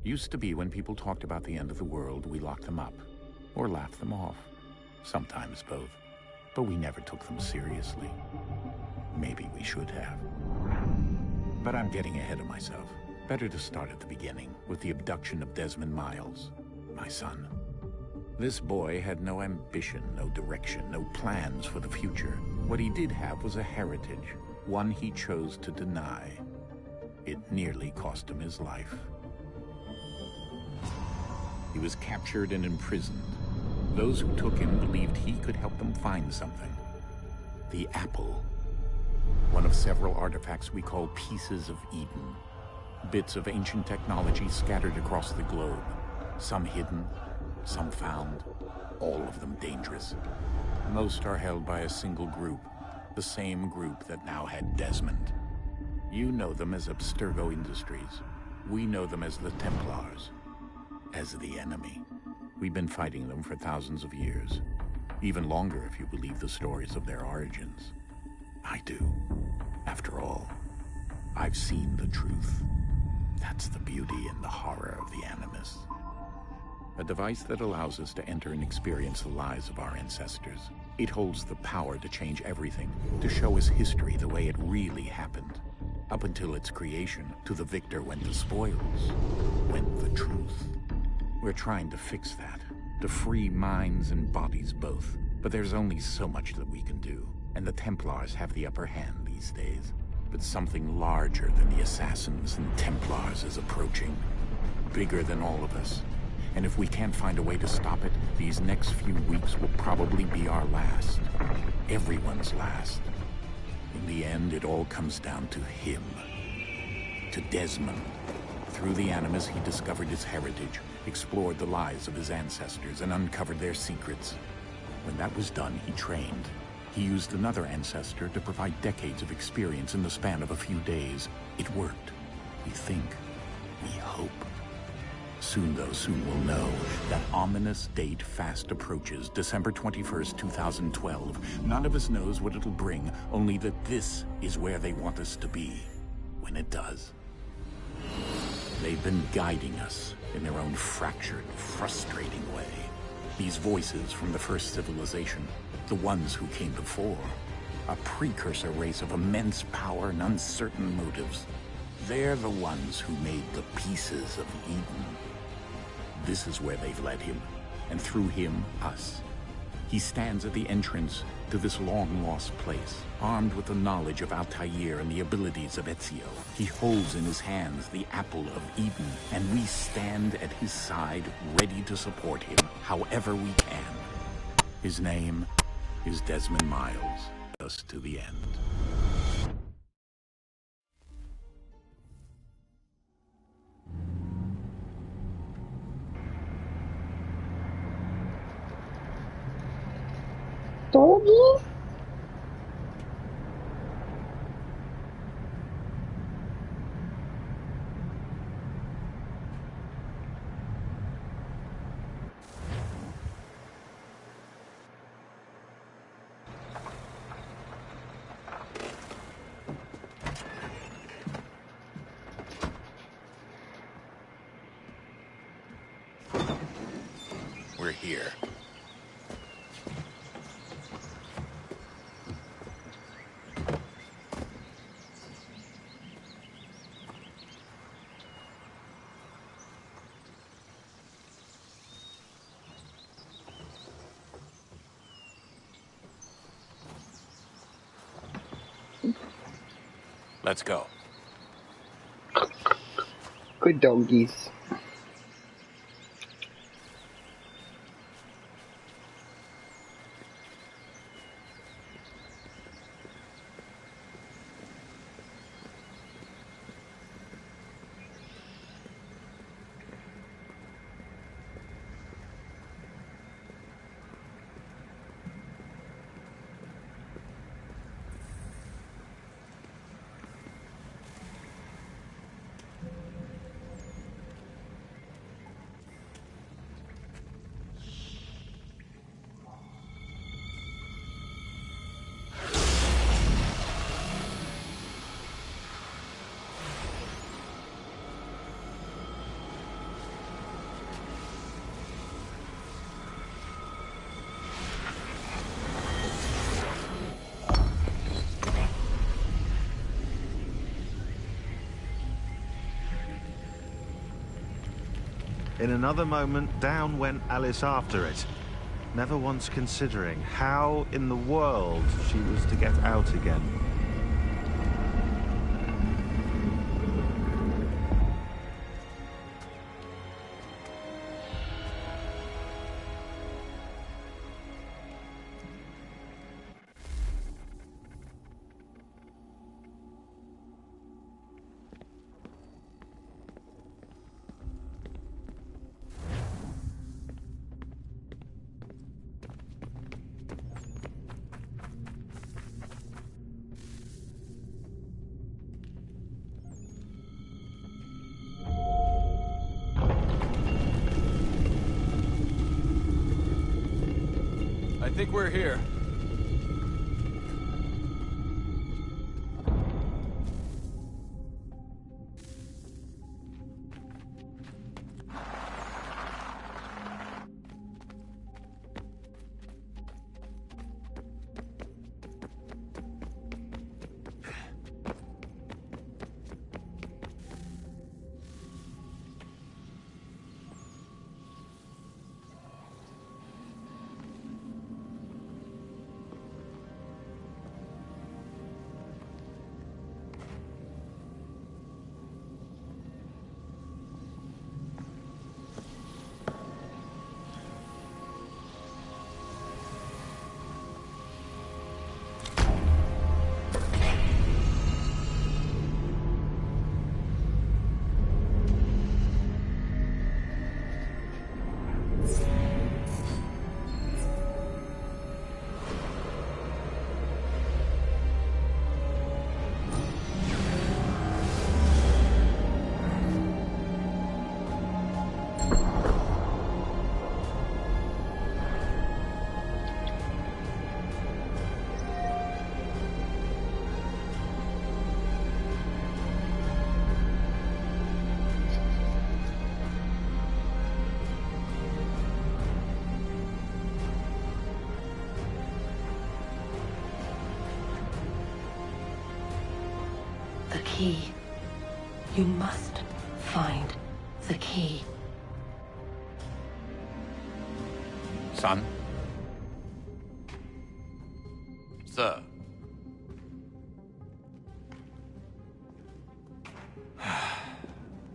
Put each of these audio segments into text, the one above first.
Used to be when people talked about the end of the world, we locked them up, or laughed them off. Sometimes both. But we never took them seriously. Maybe we should have. But I'm getting ahead of myself. Better to start at the beginning, with the abduction of Desmond Miles, my son. This boy had no ambition, no direction, no plans for the future. What he did have was a heritage, one he chose to deny. It nearly cost him his life. He was captured and imprisoned. Those who took him believed he could help them find something. The apple. One of several artifacts we call pieces of Eden. Bits of ancient technology scattered across the globe. Some hidden, some found, all of them dangerous. Most are held by a single group, the same group that now had Desmond. You know them as Abstergo Industries. We know them as the Templars, as the enemy. We've been fighting them for thousands of years, even longer if you believe the stories of their origins. I do. After all, I've seen the truth. That's the beauty and the horror of the Animus. A device that allows us to enter and experience the lives of our ancestors. It holds the power to change everything, to show us history the way it really happened. Up until its creation, to the victor went the spoils, went the truth. We're trying to fix that, to free minds and bodies both. But there's only so much that we can do, and the Templars have the upper hand these days. But something larger than the Assassins and Templars is approaching, bigger than all of us. And if we can't find a way to stop it, these next few weeks will probably be our last. Everyone's last. In the end, it all comes down to him. To Desmond. Through the Animus, he discovered his heritage, explored the lives of his ancestors, and uncovered their secrets. When that was done, he trained. He used another ancestor to provide decades of experience in the span of a few days. It worked. We think. We hope. Soon we'll know. That ominous date fast approaches, December 21st, 2012. None of us knows what it'll bring, only that this is where they want us to be, when it does. They've been guiding us in their own fractured, frustrating way. These voices from the first civilization, the ones who came before, a precursor race of immense power and uncertain motives. They're the ones who made the pieces of Eden. This is where they've led him, and through him, us. He stands at the entrance to this long-lost place, armed with the knowledge of Altair and the abilities of Ezio. He holds in his hands the apple of Eden, and we stand at his side, ready to support him, however we can. His name is Desmond Miles, us to the end. Doggies? We're here. Let's go. Good doggies. In another moment, down went Alice after it, never once considering how in the world she was to get out again. I think we're here. The key. You must find the key. Son? Sir.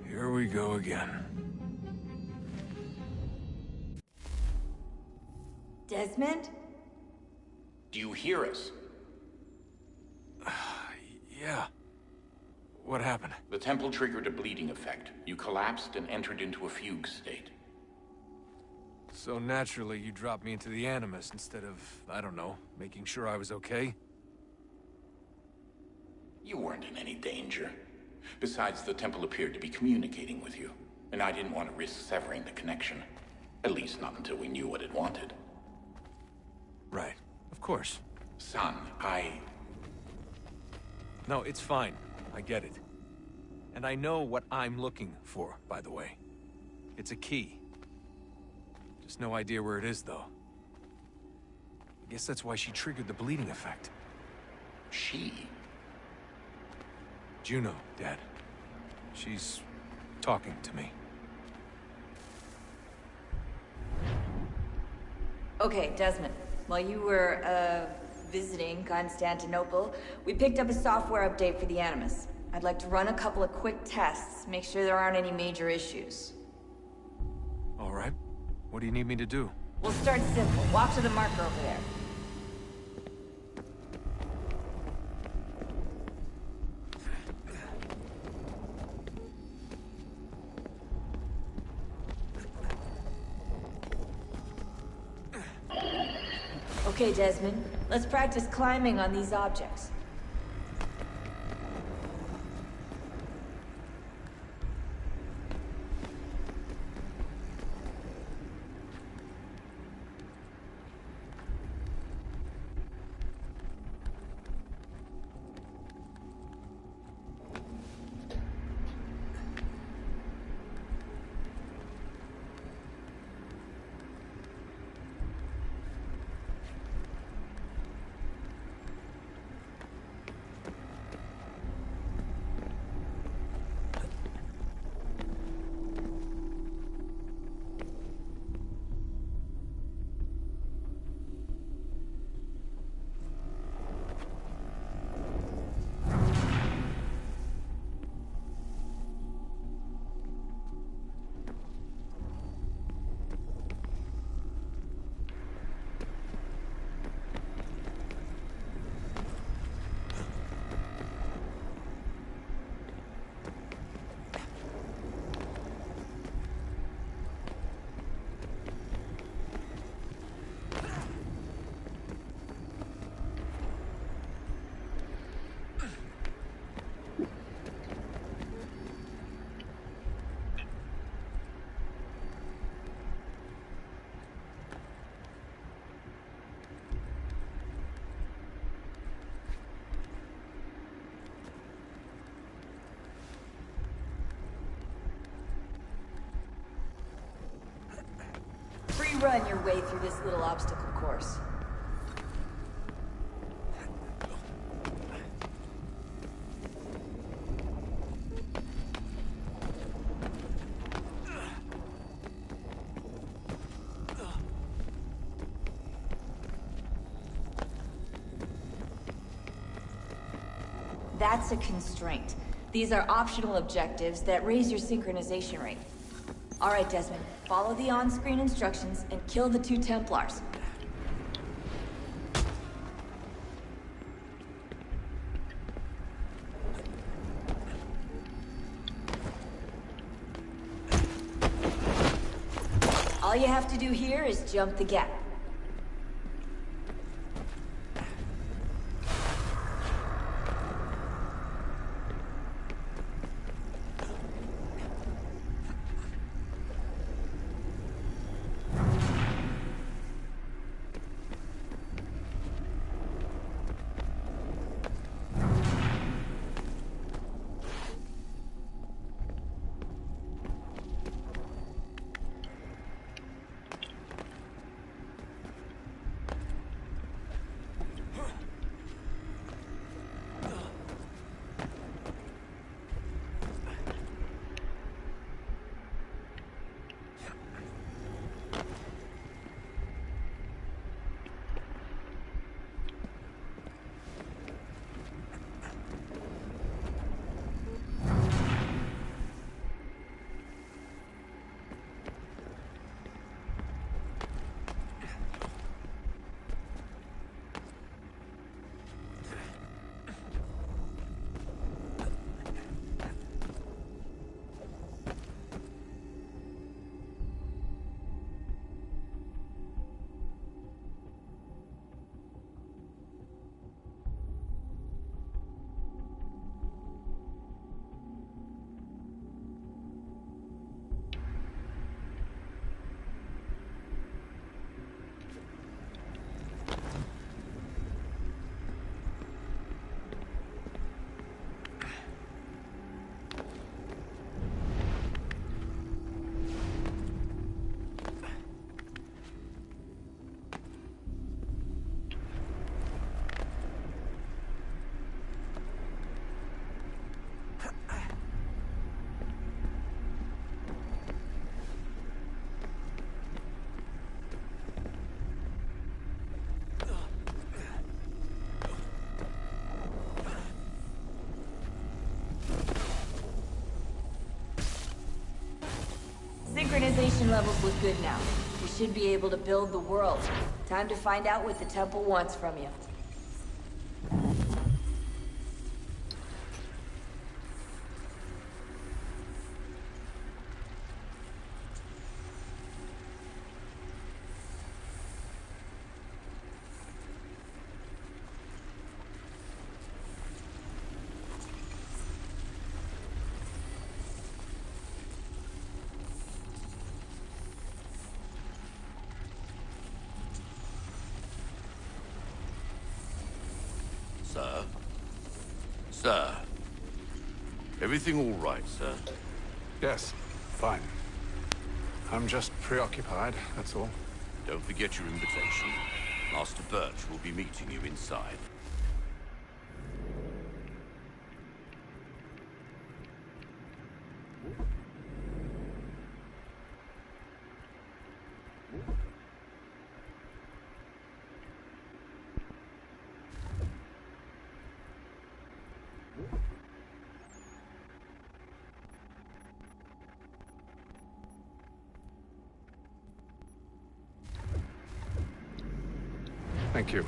Here we go again. Desmond? Do you hear us? Yeah. What happened? The temple triggered a bleeding effect. You collapsed and entered into a fugue state. So naturally, you dropped me into the Animus instead of, I don't know, making sure I was okay? You weren't in any danger. Besides, the temple appeared to be communicating with you, and I didn't want to risk severing the connection. At least not until we knew what it wanted. Right. Of course. Son, No, it's fine. I get it. And I know what I'm looking for, by the way. It's a key. Just no idea where it is, though. I guess that's why she triggered the bleeding effect. She? Juno, Dad. She's talking to me. Okay, Desmond. While you were, visiting Constantinople, we picked up a software update for the Animus. I'd like to run a couple of quick tests, make sure there aren't any major issues. All right. What do you need me to do? We'll start simple. Walk to the marker over there. Okay, Desmond. Let's practice climbing on these objects. run your way through this little obstacle course. That's a constraint. These are optional objectives that raise your synchronization rate. All right, Desmond. Follow the on-screen instructions and kill the 2 Templars. All you have to do here is jump the gap. Synchronization levels look good now. You should be able to build the world. Time to find out what the temple wants from you. Sir? Sir? Everything all right, sir? Yes, fine. I'm just preoccupied, that's all. Don't forget your invitation. Master Birch will be meeting you inside. Thank you.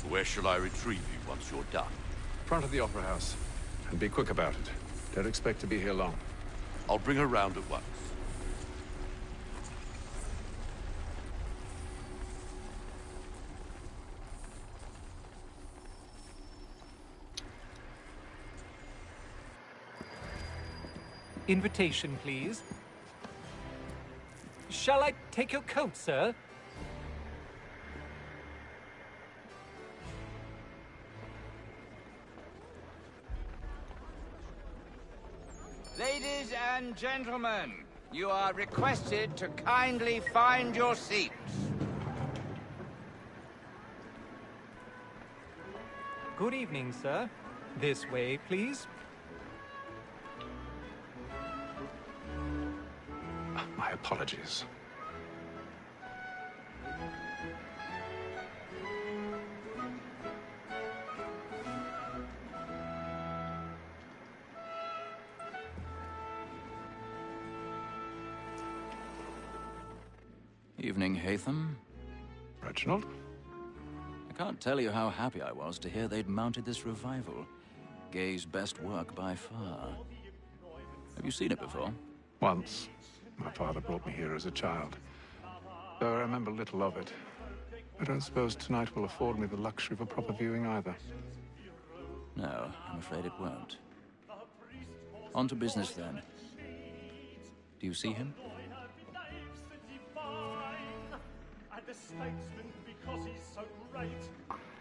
Where shall I retrieve you once you're done? Front of the Opera House. And be quick about it. Don't expect to be here long. I'll bring her round at once. Invitation, please. Shall I take your coat, sir? Ladies and gentlemen, You are requested to kindly find your seats. Good evening, sir. This way, please. My apologies. Evening, Hatham. Reginald? I can't tell you how happy I was to hear they'd mounted this revival. Gay's best work by far. Have you seen it before? Once. My father brought me here as a child. Though I remember little of it. I don't suppose tonight will afford me the luxury of a proper viewing either. No, I'm afraid it won't. On to business then. Do you see him? The statesman, because he's so great,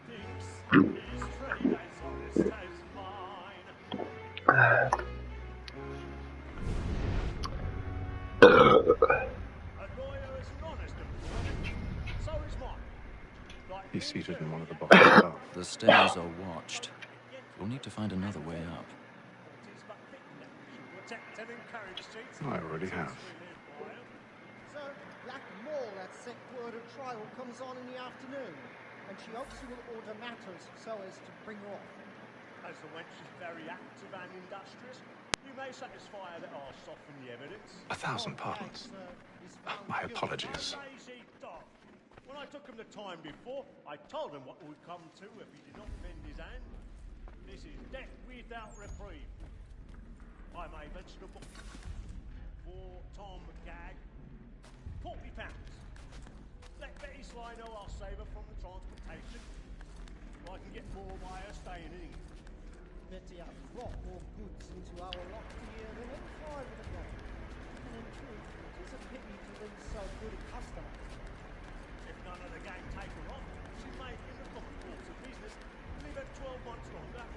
thinks his trade as honest as mine. A lawyer is an honest employment, so is mine. He's seated in one of the boxes above. The stairs are watched. We'll need to find another way up. I already have. Set word of trial comes on in the afternoon, and she hopes you will order matters so as to bring her off. As the wench is very active and industrious, you may satisfy her that I'll soften the evidence. 1,000 pardons. My apologies. Lazy dog. When I took him the time before, I told him what would come to if he did not bend his hand. This is death without reprieve. I may mention a book for Tom Gag. £40. Let Betty Sly know I'll save her from the transportation. I can get more by her staying in England. Betty has brought more goods into our lot here than any five of the gang. And in truth, it is a pity to lose so good a customer. If none of the gang take her on, she may, in the common course of business, live at 12 months longer.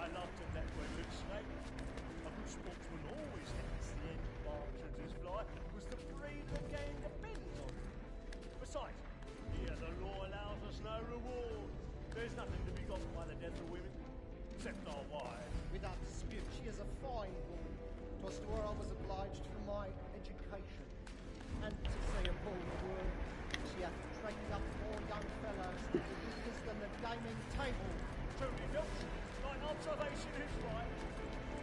I love to let her loose, mate. A good sportsman always hits the end of partridge's fly, because the breed of the game depends on it. Besides, here the law allows us no reward. There's nothing to be got by the death of women, except our wives. Without dispute, she is a fine woman. 'Twas to her I was obliged for my education. And to say a bold word, she hath trained up more young fellows to the business than the gaming table. Truly, Filch, my observation is right.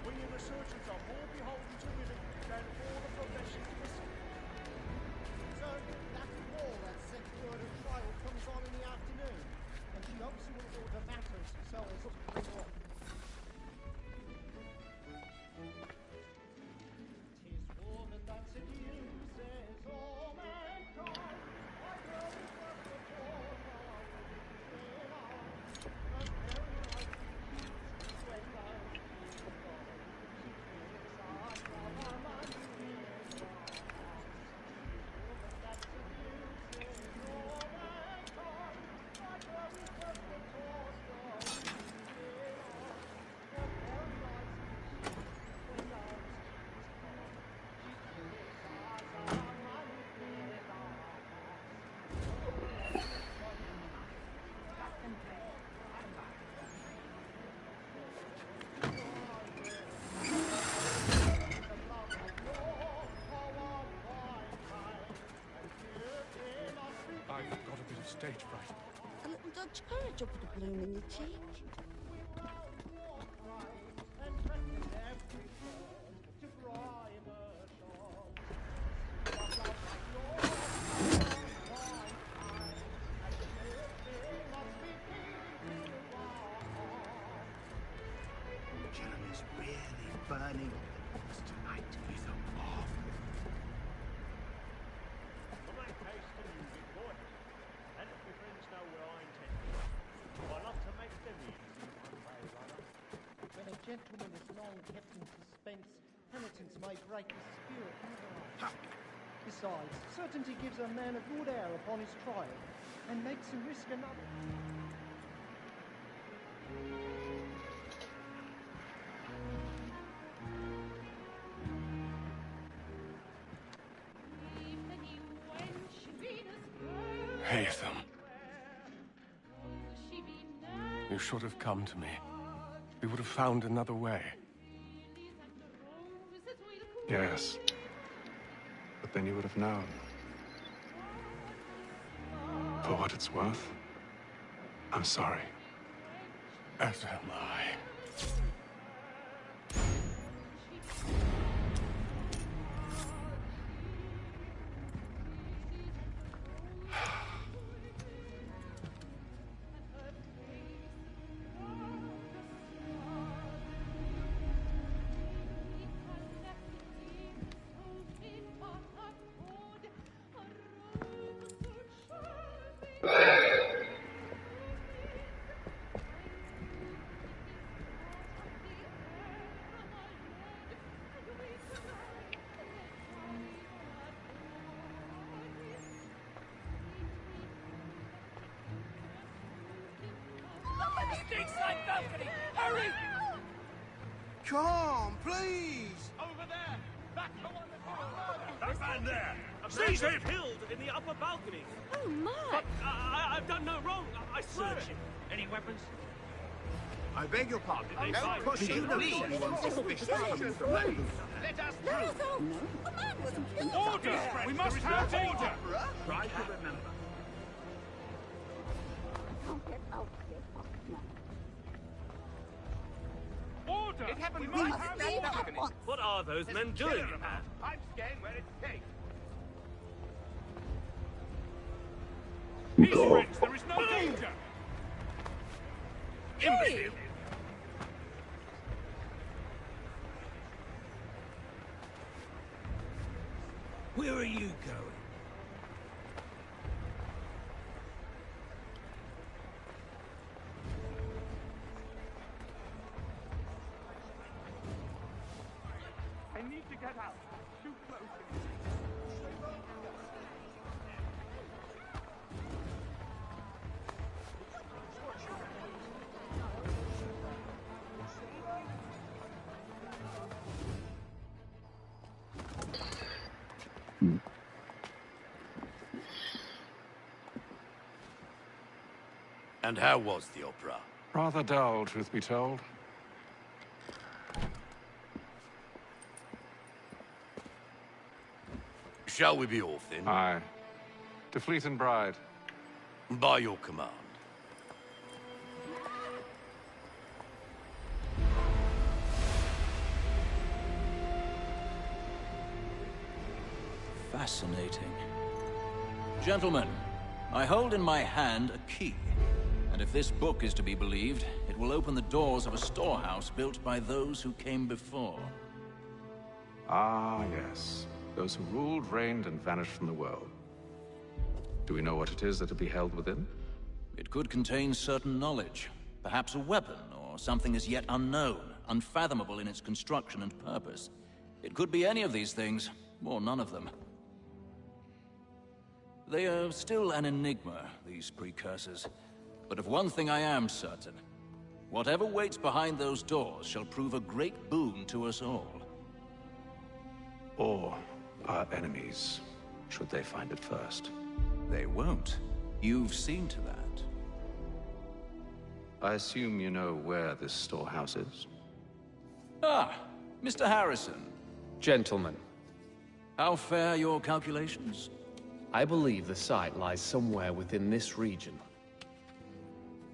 We in the surgeons are more beholden to women than all the professions missing. Sir, that wall that set word of trial comes on in the afternoon, and she hopes you will order matters so as to bring her off. Tis woman that seduces all mankind. I know it was before now. Stage fright. A little Dutch courage up with the bloom in your cheek. Jeremy's really burning tonight with a bomb. Well, make haste to music, boy. And if your friends know where I intend to go, I'd love to make them easy one way or other. When a gentleman is long kept in suspense, penitence may break his spirit never. Besides, certainty gives a man a good air upon his trial, and makes him risk another. Hatham. You should have come to me. We would have found another way. Yes. But then you would have known. For what it's worth, I'm sorry. As am I. Stateside balcony! Hurry! Come, please! Over there! Back the one that man there! He's killed in the upper balcony! Oh, my! But I've done no wrong, I swear it. Any weapons? I beg your pardon. Don't push you notice anyone suspicious coming from me. Let us No, the man wasn't killed. Order! We must have order! Try to remember. Can't get out here fast now. Order! It happened We right must at leave that at balcony. once. What are those men doing? I'm scanning where it's safe. Peace, friends! There is no danger! Imbecile! Where are you going? I need to get out. Too close. And how was the opera? Rather dull, truth be told. Shall we be off then? Aye. To Fleet and Bride. By your command. Fascinating. Gentlemen, I hold in my hand a key. And if this book is to be believed, it will open the doors of a storehouse built by those who came before. Ah, yes. Those who ruled, reigned, and vanished from the world. Do we know what it is that will be held within? It could contain certain knowledge. Perhaps a weapon, or something as yet unknown, unfathomable in its construction and purpose. It could be any of these things, or none of them. They are still an enigma, these precursors. But of one thing I am certain. Whatever waits behind those doors shall prove a great boon to us all. Or our enemies, should they find it first. They won't. You've seen to that. I assume you know where this storehouse is? Ah, Mr. Harrison. Gentlemen. How fare your calculations? I believe the site lies somewhere within this region.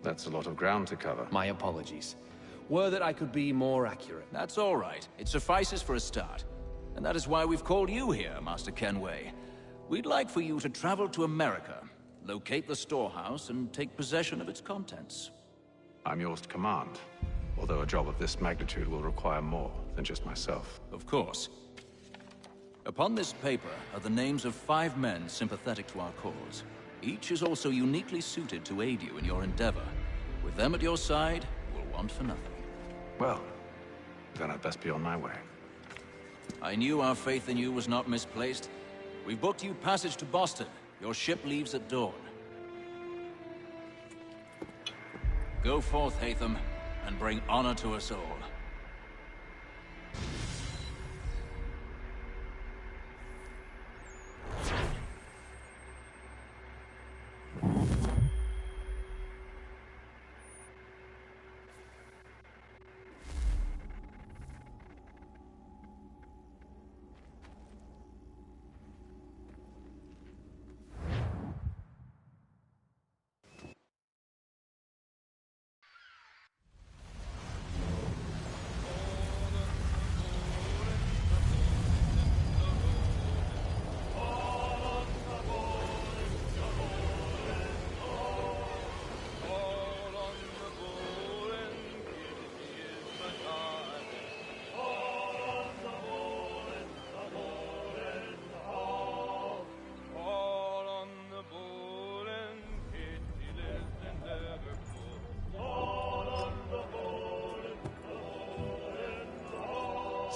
That's a lot of ground to cover. My apologies. Were that I could be more accurate. That's all right. It suffices for a start. And that is why we've called you here, Master Kenway. We'd like for you to travel to America, locate the storehouse, and take possession of its contents. I'm yours to command, although a job of this magnitude will require more than just myself. Of course. Upon this paper are the names of 5 men sympathetic to our cause. Each is also uniquely suited to aid you in your endeavor. With them at your side, you will want for nothing. Well, then I'd best be on my way. I knew our faith in you was not misplaced. We've booked you passage to Boston. Your ship leaves at dawn. Go forth, Hatham, and bring honor to us all.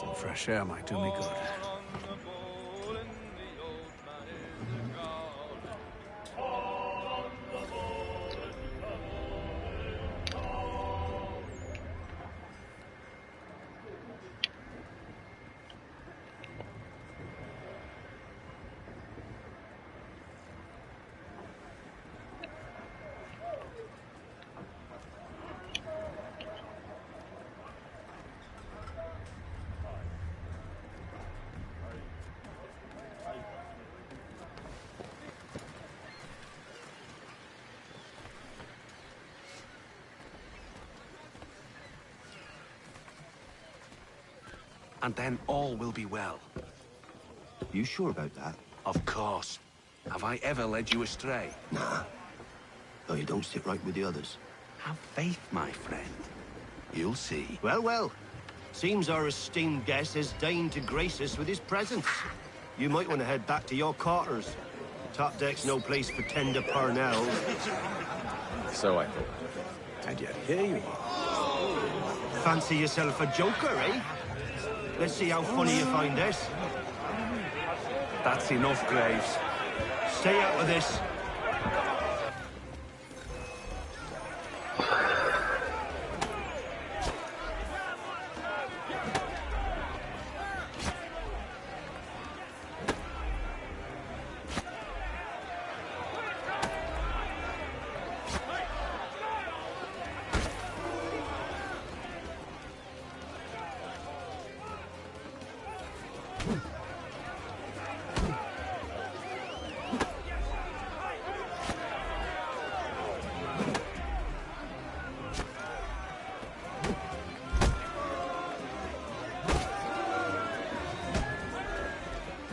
Some fresh air might do me good. And then all will be well. You sure about that? Of course. Have I ever led you astray? Nah. Though you don't sit right with the others. Have faith, my friend. You'll see. Well, well. Seems our esteemed guest has deigned to grace us with his presence. You might want to head back to your quarters. Top deck's no place for tender parnells. So I thought. And yet here you are. Fancy yourself a joker, eh? Let's see how funny you find this. That's enough, Graves. Stay out of this.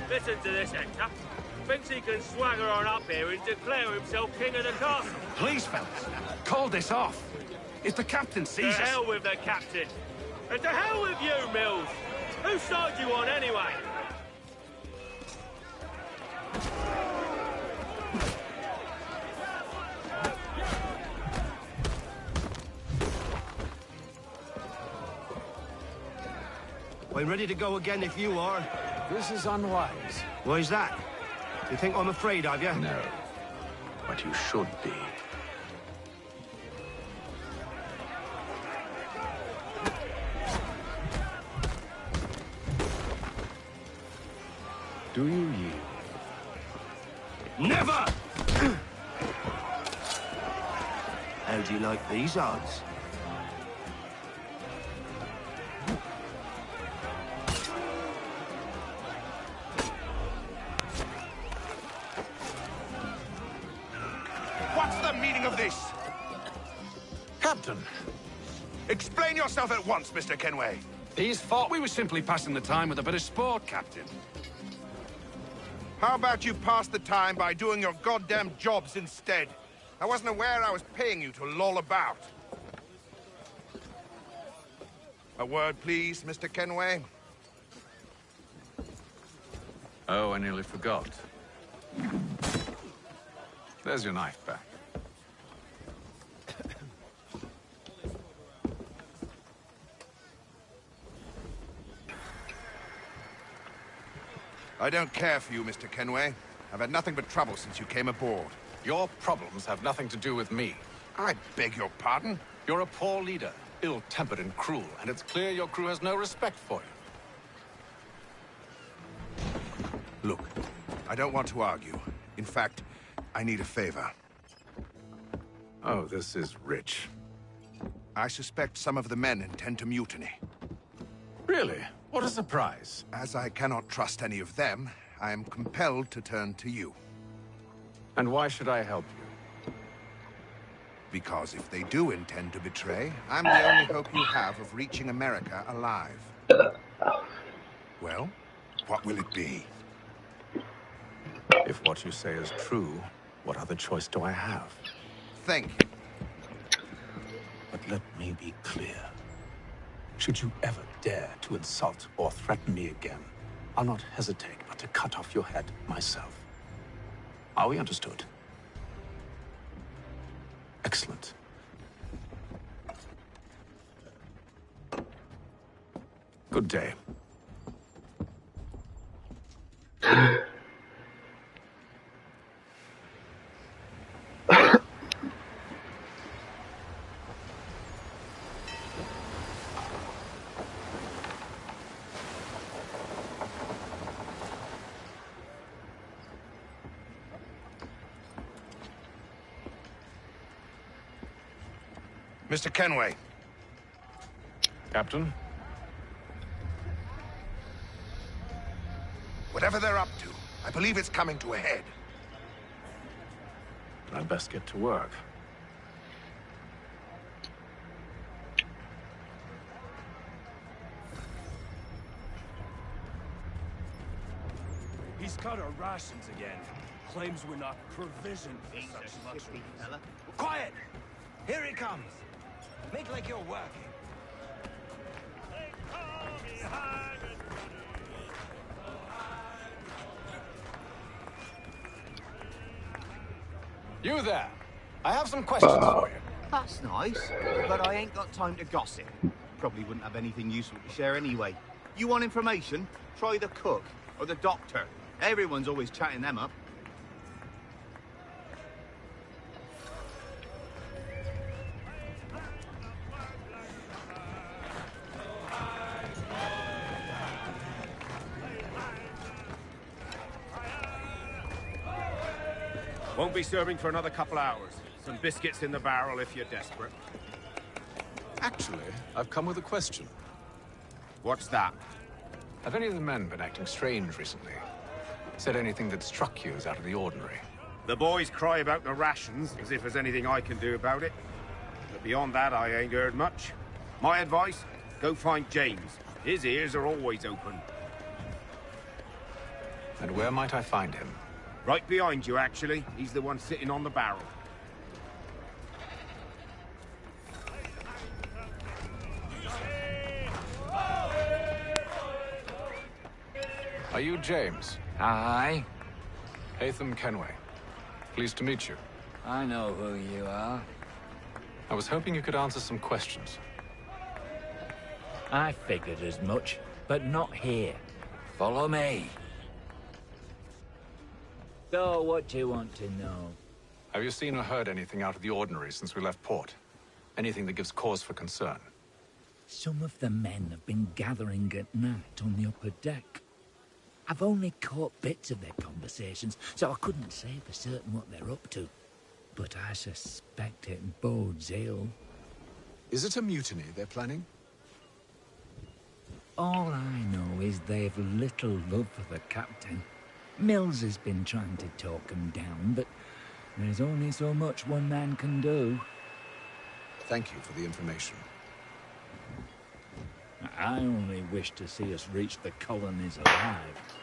Listen to this, Hector. Thinks he can swagger on up here and declare himself king of the castle. Please, fellas, call this off. If the captain sees To us... hell with the captain. And to hell with you, Mills. Whose side you on, anyway? I'm ready to go again if you are. This is unwise. Why's that? You think I'm afraid of you? No. But you should be. Do you yield? Never! How do you like these odds? What's the meaning of this? Captain, Explain yourself at once, Mr. Kenway. these thought we were simply passing the time with a bit of sport, Captain. How about you pass the time by doing your goddamn jobs instead? I wasn't aware I was paying you to loll about. A word, please, Mr. Kenway. Oh, I nearly forgot. There's your knife back. I don't care for you, Mr. Kenway. I've had nothing but trouble since you came aboard. Your problems have nothing to do with me. I beg your pardon? You're a poor leader, ill-tempered and cruel, and it's clear your crew has no respect for you. Look, I don't want to argue. In fact, I need a favor. Oh, this is rich. I suspect some of the men intend to mutiny. Really? What a surprise. As I cannot trust any of them, I am compelled to turn to you. And why should I help you? Because if they do intend to betray, I'm the only hope you have of reaching America alive. Well, what will it be? If what you say is true, what other choice do I have? Thank you. But let me be clear. Should you ever dare to insult or threaten me again, I'll not hesitate but to cut off your head myself. Are we understood? Excellent. Good day. Mr. Kenway. Captain? Whatever they're up to, I believe it's coming to a head. I'd best get to work. He's cut our rations again. Claims we're not provisioned for such luxury. Quiet! Here he comes. Make like you're working. You there. I have some questions for you. That's nice, but I ain't got time to gossip. Probably wouldn't have anything useful to share anyway. You want information? Try the cook or the doctor. Everyone's always chatting them up. Won't be serving for another couple hours. Some biscuits in the barrel if you're desperate. Actually, I've come with a question. What's that? Have any of the men been acting strange recently? Said anything that struck you as out of the ordinary? The boys cry about the rations, as if there's anything I can do about it. But beyond that, I ain't heard much. My advice, go find James. His ears are always open. And where might I find him? Right behind you, actually. He's the one sitting on the barrel. Are you James? Aye. Hatham Kenway. Pleased to meet you. I know who you are. I was hoping you could answer some questions. I figured as much, but not here. Follow me. So, what do you want to know? Have you seen or heard anything out of the ordinary since we left port? Anything that gives cause for concern? Some of the men have been gathering at night on the upper deck. I've only caught bits of their conversations, so I couldn't say for certain what they're up to. But I suspect it bodes ill. Is it a mutiny they're planning? All I know is they've little love for the captain. Mills has been trying to talk him down, but there's only so much one man can do. Thank you for the information. I only wish to see us reach the colonies alive.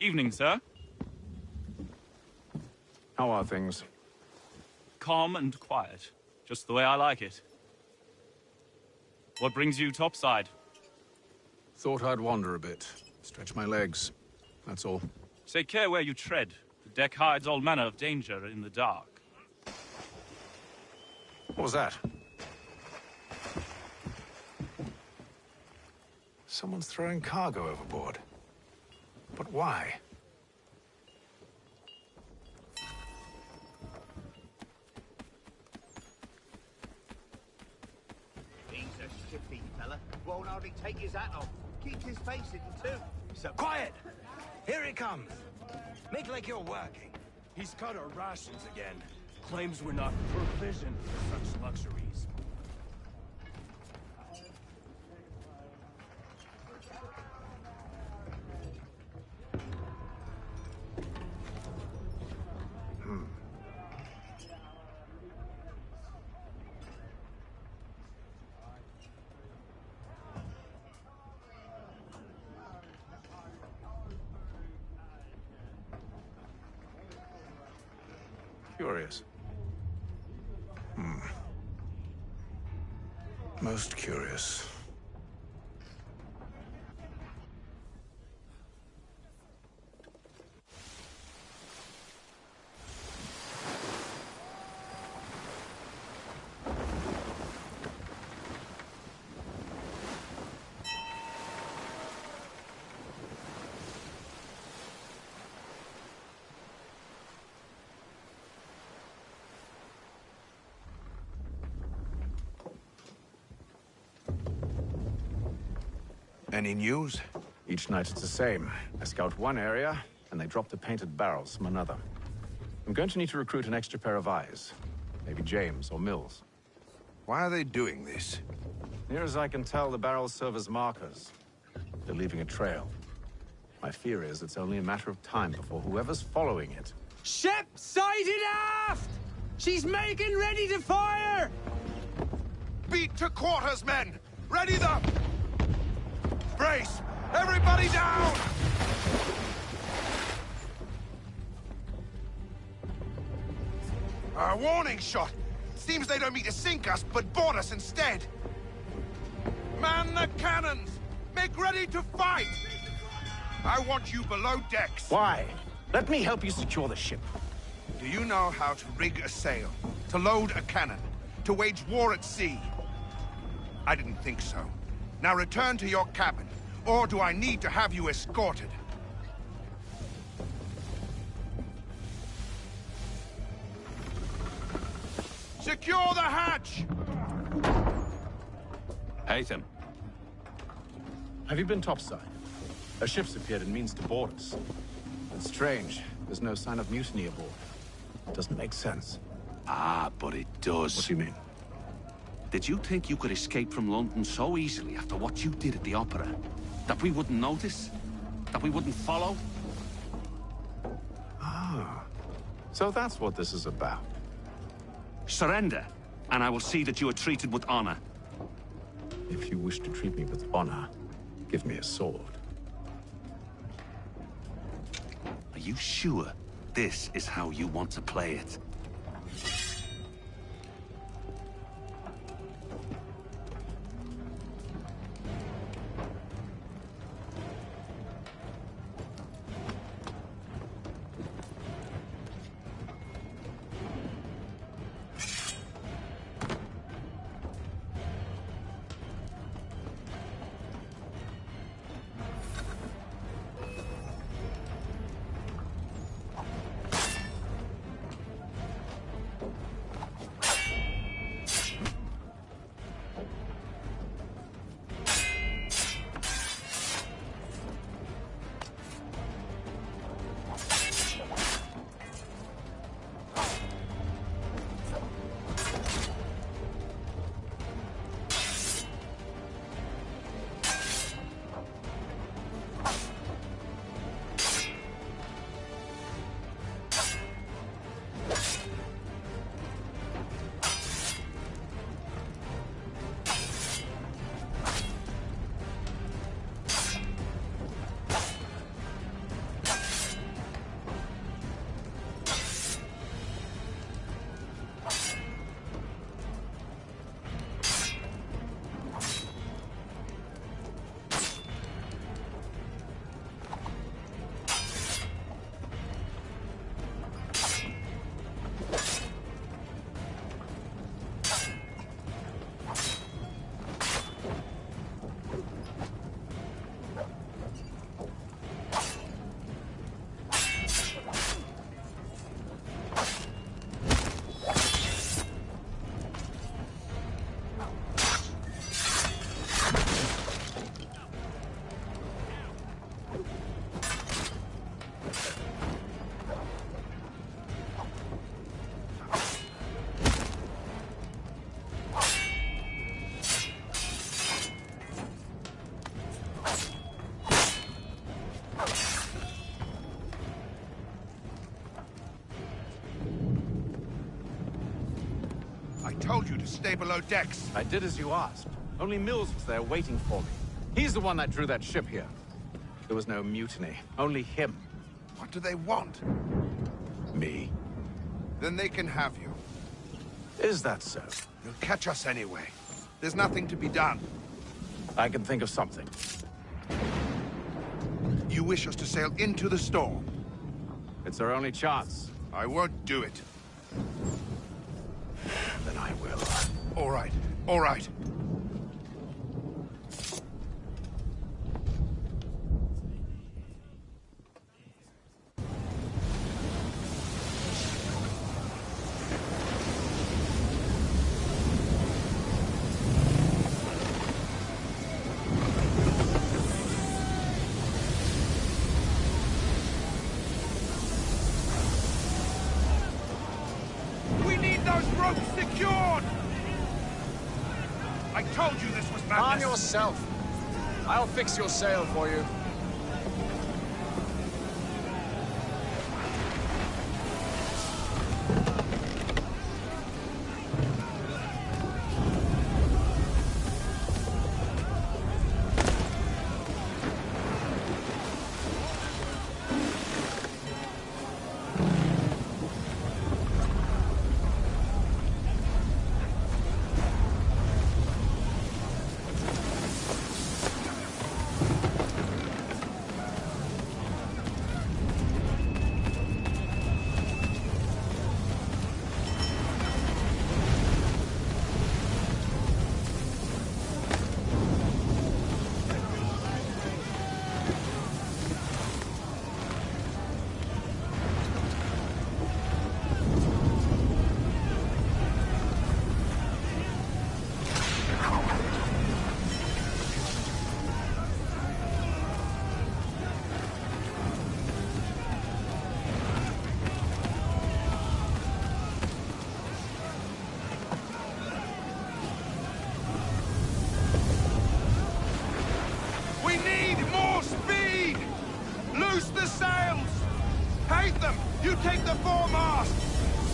Evening, sir. How are things? Calm and quiet. Just the way I like it. What brings you topside? Thought I'd wander a bit. Stretch my legs. That's all. Take care where you tread. The deck hides all manner of danger in the dark. What was that? Someone's throwing cargo overboard. But why? He's a shifty fella. Won't hardly take his hat off. Keeps his face hidden too. So quiet! Here he comes. Make like you're working. He's cut our rations again. Claims we're not provisioned for such luxuries. Curious. Most curious. Any news? Each night it's the same. I scout one area, and they drop the painted barrels from another. I'm going to need to recruit an extra pair of eyes. Maybe James or Mills. Why are they doing this? Near as I can tell, the barrels serve as markers. They're leaving a trail. My fear is it's only a matter of time before whoever's following it... Ship sighted aft! She's making ready to fire! Beat to quarters, men! Ready them! Brace! Everybody down! Our warning shot! Seems they don't mean to sink us, but board us instead! Man the cannons! Make ready to fight! I want you below decks. Why? Let me help you secure the ship. Do you know how to rig a sail? To load a cannon? To wage war at sea? I didn't think so. Now return to your cabin, or do I need to have you escorted? Secure the hatch! Haytham. Have you been topside? A ship's appeared and means to board us. It's strange. There's no sign of mutiny aboard. It doesn't make sense. Ah, but it does. What do you mean? Did you think you could escape from London so easily after what you did at the opera? That we wouldn't notice? That we wouldn't follow? Ah. So that's what this is about. Surrender, and I will see that you are treated with honor. If you wish to treat me with honor, give me a sword. Are you sure this is how you want to play it? Told you to stay below decks. I did as you asked. Only Mills was there waiting for me. He's the one that drew that ship here. There was no mutiny, only him. What do they want? Me. then they can have you. Is that so? They'll catch us anyway. There's nothing to be done. I can think of something. You wish us to sail into the storm? It's our only chance. I won't do it. Then I will. All right, all right. Calm yourself. I'll fix your sail for you. You take the foremast!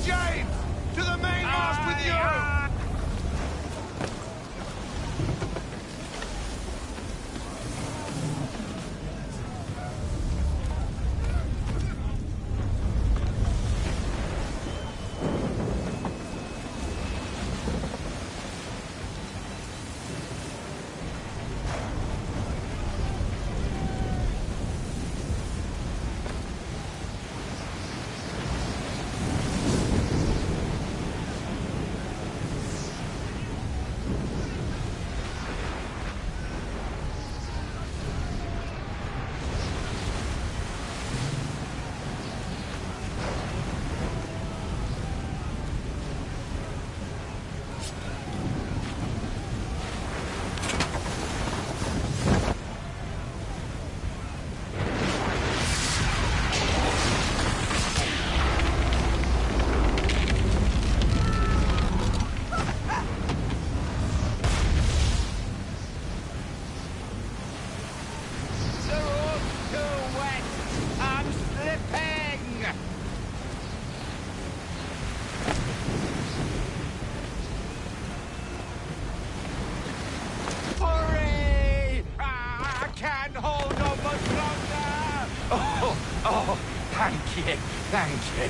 James! To the mainmast with you! Oh, thank you, thank you.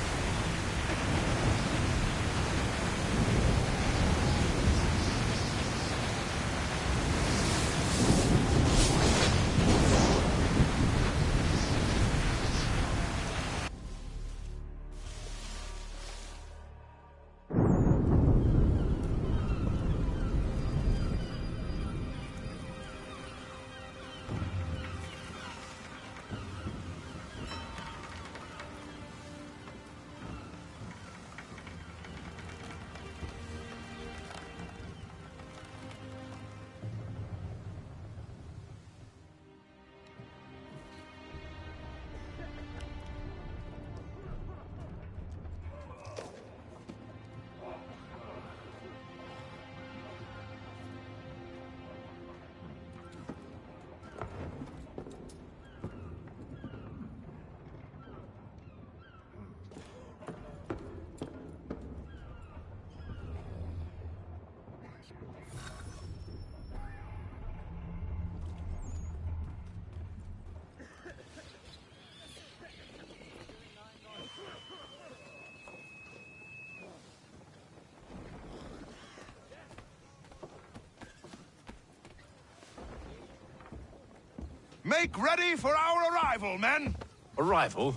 Make ready for our arrival, men! Arrival?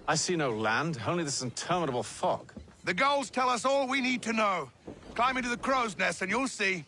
I see no land, only this interminable fog. The gulls tell us all we need to know. Climb into the crow's nest and you'll see.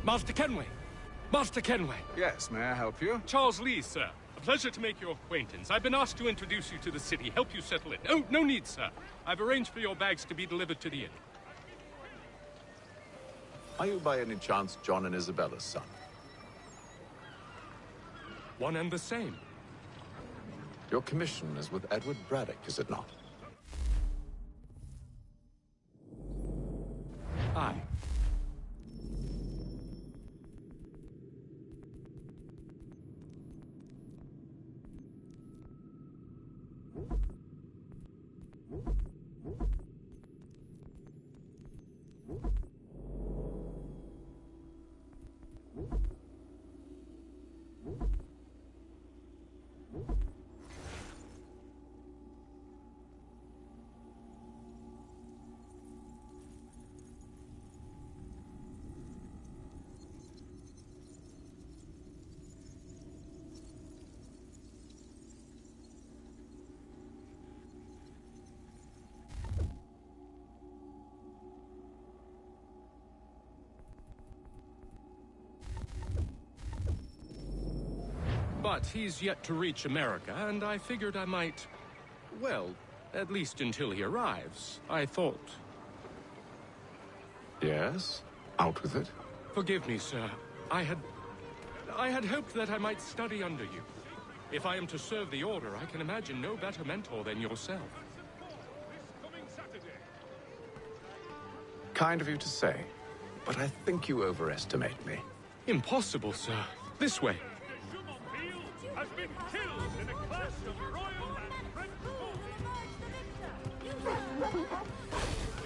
Master Kenway! Master Kenway! Yes, may I help you? Charles Lee, sir. A pleasure to make your acquaintance. I've been asked to introduce you to the city, help you settle in. Oh, no need, sir. I've arranged for your bags to be delivered to the inn. Are you by any chance John and Isabella's son? One and the same. Your commission is with Edward Braddock, is it not? Aye. But he's yet to reach America, and I figured I might... well, at least until he arrives, I thought. Yes? Out with it. Forgive me, sir. I had hoped that I might study under you. If I am to serve the Order, I can imagine no better mentor than yourself. Kind of you to say, but I think you overestimate me. Impossible, sir. This way. Has been killed in a clash of royal and French forces.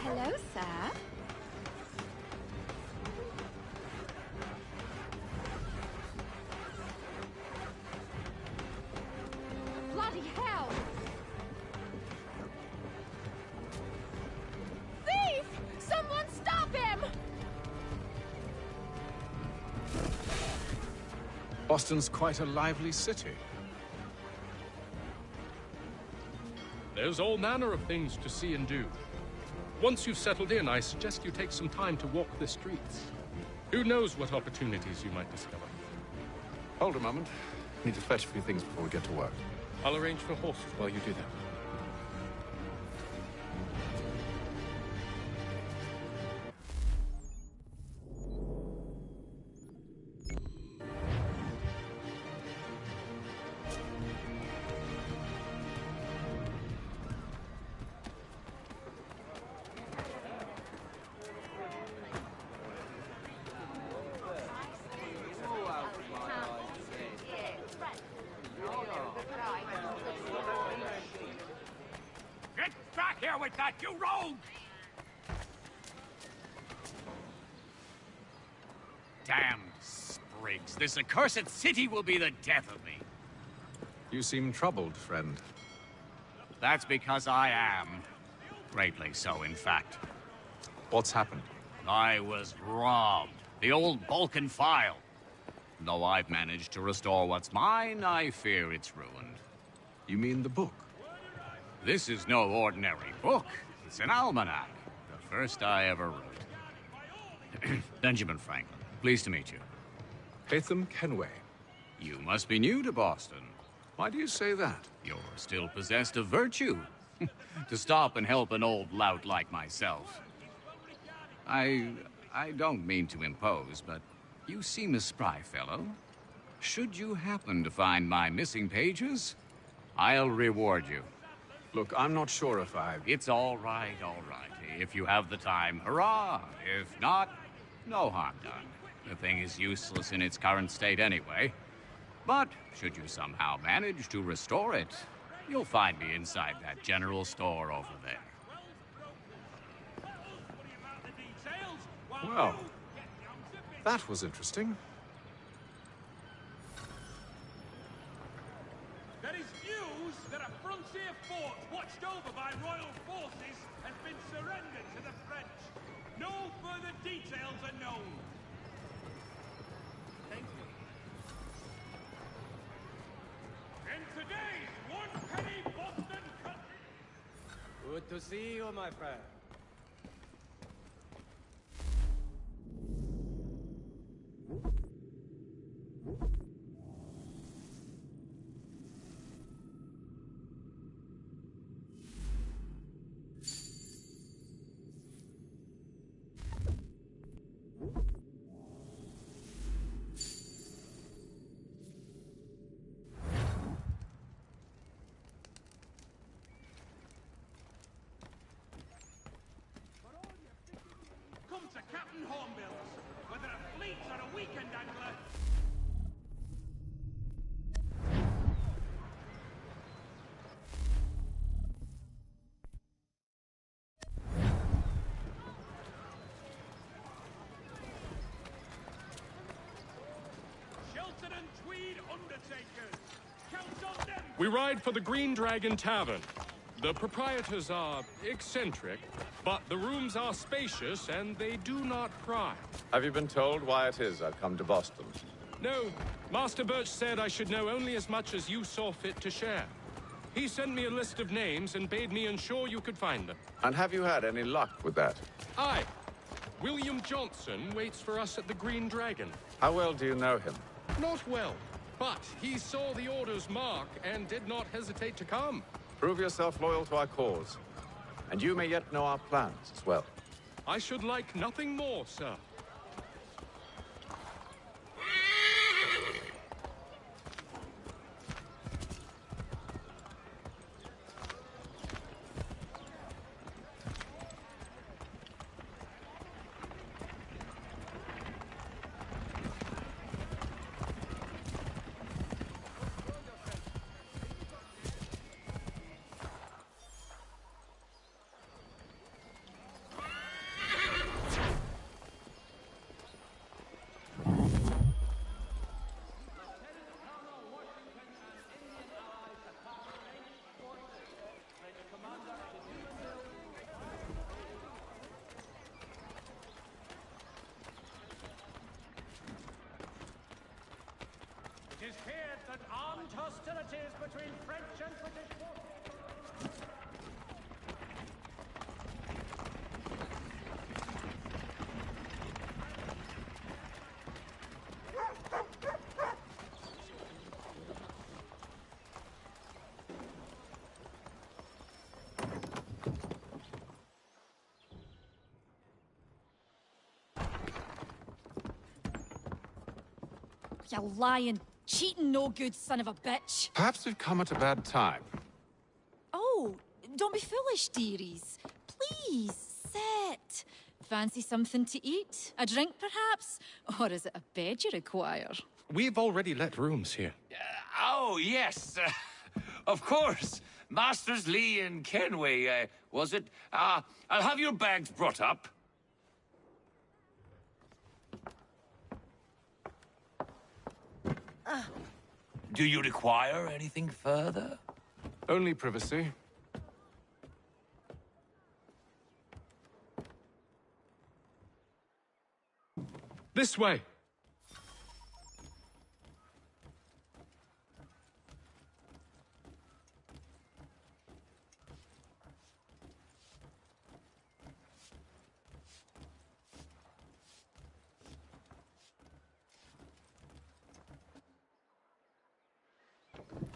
Hello, sir. Bloody hell! Thief! Someone stop him! Boston's quite a lively city. There's all manner of things to see and do. Once you've settled in, I suggest you take some time to walk the streets. Who knows what opportunities you might discover. Hold a moment. Need to fetch a few things before we get to work. I'll arrange for horses while you do that. back here with that, you rogue! Damned sprigs. This accursed city will be the death of me. You seem troubled, friend. That's because I am. Greatly so, in fact. What's happened? I was robbed. The old Balkan file. Though I've managed to restore what's mine, I fear it's ruined. You mean the book? This is no ordinary book. It's an almanac. The first I ever wrote. Benjamin Franklin. Pleased to meet you. Haytham Kenway. You must be new to Boston. Why do you say that? You're still possessed of virtue. To stop and help an old lout like myself. I don't mean to impose, but you seem a spry fellow. Should you happen to find my missing pages, I'll reward you. Look, I'm not sure if It's all right, all right. If you have the time, hurrah! If not, no harm done. The thing is useless in its current state anyway. But should you somehow manage to restore it, you'll find me inside that general store over there. Well, that was interesting. There is news that a frontier fort watched over by royal forces has been surrendered to the French. No further details are known. Thank you. In today's one-penny Boston country... Good to see you, my friend. Come to Captain Hornbill's, whether a fleet or a weekend angler. Shelton and Tweed Undertakers. Count on them. We ride for the Green Dragon Tavern. The proprietors are eccentric, but the rooms are spacious and they do not pry. Have you been told why it is I've come to Boston? No, Master Birch said I should know only as much as you saw fit to share. He sent me a list of names and bade me ensure you could find them. And have you had any luck with that? Aye. William Johnson waits for us at the Green Dragon. How well do you know him? Not well, but he saw the order's mark and did not hesitate to come. Prove yourself loyal to our cause, and you may yet know our plans as well. I should like nothing more, sir. It is feared that armed hostilities between French and British forces... You lying, cheating, no good son of a bitch. Perhaps we've come at a bad time. Oh, don't be foolish, dearies. Please, sit. Fancy something to eat? A drink, perhaps? Or is it a bed you require? We've already let rooms here. Oh, yes. Of course. Masters Lee and Kenway, was it? I'll have your bags brought up. Do you require anything further? Only privacy. This way!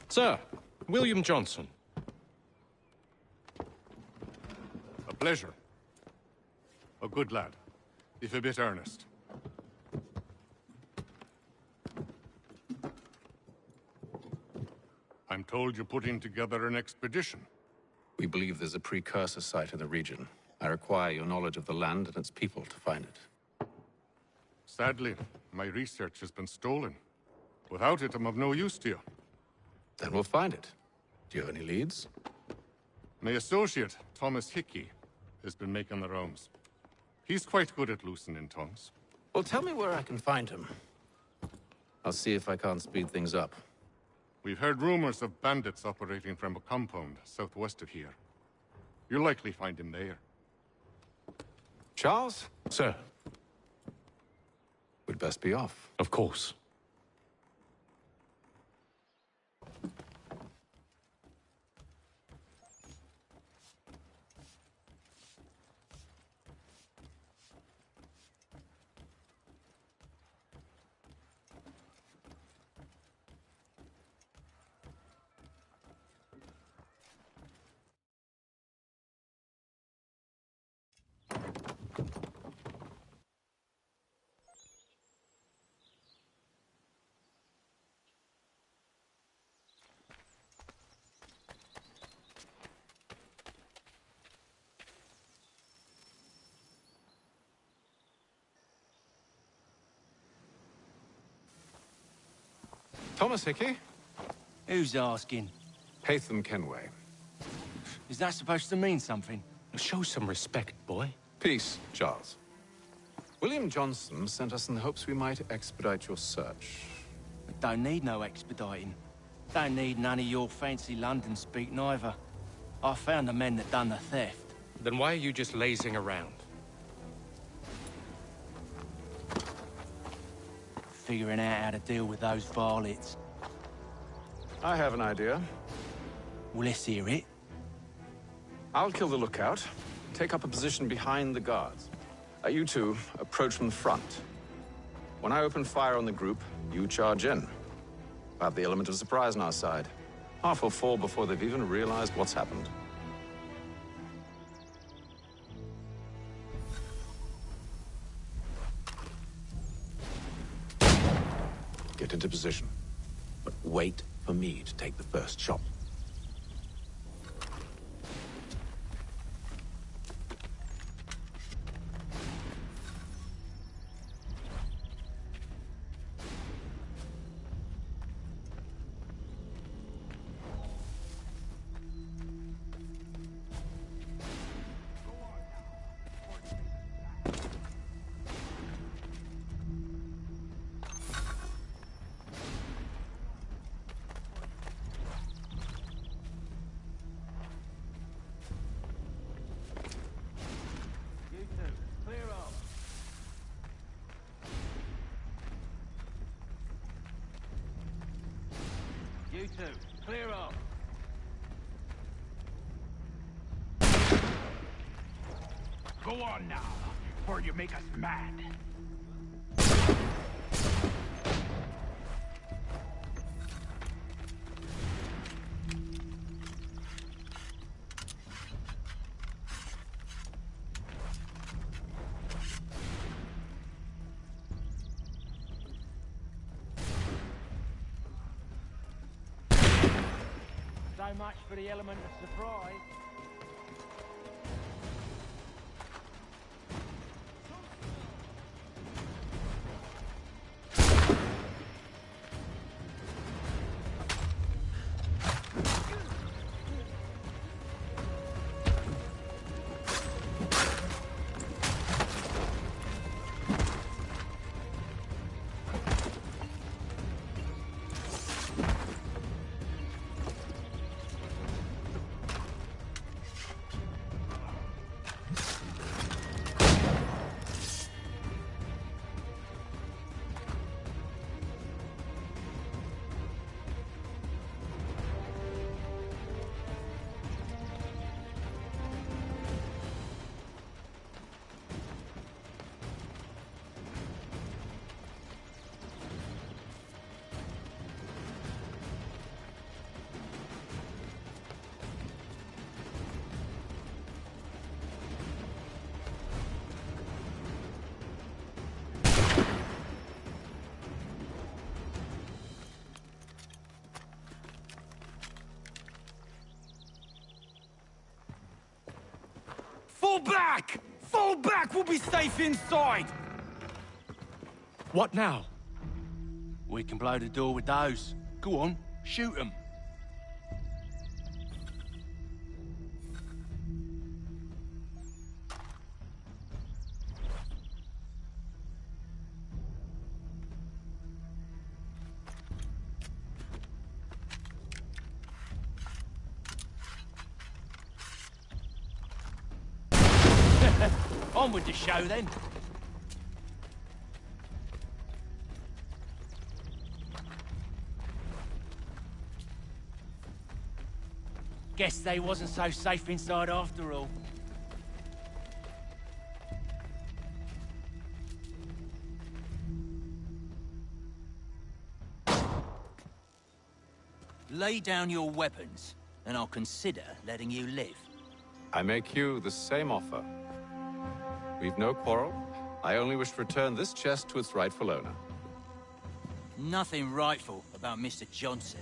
Sir, William Johnson. A pleasure. A good lad, if a bit earnest. I'm told you're putting together an expedition. We believe there's a precursor site in the region. I require your knowledge of the land and its people to find it. Sadly, my research has been stolen. Without it, I'm of no use to you. Then we'll find it. Do you have any leads? My associate, Thomas Hickey, has been making the rounds. He's quite good at loosening tongues. Well, tell me where I can find him. I'll see if I can't speed things up. We've heard rumors of bandits operating from a compound southwest of here. You'll likely find him there. Charles? Sir. We'd best be off. Of course. Thomas Hickey? Who's asking? Haytham Kenway. Is that supposed to mean something? Show some respect, boy. Peace, Charles. William Johnson sent us in the hopes we might expedite your search. I don't need no expediting. Don't need none of your fancy London speak neither. I found the men that done the theft. Then why are you just lazing around? Figuring out how to deal with those varlets. I have an idea. Well, let's hear it. I'll kill the lookout. Take up a position behind the guards. You two approach from the front. When I open fire on the group, you charge in. We'll have the element of surprise on our side. Half will fall before they've even realized what's happened. Get into position. But wait for me to take the first shot. You two, clear off. Go on now, before you make us mad. So much for the element of surprise. Fall back! Fall back! We'll be safe inside! What now? We can blow the door with those. Go on, shoot them. On with the show, then. Guess they wasn't so safe inside after all. Lay down your weapons, and I'll consider letting you live. I make you the same offer. We've no quarrel. I only wish to return this chest to its rightful owner. Nothing rightful about Mr. Johnson.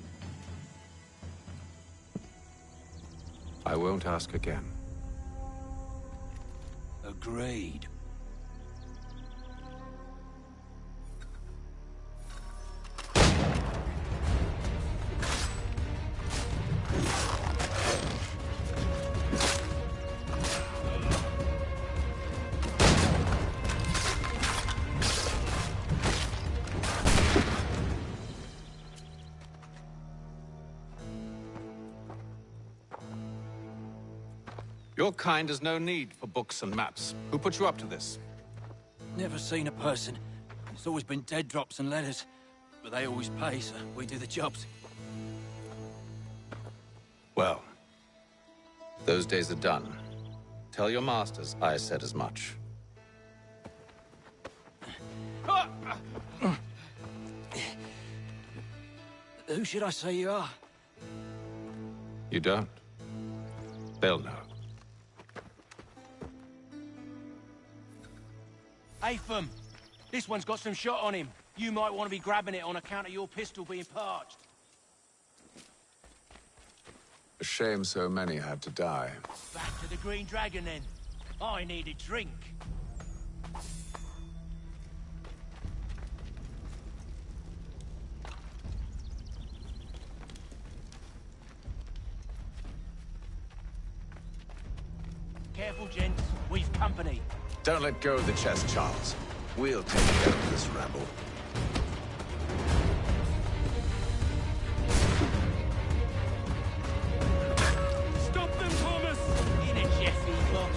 I won't ask again. Agreed. Your kind has no need for books and maps. Who put you up to this? Never seen a person. It's always been dead drops and letters. But they always pay, so we do the jobs. Well, those days are done. Tell your masters I said as much. Who should I say you are? You don't? They'll know. Atham, this one's got some shot on him. You might want to be grabbing it on account of your pistol being parched. A shame so many had to die. Back to the Green Dragon, then. I need a drink. Careful, gents. We've company. Don't let go of the chest, Charles. We'll take care of this rabble. Stop them, Thomas! In a Jeffy, boss.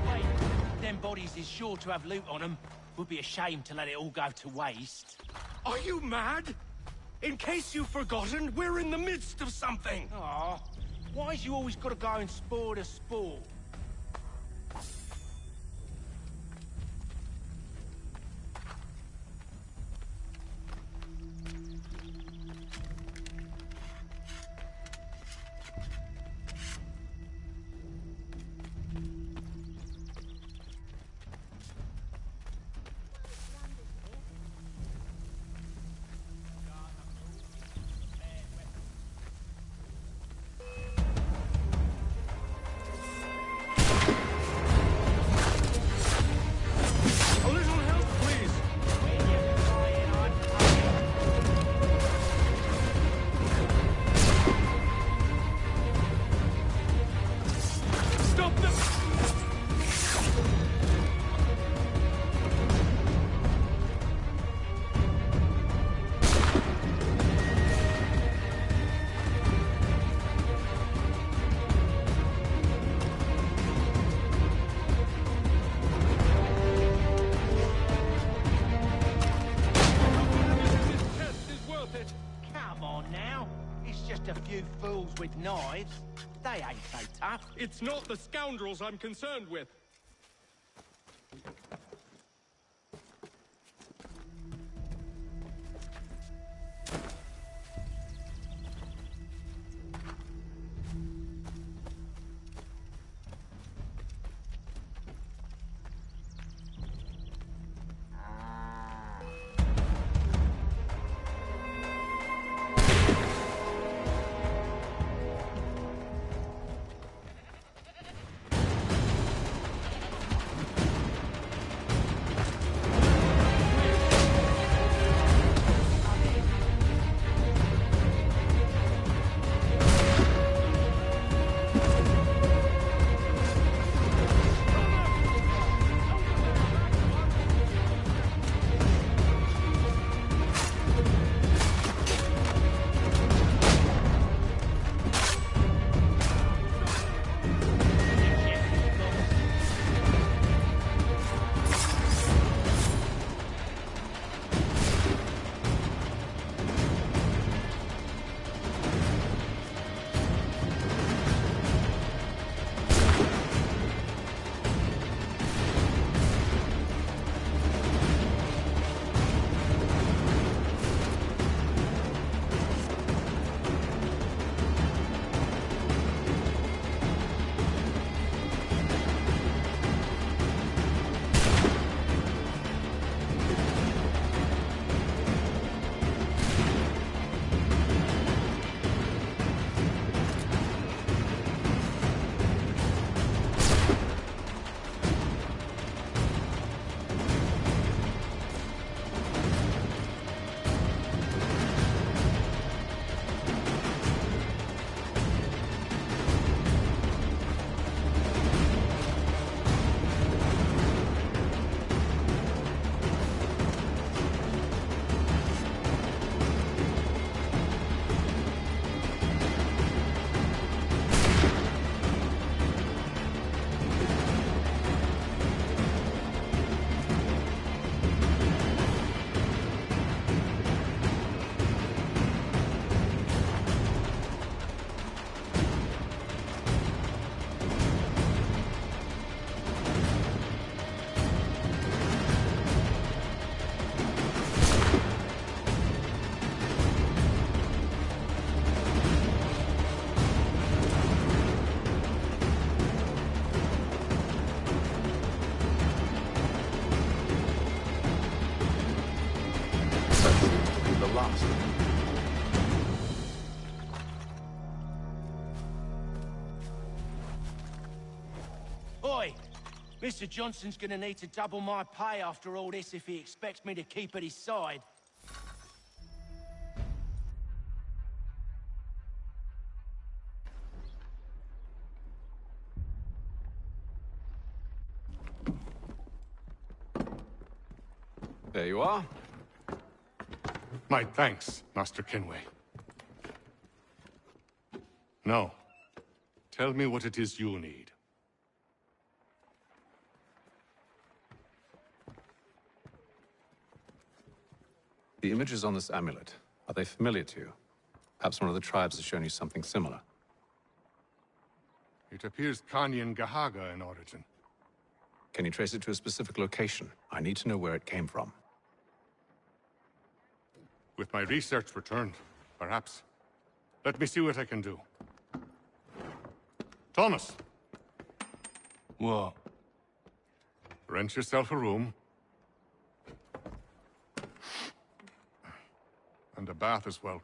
Wait, them bodies is sure to have loot on them. Would be a shame to let it all go to waste. Are you mad? In case you've forgotten, we're in the midst of something! Aw, why's you always gotta go and spoil the sport? With knives, they ain't so tough. It's not the scoundrels I'm concerned with. fast. Oi! Mr. Johnson's gonna need to double my pay after all this if he expects me to keep at his side. There you are. My thanks, Master Kenway. Now, tell me what it is you need. The images on this amulet, are they familiar to you? Perhaps one of the tribes has shown you something similar. It appears Kanyan Gahaga in origin. Can you trace it to a specific location? I need to know where it came from. With my research returned, perhaps. Let me see what I can do. Thomas! What? Rent yourself a room. And a bath as well.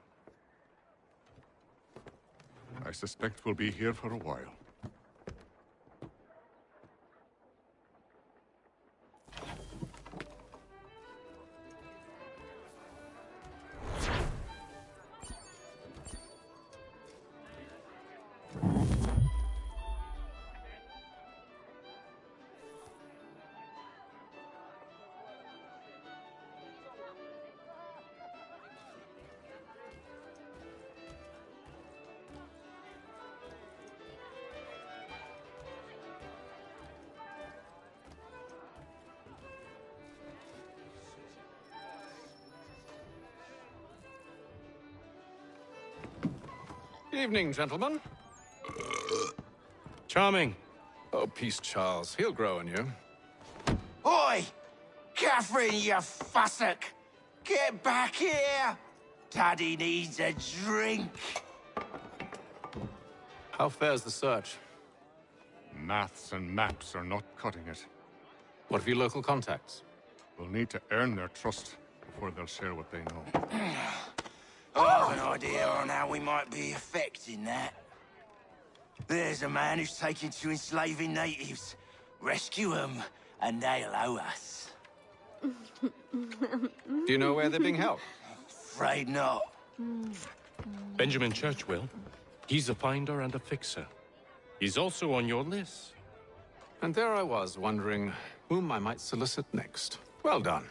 I suspect we'll be here for a while. Evening, gentlemen. Charming. Oh, peace, Charles. He'll grow on you. Oi! Catherine, you fussock! Get back here! Daddy needs a drink! How fares the search? Maths and maps are not cutting it. What of your local contacts? We'll need to earn their trust before they'll share what they know. I have an idea on how we might be affecting that. There's a man who's taken to enslaving natives. Rescue them, and they'll owe us. Do you know where they're being held? Afraid not. Benjamin Church will. He's a finder and a fixer. He's also on your list. And there I was, wondering whom I might solicit next. Well done.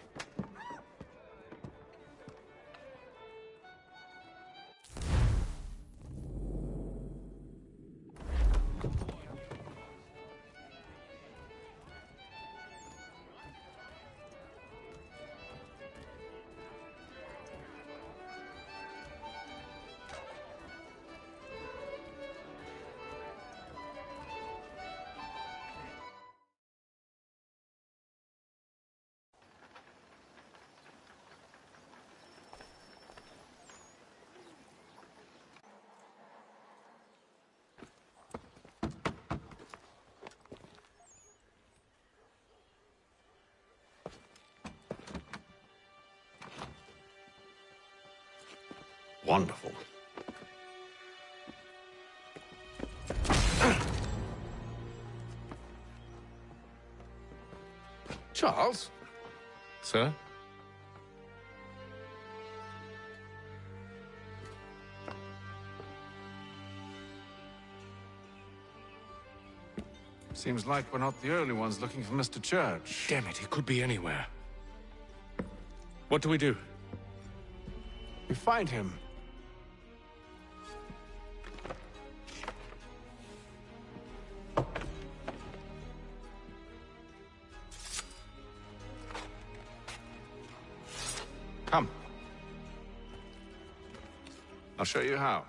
Wonderful. Charles? Sir? Seems like we're not the only ones looking for Mr. Church. Damn it, he could be anywhere. What do we do? We find him. Come. I'll show you how.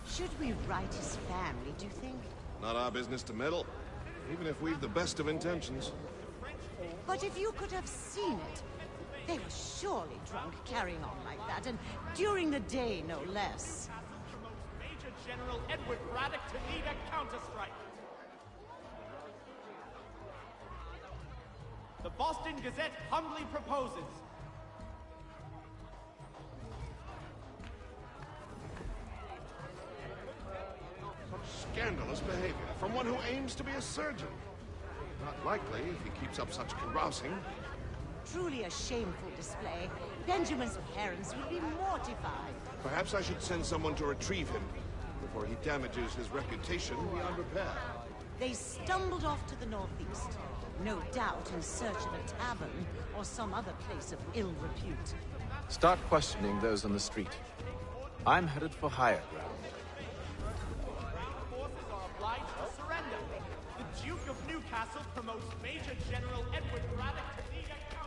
Should we write his family, do you think? Not our business to meddle. even if we've the best of intentions. But if you could have seen it, they were surely drunk carrying on like that, and during the day, no less. Major General Edward Braddock to lead a counterstrike. The Boston Gazette humbly proposes. Such scandalous behavior from one who aims to be a surgeon. Not likely if he keeps up such carousing. Truly a shameful display. Benjamin's parents would be mortified. Perhaps I should send someone to retrieve him before he damages his reputation beyond repair. They stumbled off to the northeast, no doubt in search of a tavern or some other place of ill repute. Start questioning those on the street. I'm headed for higher ground. Forces are obliged to surrender. The Duke of Newcastle promotes Major General Edward Braddock to lead a counterstrike.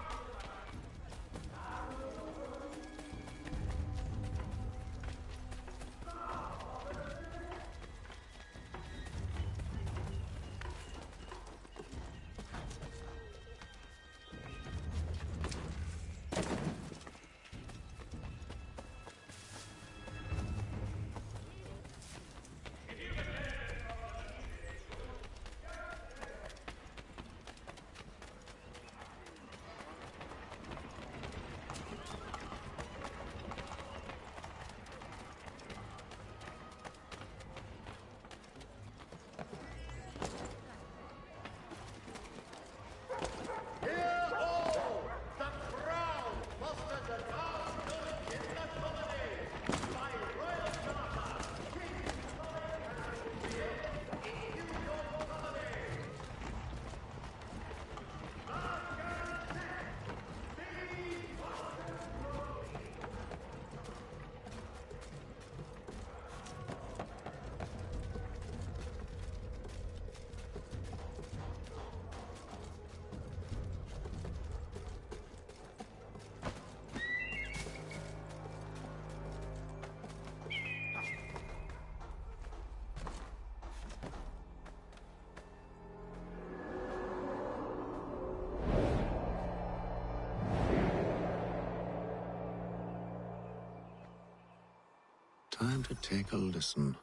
Time to take a listen.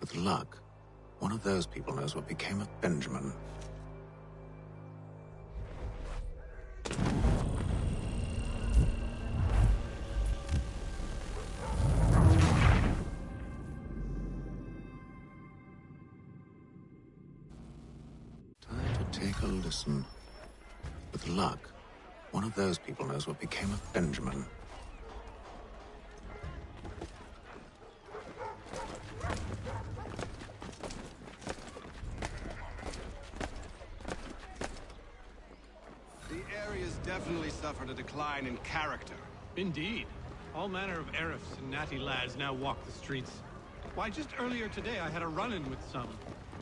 With luck, one of those people knows what became of Benjamin. Time to take a listen. With luck, one of those people knows what became of Benjamin. Definitely suffered a decline in character. Indeed. All manner of Arifs and natty lads now walk the streets. Why, just earlier today I had a run-in with some.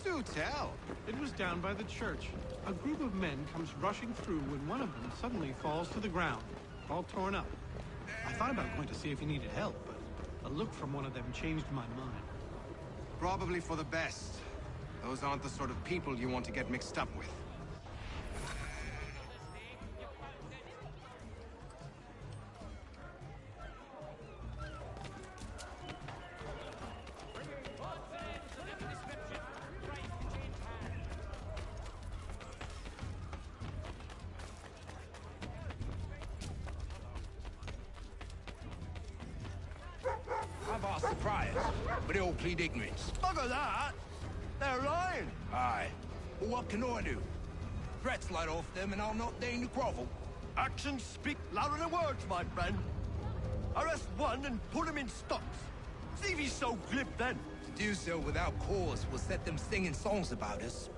Do tell. It was down by the church. A group of men comes rushing through when one of them suddenly falls to the ground, all torn up. I thought about going to see if he needed help, but a look from one of them changed my mind. Probably for the best. Those aren't the sort of people you want to get mixed up with. I've asked the priors, but they all plead ignorance. Bugger that! They're lying! Aye. Well, what can I do? Threats light off them and I'll not deign to grovel. Actions speak louder than words, my friend. Arrest one and put him in stocks. See if he's so glib then. To do so without cause will set them singing songs about us.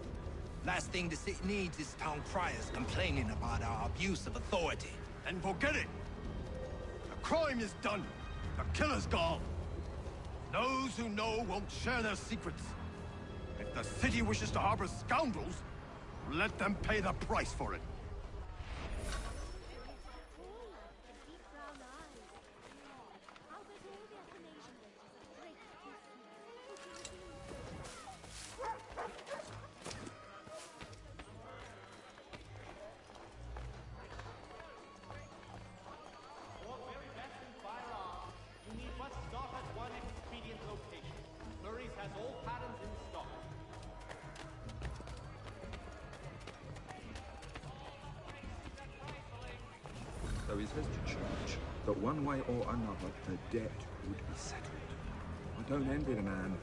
Last thing the city needs is town criers complaining about our abuse of authority. Then forget it. The crime is done. The killer's gone. Those who know won't share their secrets. If the city wishes to harbor scoundrels, let them pay the price for it. so he says to church, that one way or another the debt would be settled. I don't envy the man.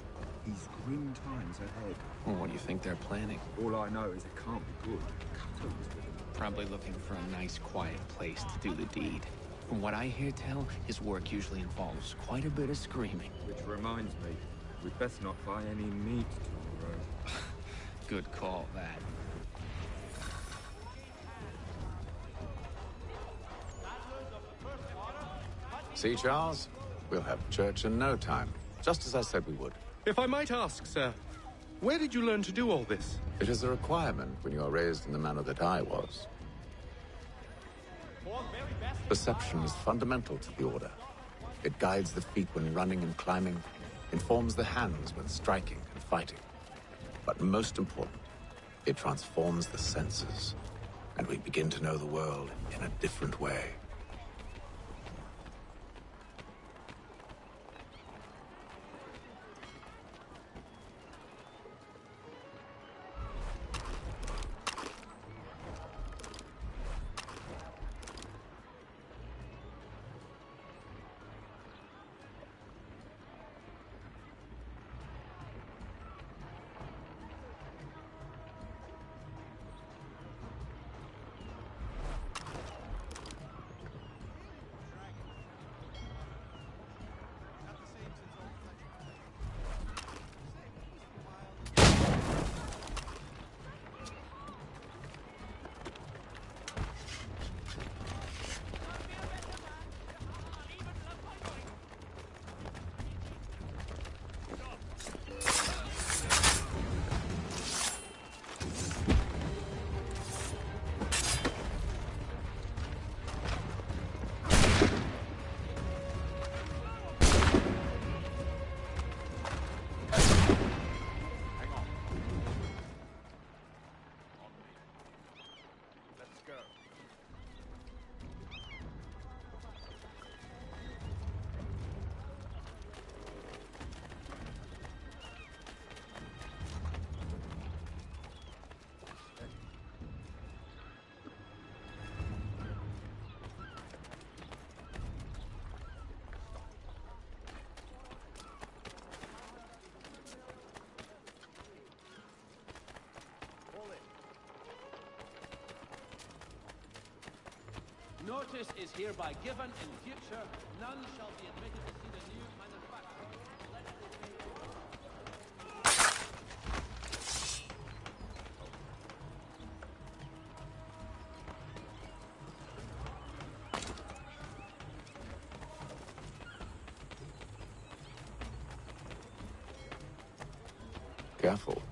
He's grim times ahead. Well, what do you think they're planning? All I know is it can't be good. Cutter was with him. Probably looking for a nice, quiet place to do the deed. From what I hear tell, his work usually involves quite a bit of screaming. Which reminds me, we'd best not buy any meat tomorrow. Good call, that. See, Charles? We'll have church in no time, just as I said we would. If I might ask, sir, where did you learn to do all this? It is a requirement when you are raised in the manner that I was. Perception is fundamental to the Order. It guides the feet when running and climbing, informs the hands when striking and fighting. But most important, it transforms the senses, and we begin to know the world in a different way. Notice is hereby given. In future, none shall be admitted to see the new manufacturer. Careful.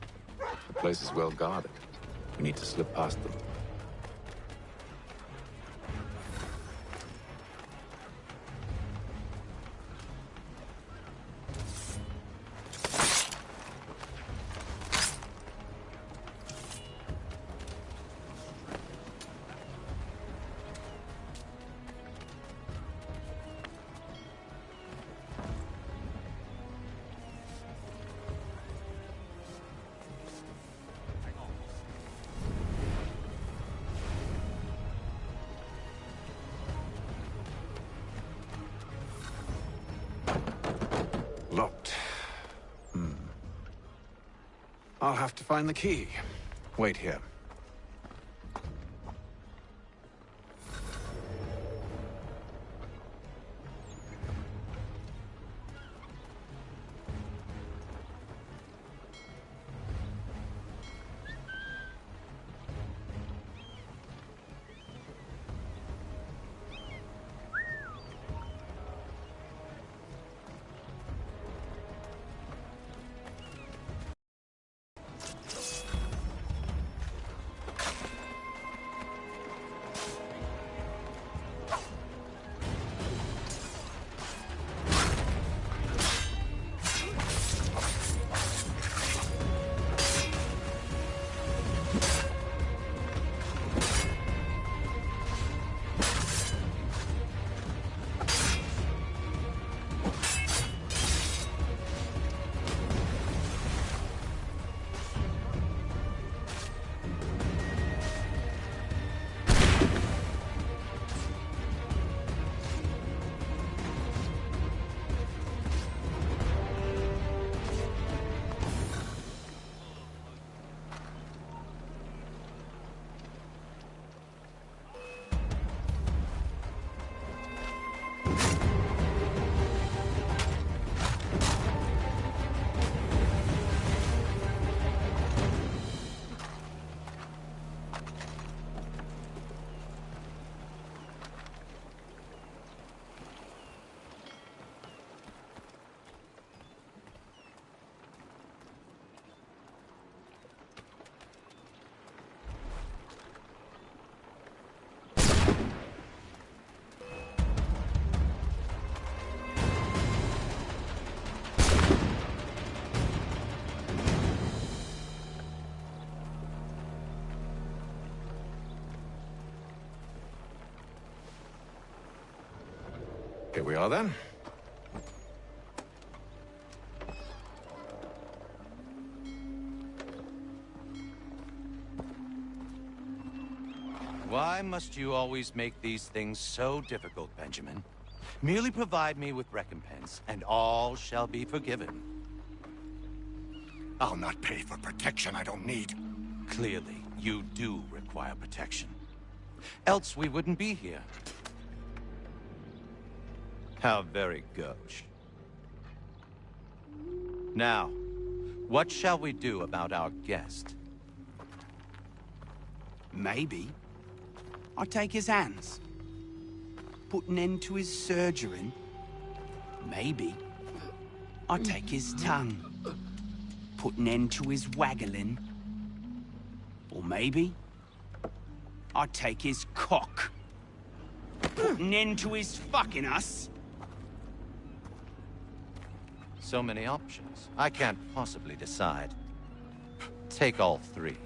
The place is well guarded. We need to slip past them. Locked. I'll have to find the key. Wait here. Here we are, then. Why must you always make these things so difficult, Benjamin? Merely provide me with recompense, and all shall be forgiven. I'll not pay for protection I don't need. Clearly, you do require protection. Else we wouldn't be here. How very gauche. Now, what shall we do about our guest? Maybe I take his hands, put an end to his surgering. Maybe I take his tongue, put an end to his waggling. Or maybe I take his cock, put an end to his fucking us. So many options. I can't possibly decide. Take all three.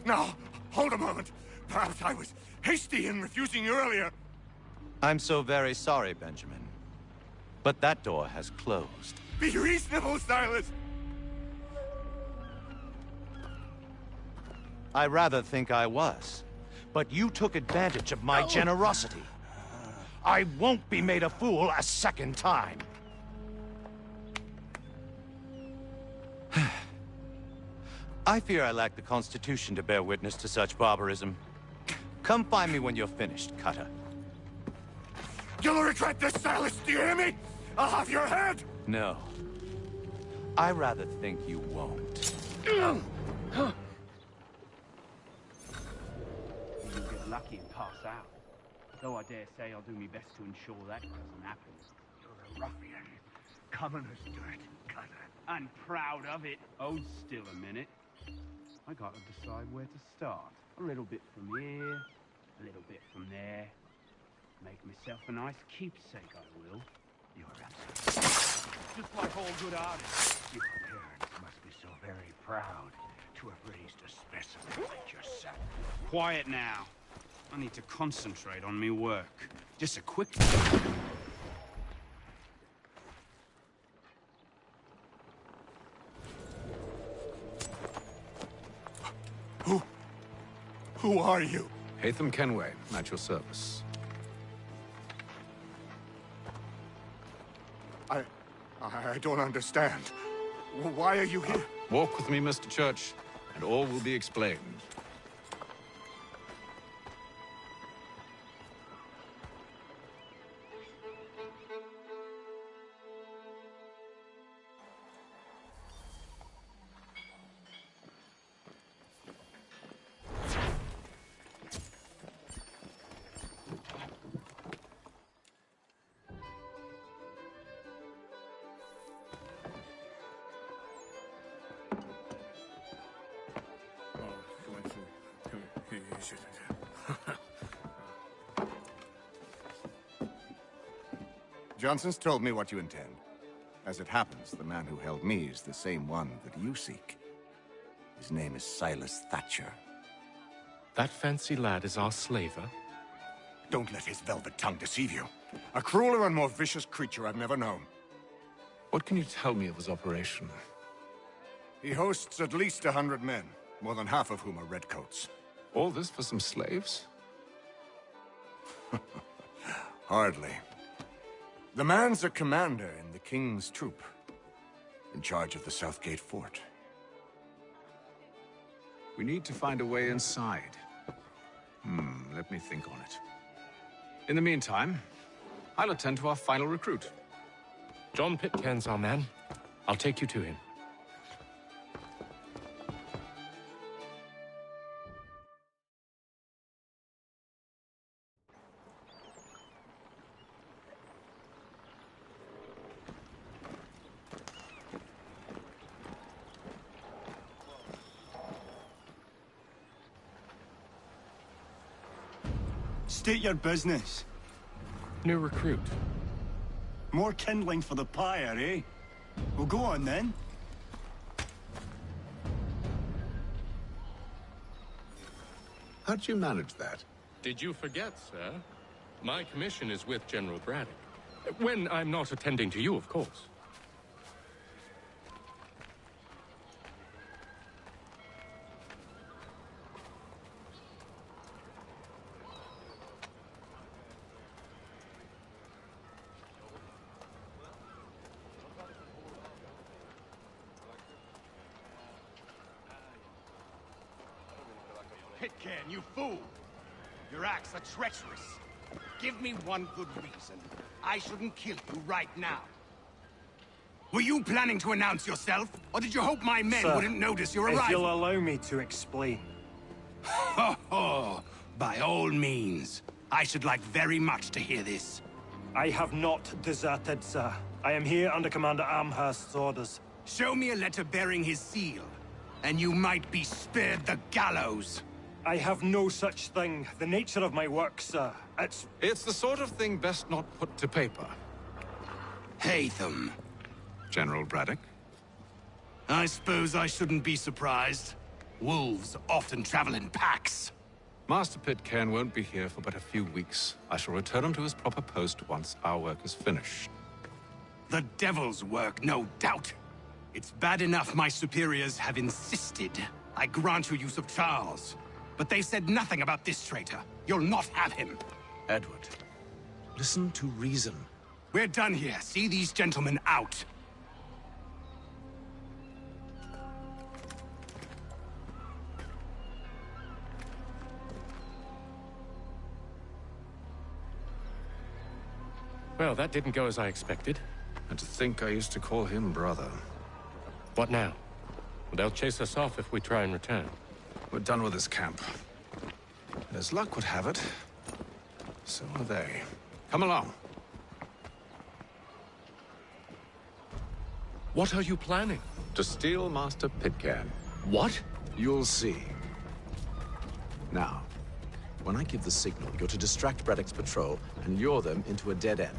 Now, hold a moment. Perhaps I was hasty in refusing you earlier. I'm so very sorry, Benjamin. But that door has closed. Be reasonable, Silas! I rather think I was. But you took advantage of my generosity. I won't be made a fool a second time. I fear I lack the constitution to bear witness to such barbarism. Come find me when you're finished, Cutter. You'll regret this, Silas, do you hear me? I'll have your head! No. I rather think you won't. You get lucky and pass out. Though I dare say I'll do my best to ensure that doesn't happen. You're a ruffian. Commoners do it, Cutter. I'm proud of it. Hold still a minute. I gotta decide where to start. A little bit from here, a little bit from there. Make myself a nice keepsake, I will. You're absolutely... Just like all good artists. Your parents must be so very proud to have raised a specimen like yourself. Quiet now. I need to concentrate on me work. Just a quick... Who are you? Hatham Kenway, at your service. I don't understand. Why are you here? Walk with me, Mr. Church, and all will be explained. Johnson's told me what you intend. As it happens, the man who held me is the same one that you seek. His name is Silas Thatcher. That fancy lad is our slaver? Don't let his velvet tongue deceive you. A crueler and more vicious creature I've never known. What can you tell me of his operation? He hosts at least 100 men, more than half of whom are redcoats. All this for some slaves? Hardly. The man's a commander in the King's troop, in charge of the Southgate Fort. We need to find a way inside. Let me think on it. In the meantime, I'll attend to our final recruit. John Pitcairn's our man. I'll take you to him. State your business. New recruit. More kindling for the pyre, eh? Well, go on then. How'd you manage that? Did you forget, sir? My commission is with General Braddock. When I'm not attending to you, of course. Pitcairn, you fool! Your acts are treacherous. Give me one good reason I shouldn't kill you right now. Were you planning to announce yourself, or did you hope my men Sir, wouldn't notice your if arrival? you'll allow me to explain. Ho ho! By all means. I should like very much to hear this. I have not deserted, sir. I am here under Commander Amherst's orders. Show me a letter bearing his seal, and you might be spared the gallows. I have no such thing. The nature of my work, sir. It's the sort of thing best not put to paper. Hatham. General Braddock? I suppose I shouldn't be surprised. Wolves often travel in packs. Master Pitcairn won't be here for but a few weeks. I shall return him to his proper post once our work is finished. The devil's work, no doubt. It's bad enough my superiors have insisted I grant you use of Charles. But they said nothing about this traitor. You'll not have him. Edward, listen to reason. We're done here. See these gentlemen out. Well, that didn't go as I expected. And to think I used to call him brother. What now? They'll chase us off if we try and return. We're done with this camp. And as luck would have it, so are they. Come along. What are you planning? To steal Master Pitcairn. What? You'll see. Now, when I give the signal, you're to distract Braddock's patrol and lure them into a dead end.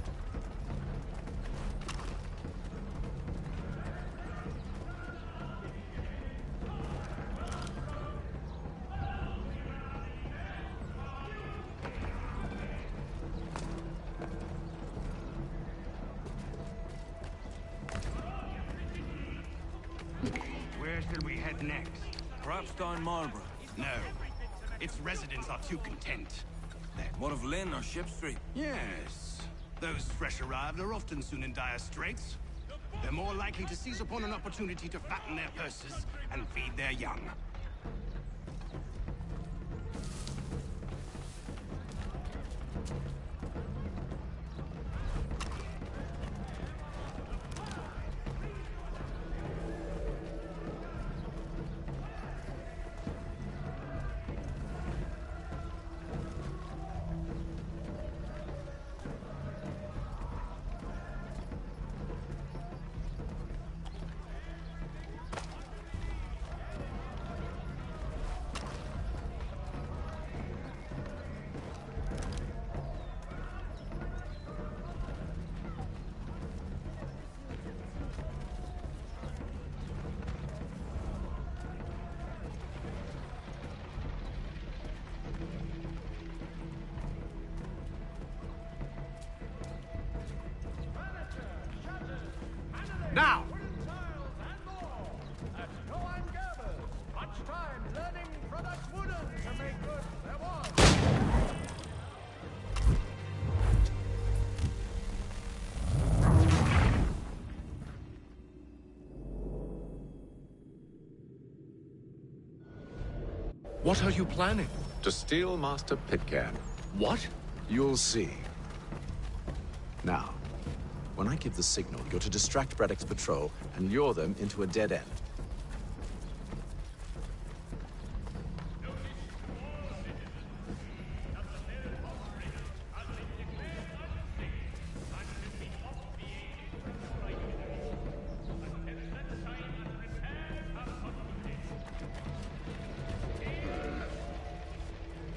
Where should we head next? Perhaps down Marlborough. No. Its residents are too content. What of Lynn or Ship Street? Yes. Those fresh arrived are often soon in dire straits. They're more likely to seize upon an opportunity to fatten their purses and feed their young. Now! What are you planning? To steal Master Pitcairn. What? You'll see. Now, when I give the signal, you're to distract Braddock's patrol and lure them into a dead end.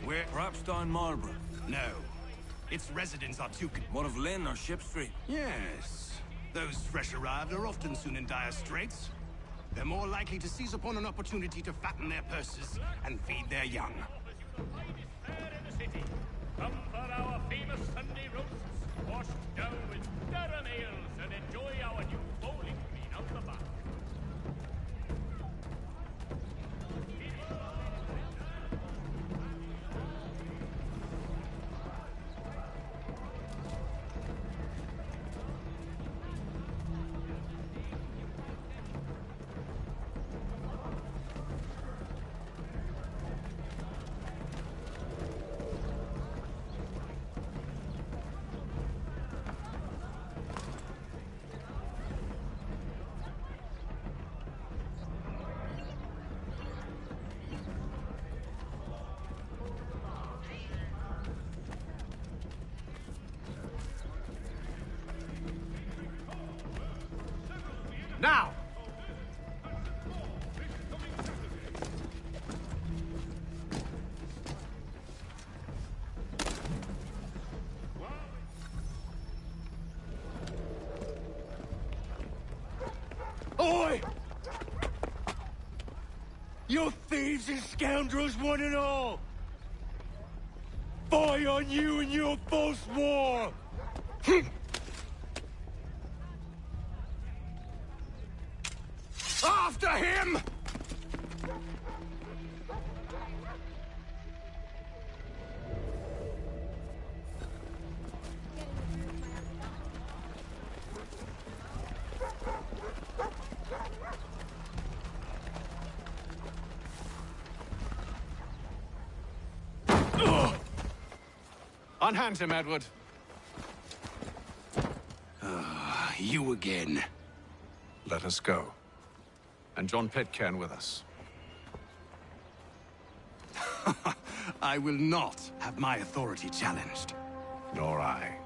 Where? Perhaps down Marlborough. No. Its residents are too What of Lynn or Ship Street? Yes. Those fresh arrived are often soon in dire straits. They're more likely to seize upon an opportunity to fatten their purses and feed their young. Come for our famous Sunday roasts, washed down with Durham ales, and enjoy our new bowling green out the back. Now! Oi! You thieves and scoundrels, one and all! Fie on you and your false war! After him! Unhand him, Edward. You again. Let us go. And John Pitcairn with us. I will not have my authority challenged. Nor I.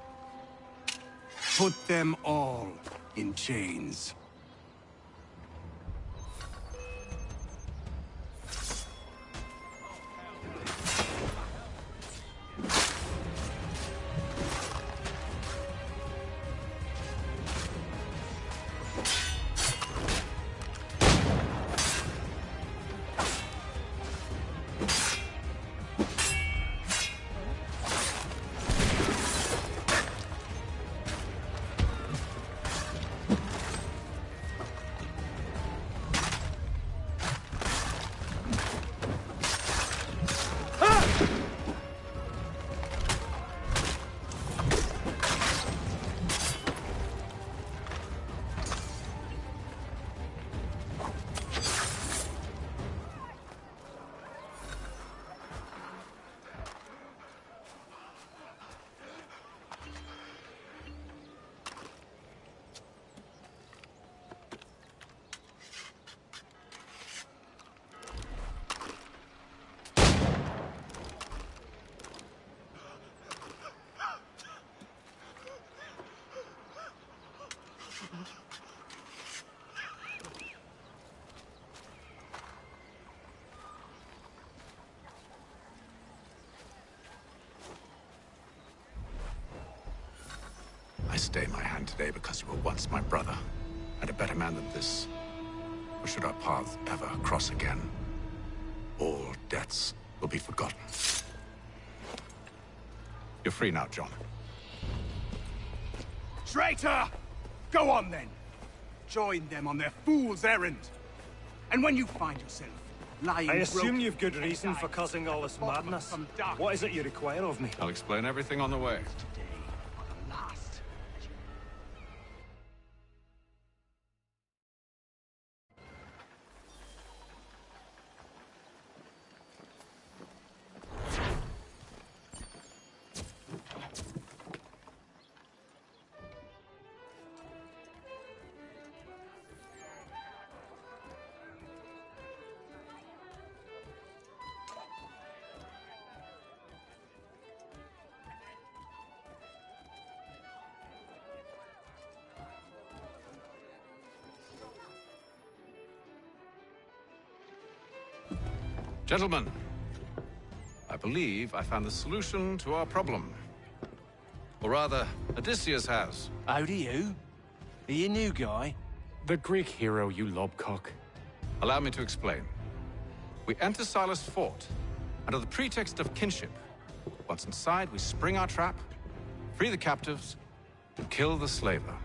Put them all in chains. I stay my hand today because you were once my brother, and a better man than this. Or should our paths ever cross again, all debts will be forgotten. You're free now, John. Traitor! Go on, then. Join them on their fool's errand. And when you find yourself lying I assume broken, you've good reason for causing all this madness. What is it you require of me? I'll explain everything on the way. Gentlemen, I believe I found the solution to our problem. Or rather, Odysseus has. How do you? Are you a new guy? The Greek hero, you lobcock. Allow me to explain. We enter Silas' fort under the pretext of kinship. Once inside, we spring our trap, free the captives, and kill the slaver.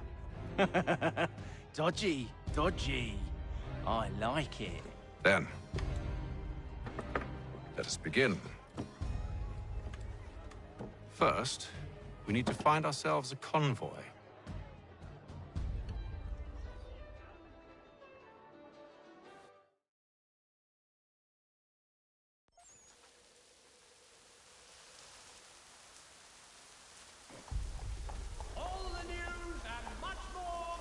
Dodgy, dodgy. I like it. Then, let us begin. First, we need to find ourselves a convoy. All the news and much more.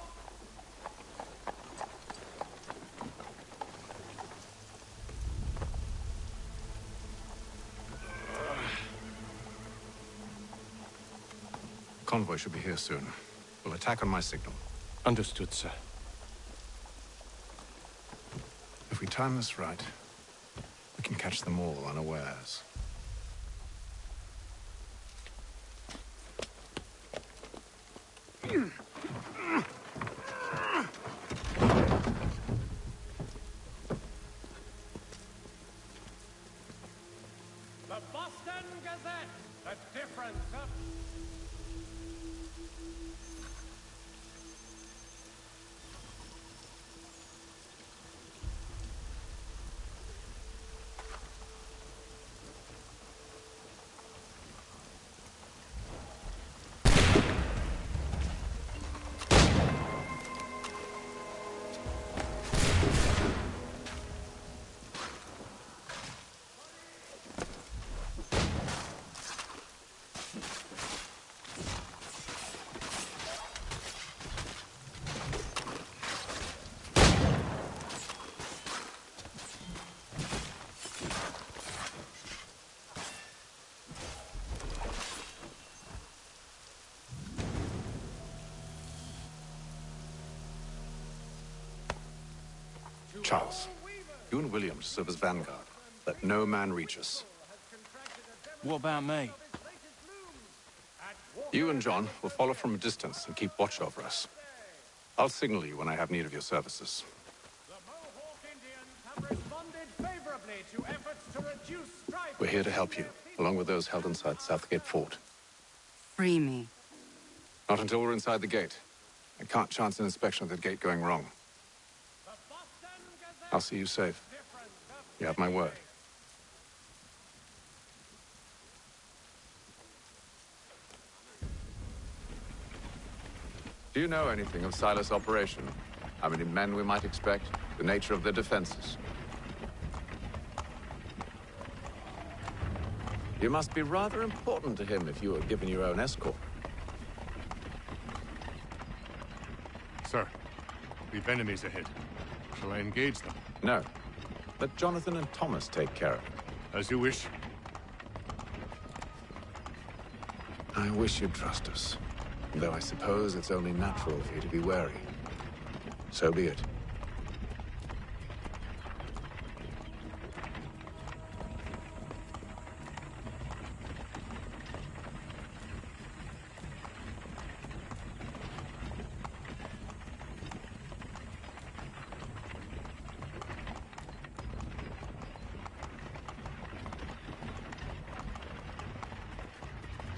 Convoy should be here soon. We'll attack on my signal. Understood, sir. If we time this right, we can catch them all unawares. The Boston Gazette. The difference of... Charles, you and William serve as vanguard. Let no man reach us. What about me? You and John will follow from a distance and keep watch over us. I'll signal you when I have need of your services. Responded favorably to efforts to reduce strife. We're here to help you, along with those held inside Southgate Fort. Free me. Not until we're inside the gate. I can't chance an inspection of the gate going wrong. I'll see you safe. You have my word. Do you know anything of Silas' operation? How many men we might expect? The nature of their defenses? You must be rather important to him if you were given your own escort. Sir, we've enemies ahead. Shall I engage them? No. Let Jonathan and Thomas take care of it. As you wish. I wish you'd trust us. Though I suppose it's only natural for you to be wary. So be it.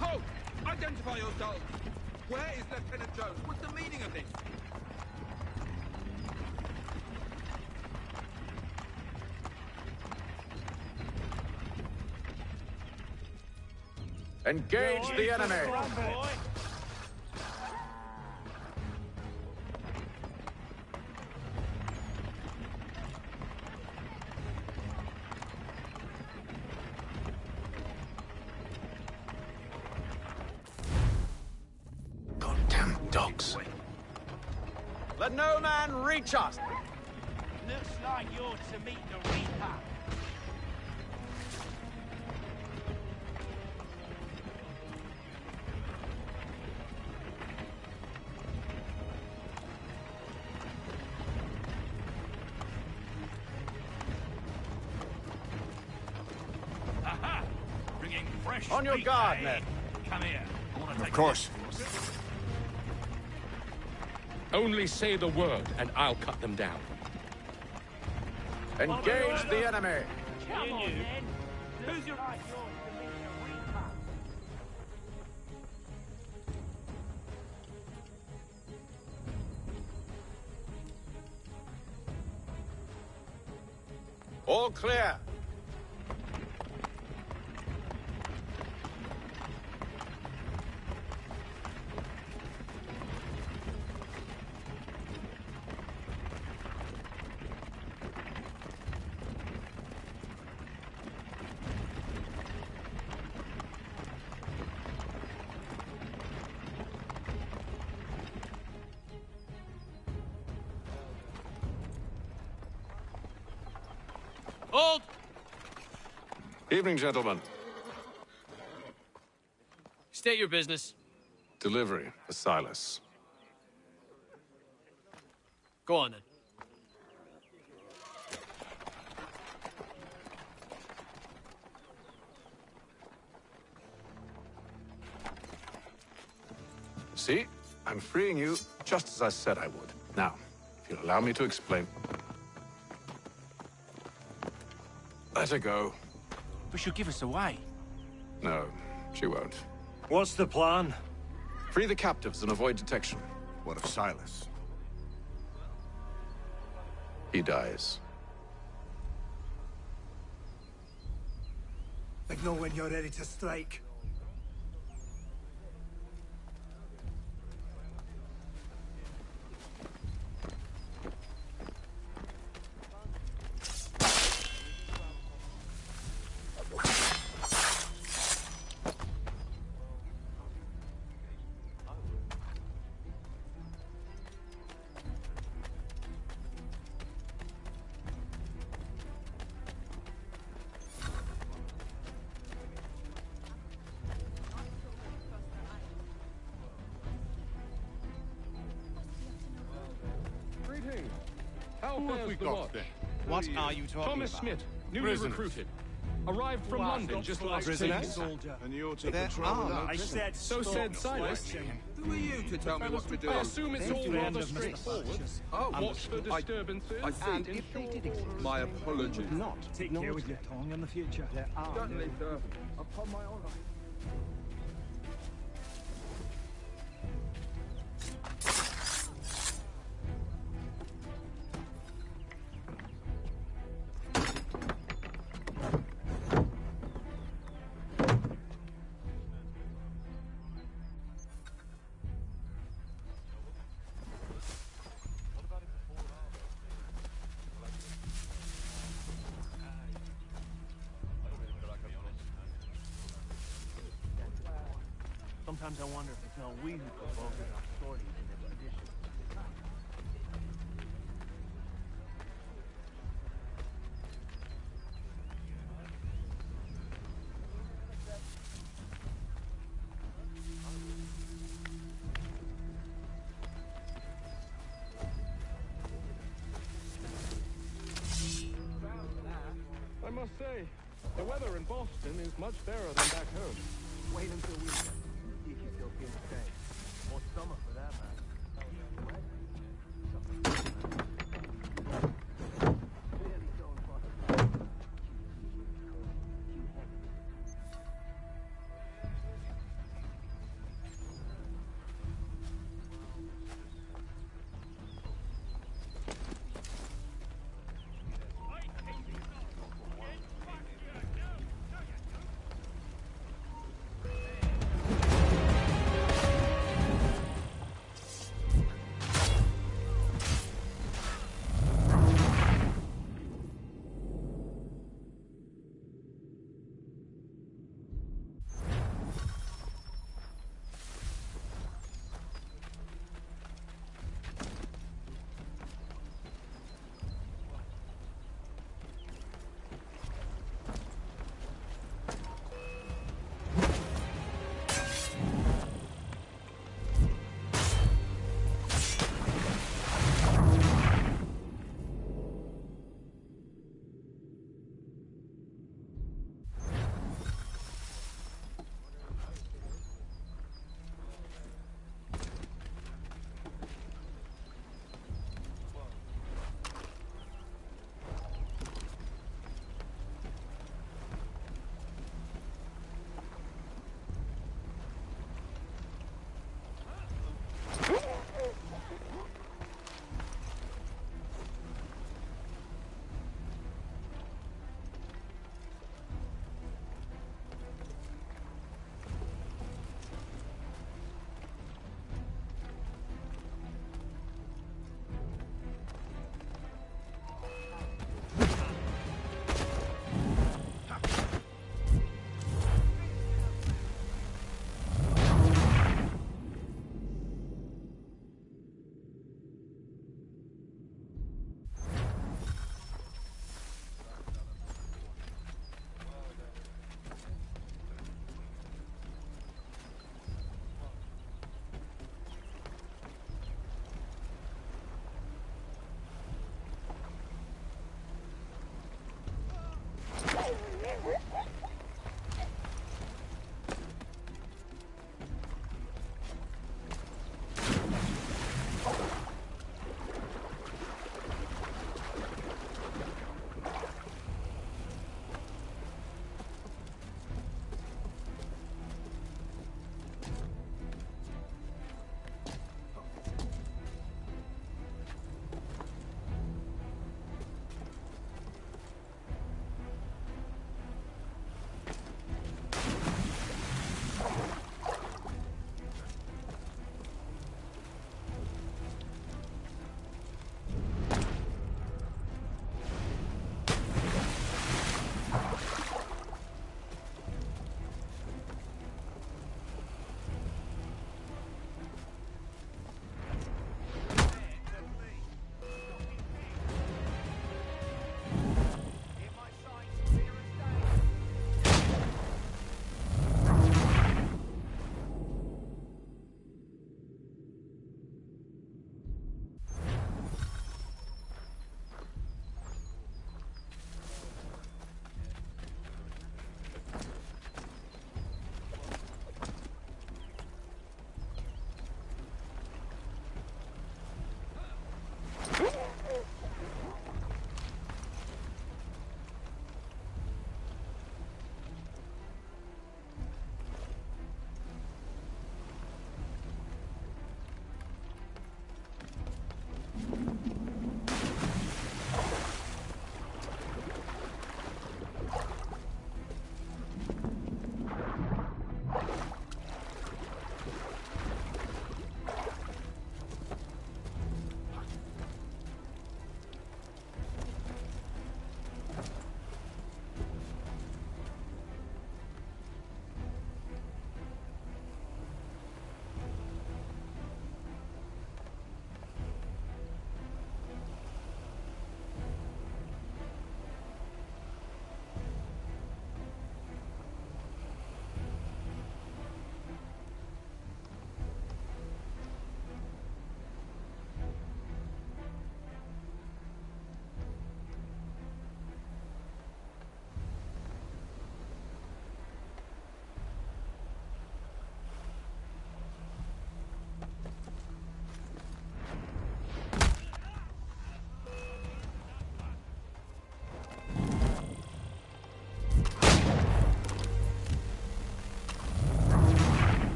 Halt! Identify yourselves! Where is Lieutenant Jones? What's the meaning of this? Engage the enemy! Goddamn dogs. Let no man reach us. Looks like you're to meet the Reaper. Aha! Bringing fresh On your meat, guard, eh? men. Come here. I want to Of take course. Only say the word, and I'll cut them down. Engage the enemy! Come on, then. Who's your... Like yours to meet the Reaper. All clear. Hold! Evening, gentlemen. State your business. Delivery for Silas. Go on, then. See? I'm freeing you just as I said I would. Now, if you'll allow me to explain. Let her go. But she'll give us away. No, she won't. What's the plan? Free the captives and avoid detection. What of Silas? He dies. Signal when you're ready to strike. How Who have fares we the got watch? then? What are you talking Thomas about? Smith, newly Prisoners. recruited. Arrived from London just last Prisoners? week. And you're to There control are. the I said So stop said Silas. watching. Who are you to tell me what to do? I assume it's all Friend rather of Mr. straightforward. Thatcher's. Oh, Watch for I- disturbances. I see. And if they did exist, My apologies. not Take care with your tongue in the future. There are Certainly, sir. Upon my honor. Sometimes I wonder if it's not we who provoked our authorities in their tradition. I must say, the weather in Boston is much fairer than back home. Wait until weekend. See if you still feel the same. Or summer, for that matter.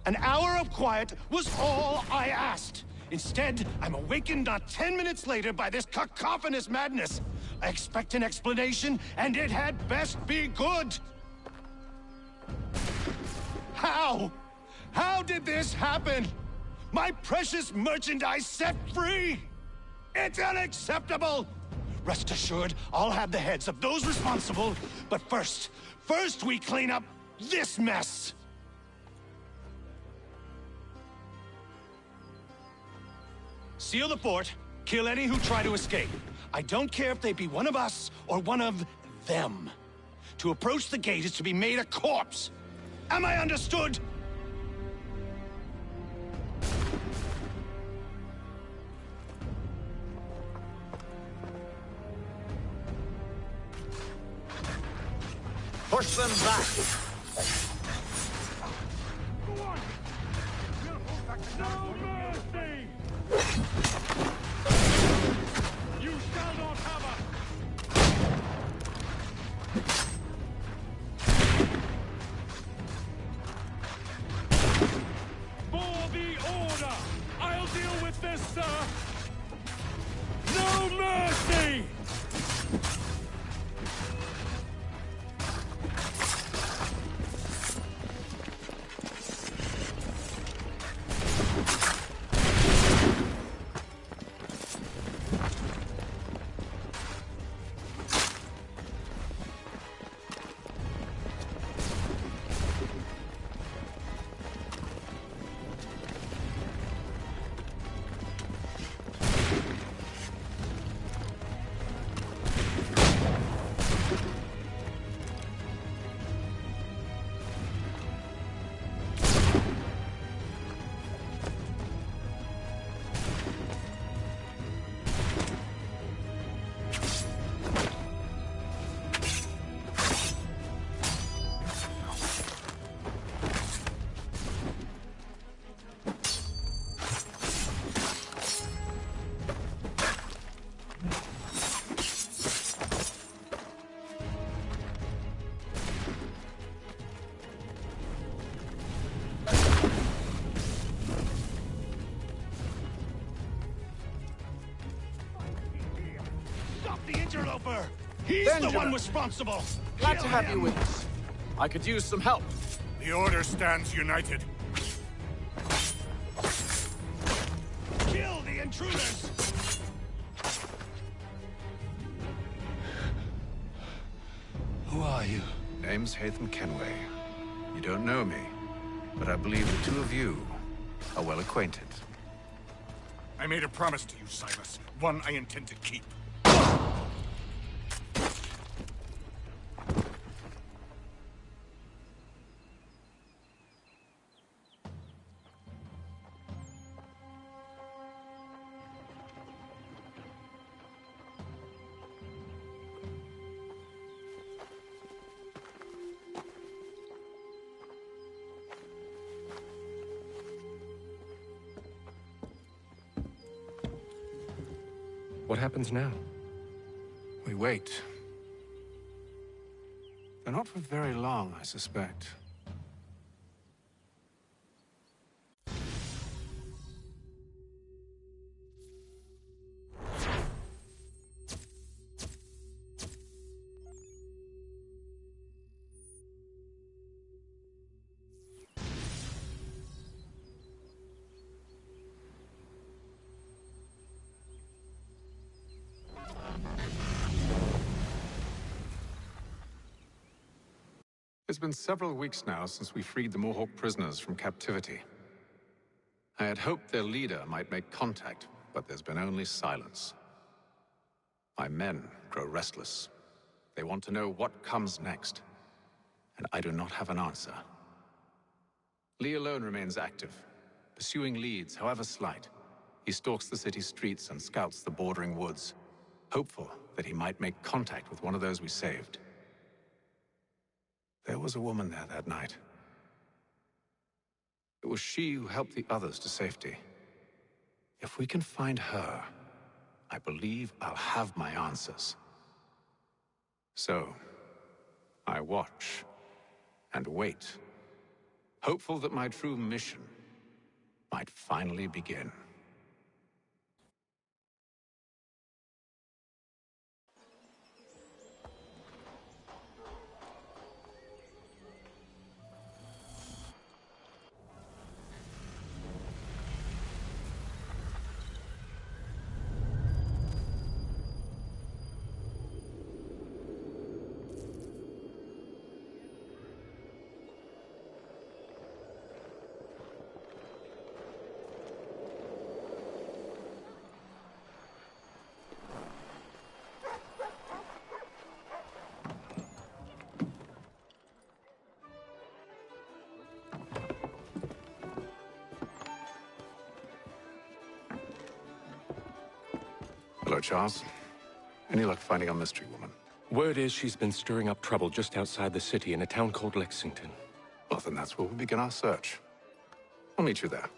An hour of quiet was all I asked. Instead, I'm awakened not 10 minutes later by this cacophonous madness. I expect an explanation, and it had best be good. How? How did this happen? My precious merchandise set free? It's unacceptable! Rest assured, I'll have the heads of those responsible, but first we clean up this mess! Seal the fort, kill any who try to escape. I don't care if they be one of us or one of them. To approach the gate is to be made a corpse. Am I understood? Push them back! No mercy! You shall not have us! For the order! I'll deal with this, sir! No mercy! The interloper! He's Benjamin. the one responsible! Glad to have you with us. I could use some help. The Order stands united. Kill the intruders! Who are you? Name's Ratonhnhaké. You don't know me, but I believe the two of you are well acquainted. I made a promise to you, Silas. One I intend to keep. What happens now? We wait. But not for very long, I suspect. It's been several weeks now since we freed the Mohawk prisoners from captivity. I had hoped their leader might make contact, but there's been only silence. My men grow restless. They want to know what comes next, and I do not have an answer. Lee alone remains active, pursuing leads, however slight. He stalks the city streets and scouts the bordering woods, hopeful that he might make contact with one of those we saved. There was a woman there that night. It was she who helped the others to safety. If we can find her, I believe I'll have my answers. So, I watch and wait, hopeful that my true mission might finally begin. Hello, Charles. Any luck finding our mystery woman? Word is she's been stirring up trouble just outside the city in a town called Lexington. Well, then that's where we'll begin our search. I'll meet you there.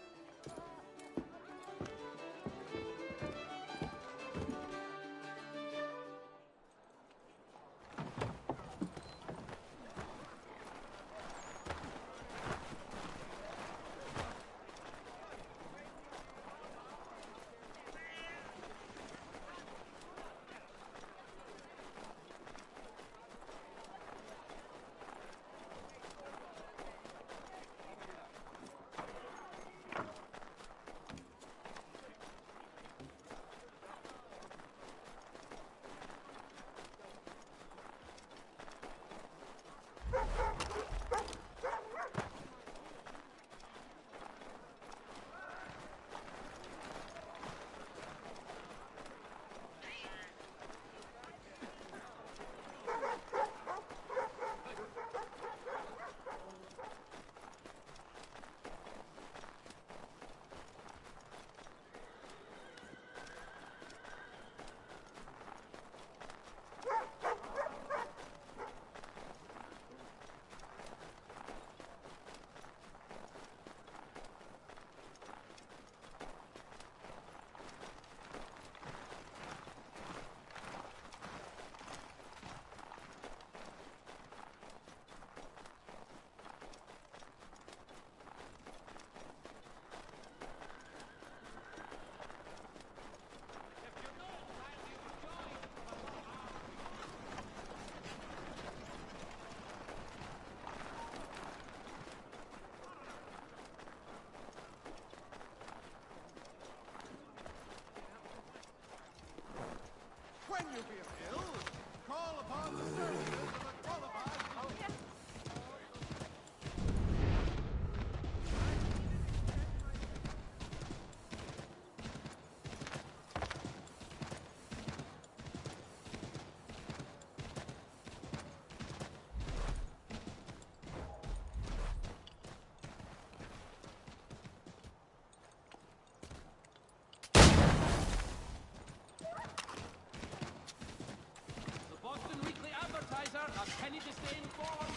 When you feel ill, call upon the services of a qualified... Oh, yeah. A penny to stay informed.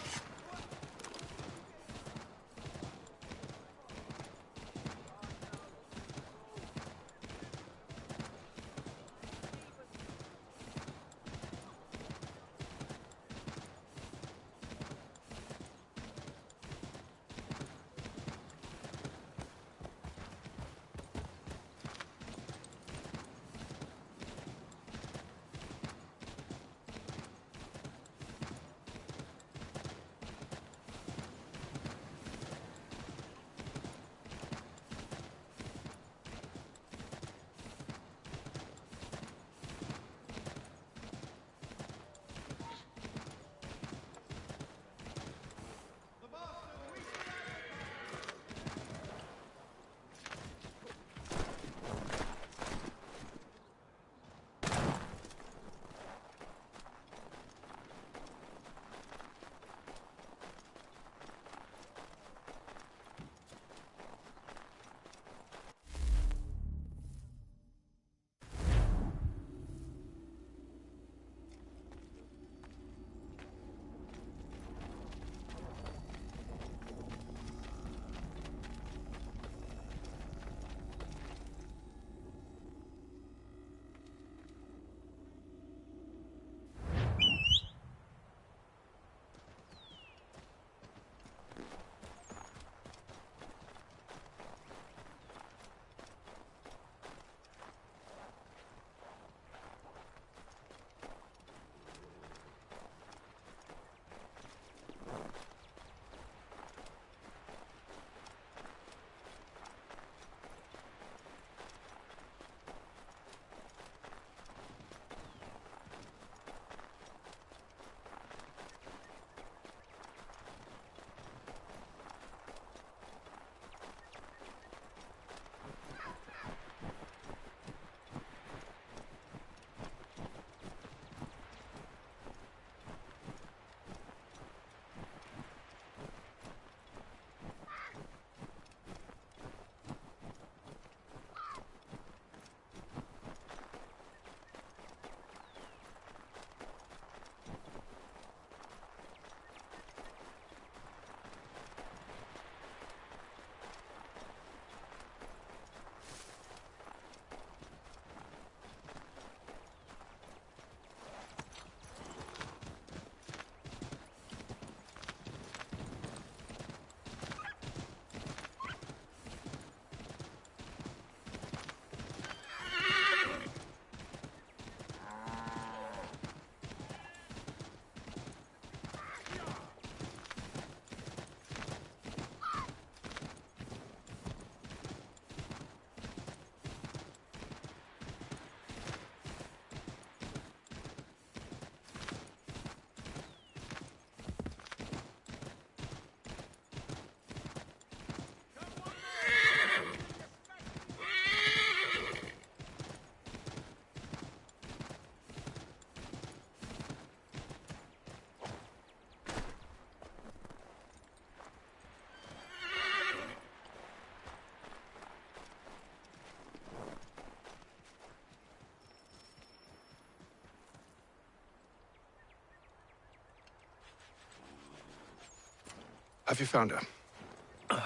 Have you found her?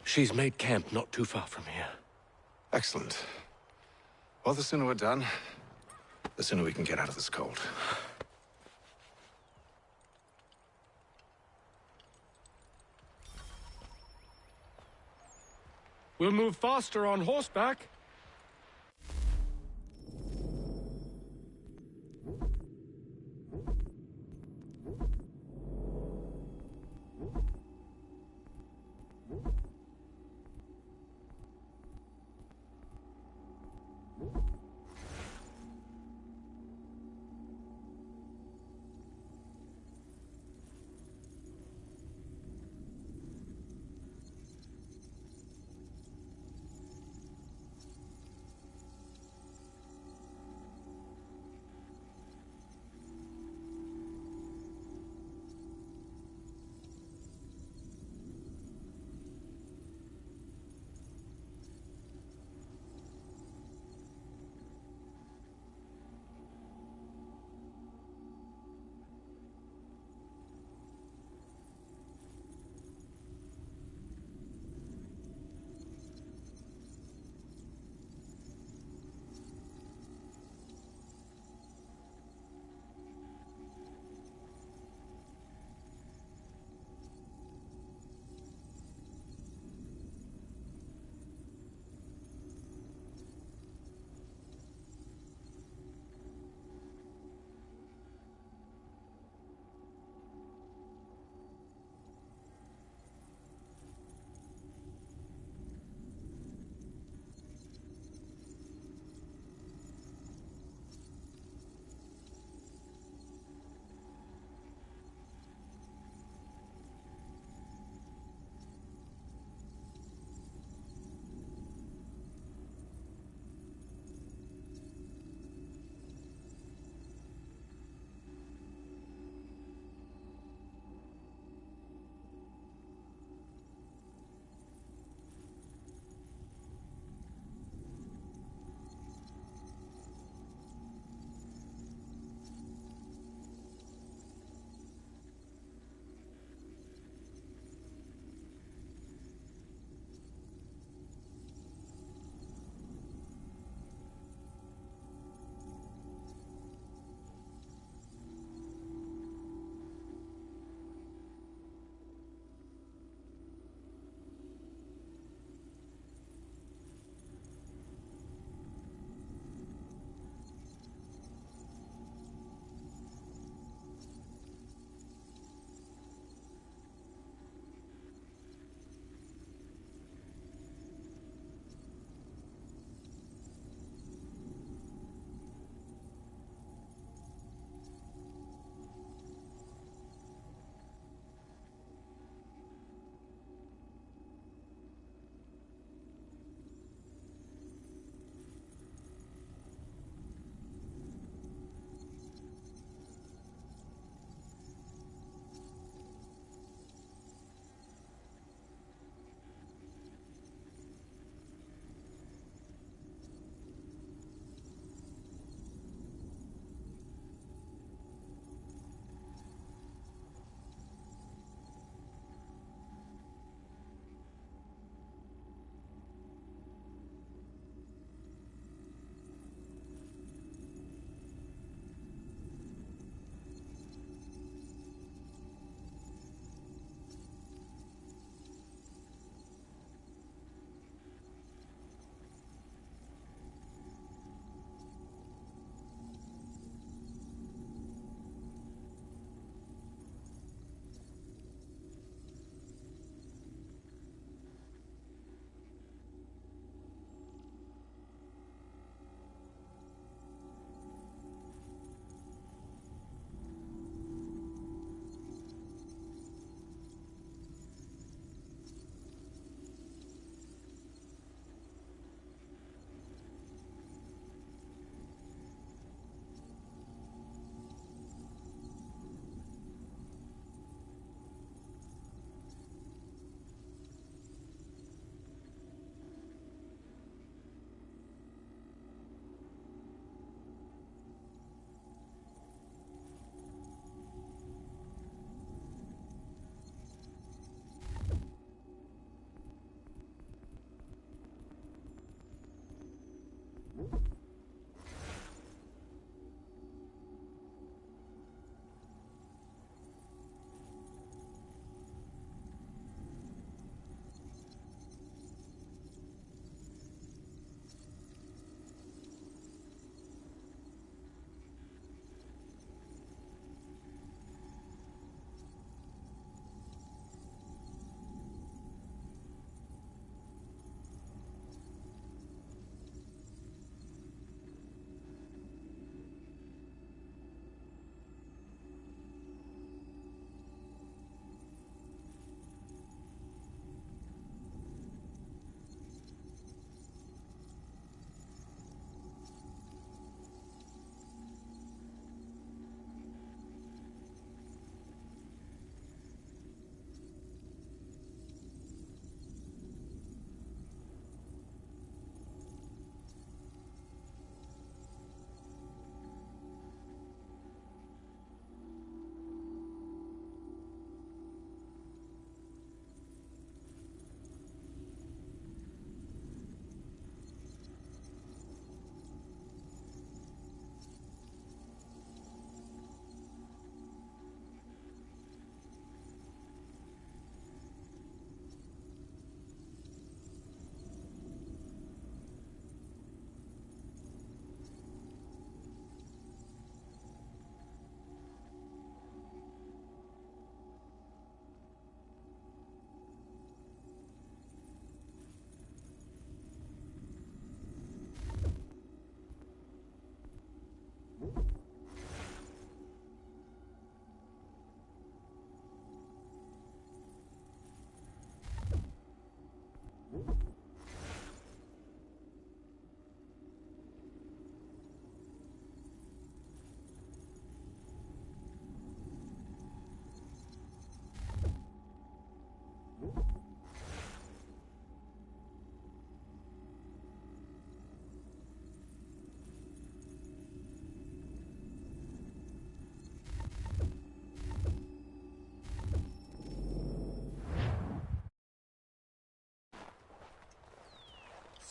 She's made camp not too far from here. Excellent. Well, the sooner we're done, the sooner we can get out of this cold. We'll move faster on horseback.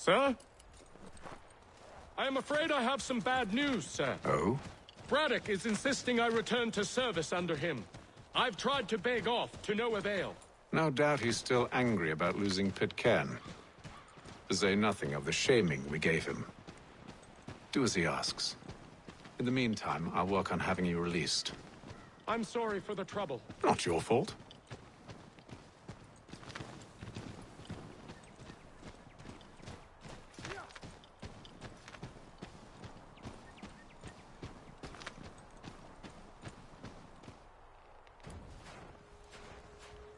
Sir? I am afraid I have some bad news, sir. Oh? Braddock is insisting I return to service under him. I've tried to beg off, to no avail. No doubt he's still angry about losing Pitcairn. To say nothing of the shaming we gave him. Do as he asks. In the meantime, I'll work on having you released. I'm sorry for the trouble. Not your fault.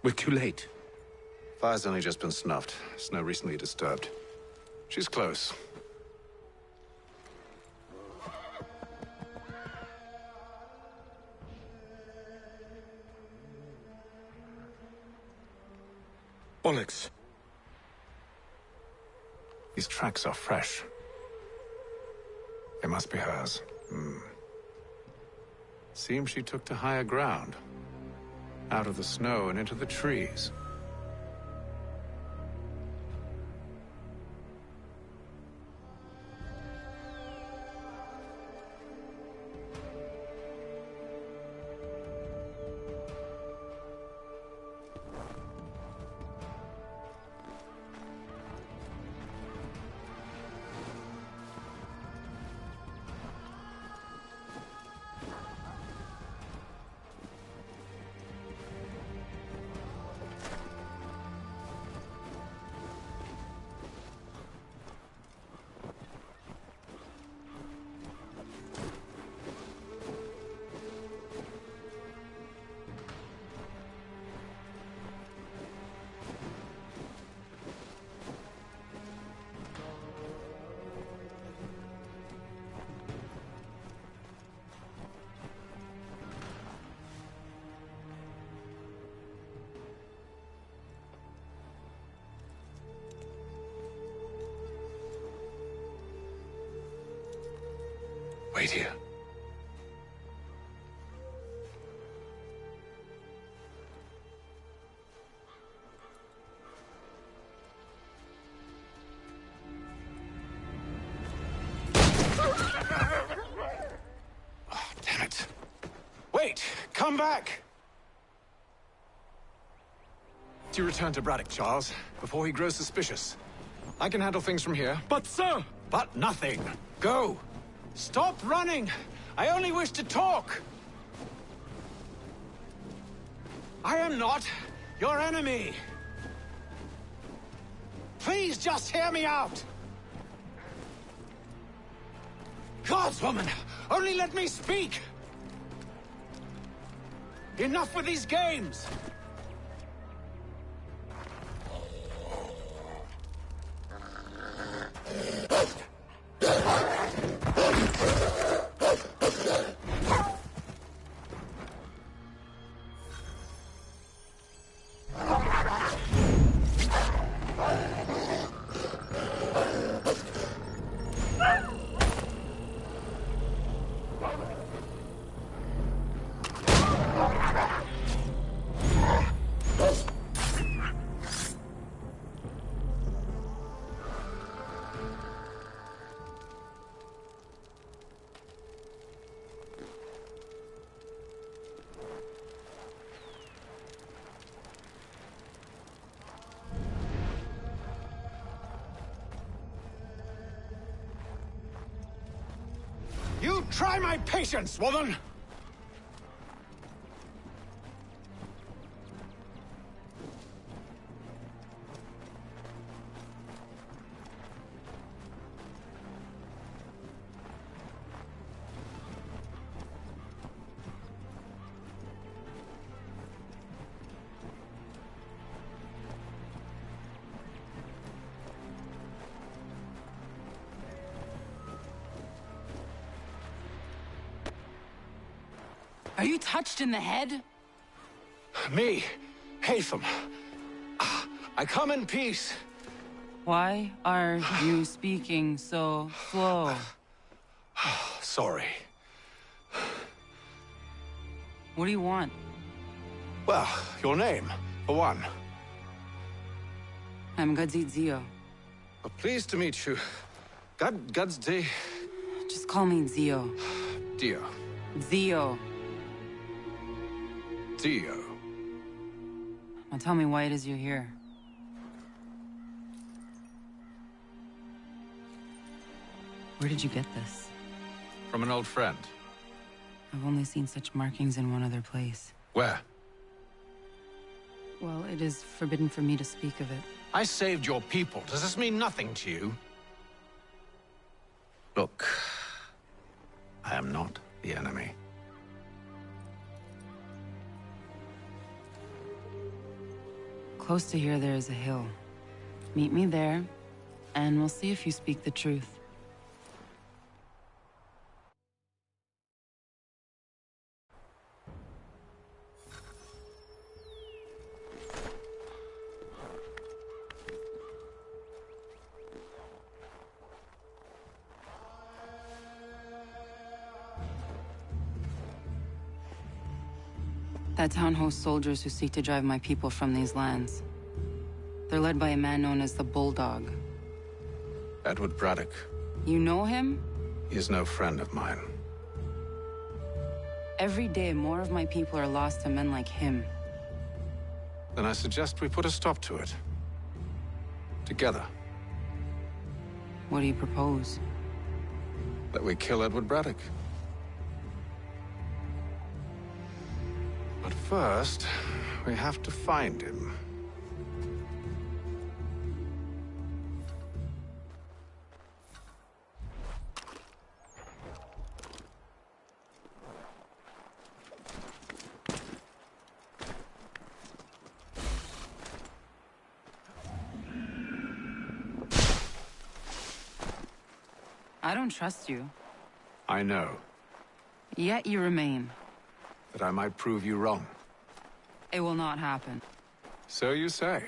We're too late. Fire's only just been snuffed. Snow recently disturbed. She's close. Onyx. These tracks are fresh. They must be hers. Seems she took to higher ground. Out of the snow and into the trees. Wait here. Oh, damn it. Wait! Come back! Do you return to Braddock, Charles, before he grows suspicious? I can handle things from here. But, sir! But nothing. Go! Stop running! I only wish to talk! I am not your enemy! Please just hear me out! Gods, woman! Only let me speak! Enough with these games! You try my patience, woman! Are you touched in the head? Me, Hatham. I come in peace. Why are you speaking so slow? Sorry. What do you want? Well, your name, for one. I'm Gadzit Zio. Well, pleased to meet you. God's day. Just call me Zio. Dio. Zio. Dio. Now tell me why it is you're here. Where did you get this? From an old friend. I've only seen such markings in one other place. Where? Well, it is forbidden for me to speak of it. I saved your people. Does this mean nothing to you? Look, I am not the enemy. Close to here, there is a hill. Meet me there, and we'll see if you speak the truth. That town hosts soldiers who seek to drive my people from these lands. They're led by a man known as the Bulldog. Edward Braddock. You know him? He is no friend of mine. Every day, more of my people are lost to men like him. Then I suggest we put a stop to it. Together. What do you propose? That we kill Edward Braddock. But first, we have to find him. I don't trust you. I know. Yet you remain. That I might prove you wrong. It will not happen. So you say.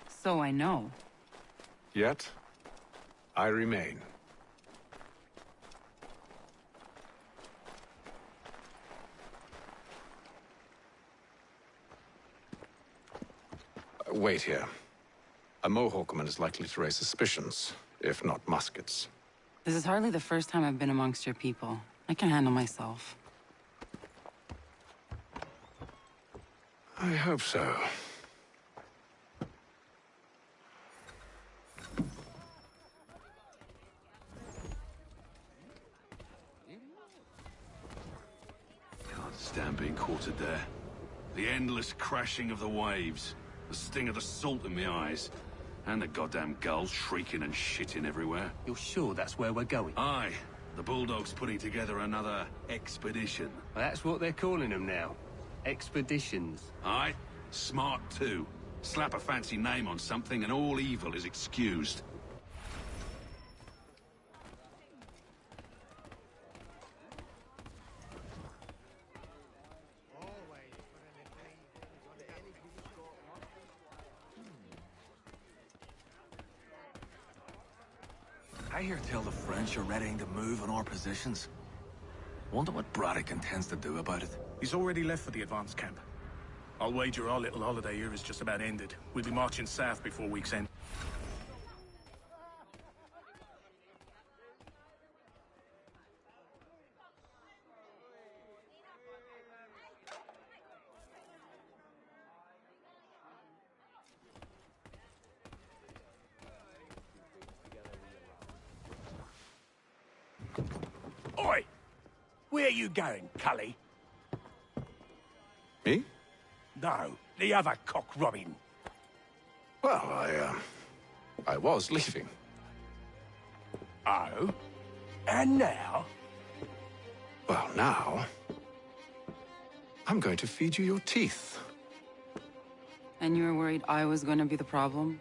So I know. Yet, I remain. Wait here. A Mohawkman is likely to raise suspicions, if not muskets. This is hardly the first time I've been amongst your people. I can handle myself. I hope so. Can't stand being quartered there. The endless crashing of the waves, the sting of the salt in my eyes, and the goddamn gulls shrieking and shitting everywhere. You're sure that's where we're going? Aye. The Bulldog's putting together another expedition. Well, that's what they're calling them now. Expeditions. Aye. Smart too. Slap a fancy name on something and all evil is excused. I hear tell the French are readying to move on our positions. Wonder what Braddock intends to do about it. He's already left for the advance camp. I'll wager our little holiday here is just about ended. We'll be marching south before week's end. Oi! Where are you going, Cully? Me? No, the other cock Robin. Well, I was leaving. Oh? And now? Well, now... I'm going to feed you your teeth. And you were worried I was going to be the problem?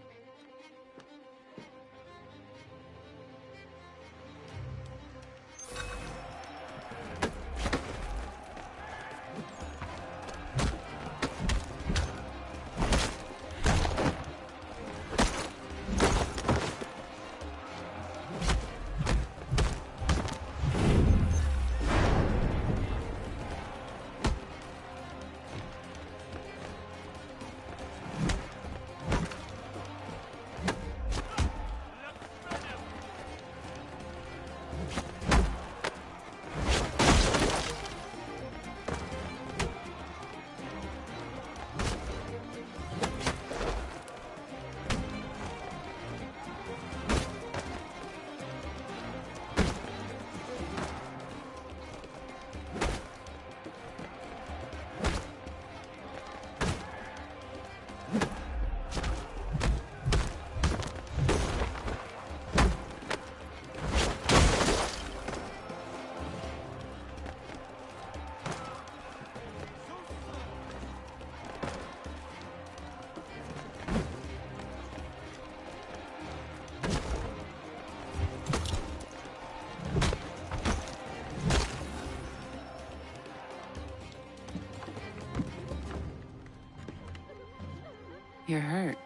You're hurt.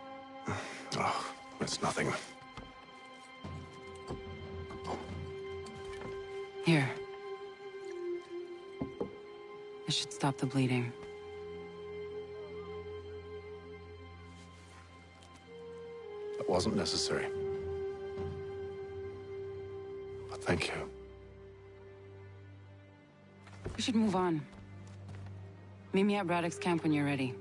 Oh, it's nothing. Here. This should stop the bleeding. That wasn't necessary. But thank you. We should move on. Meet me at Braddock's camp when you're ready.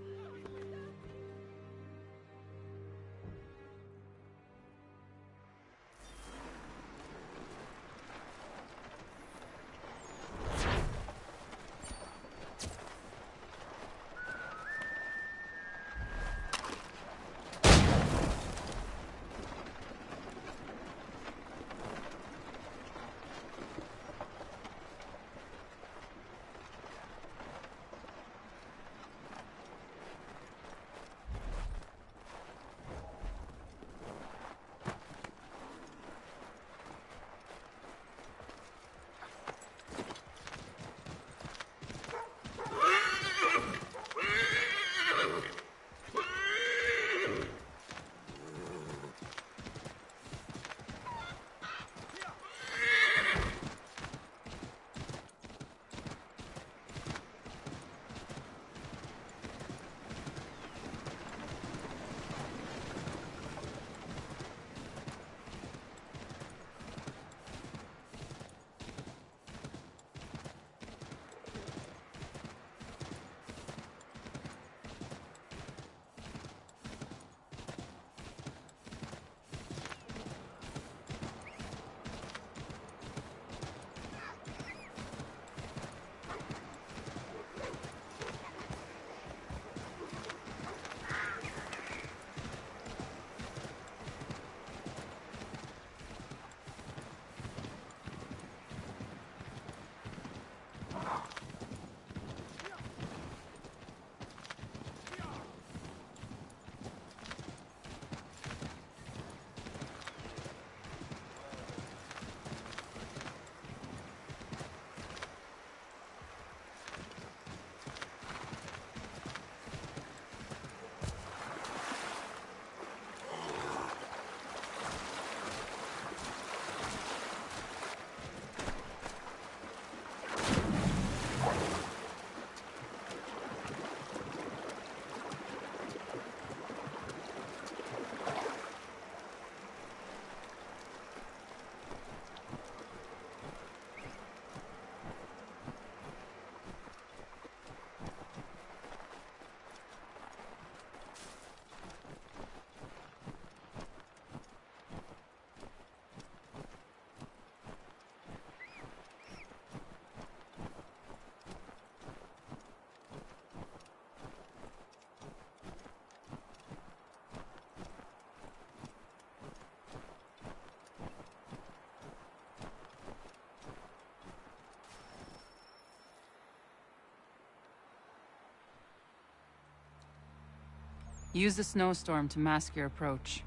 Use the snowstorm to mask your approach.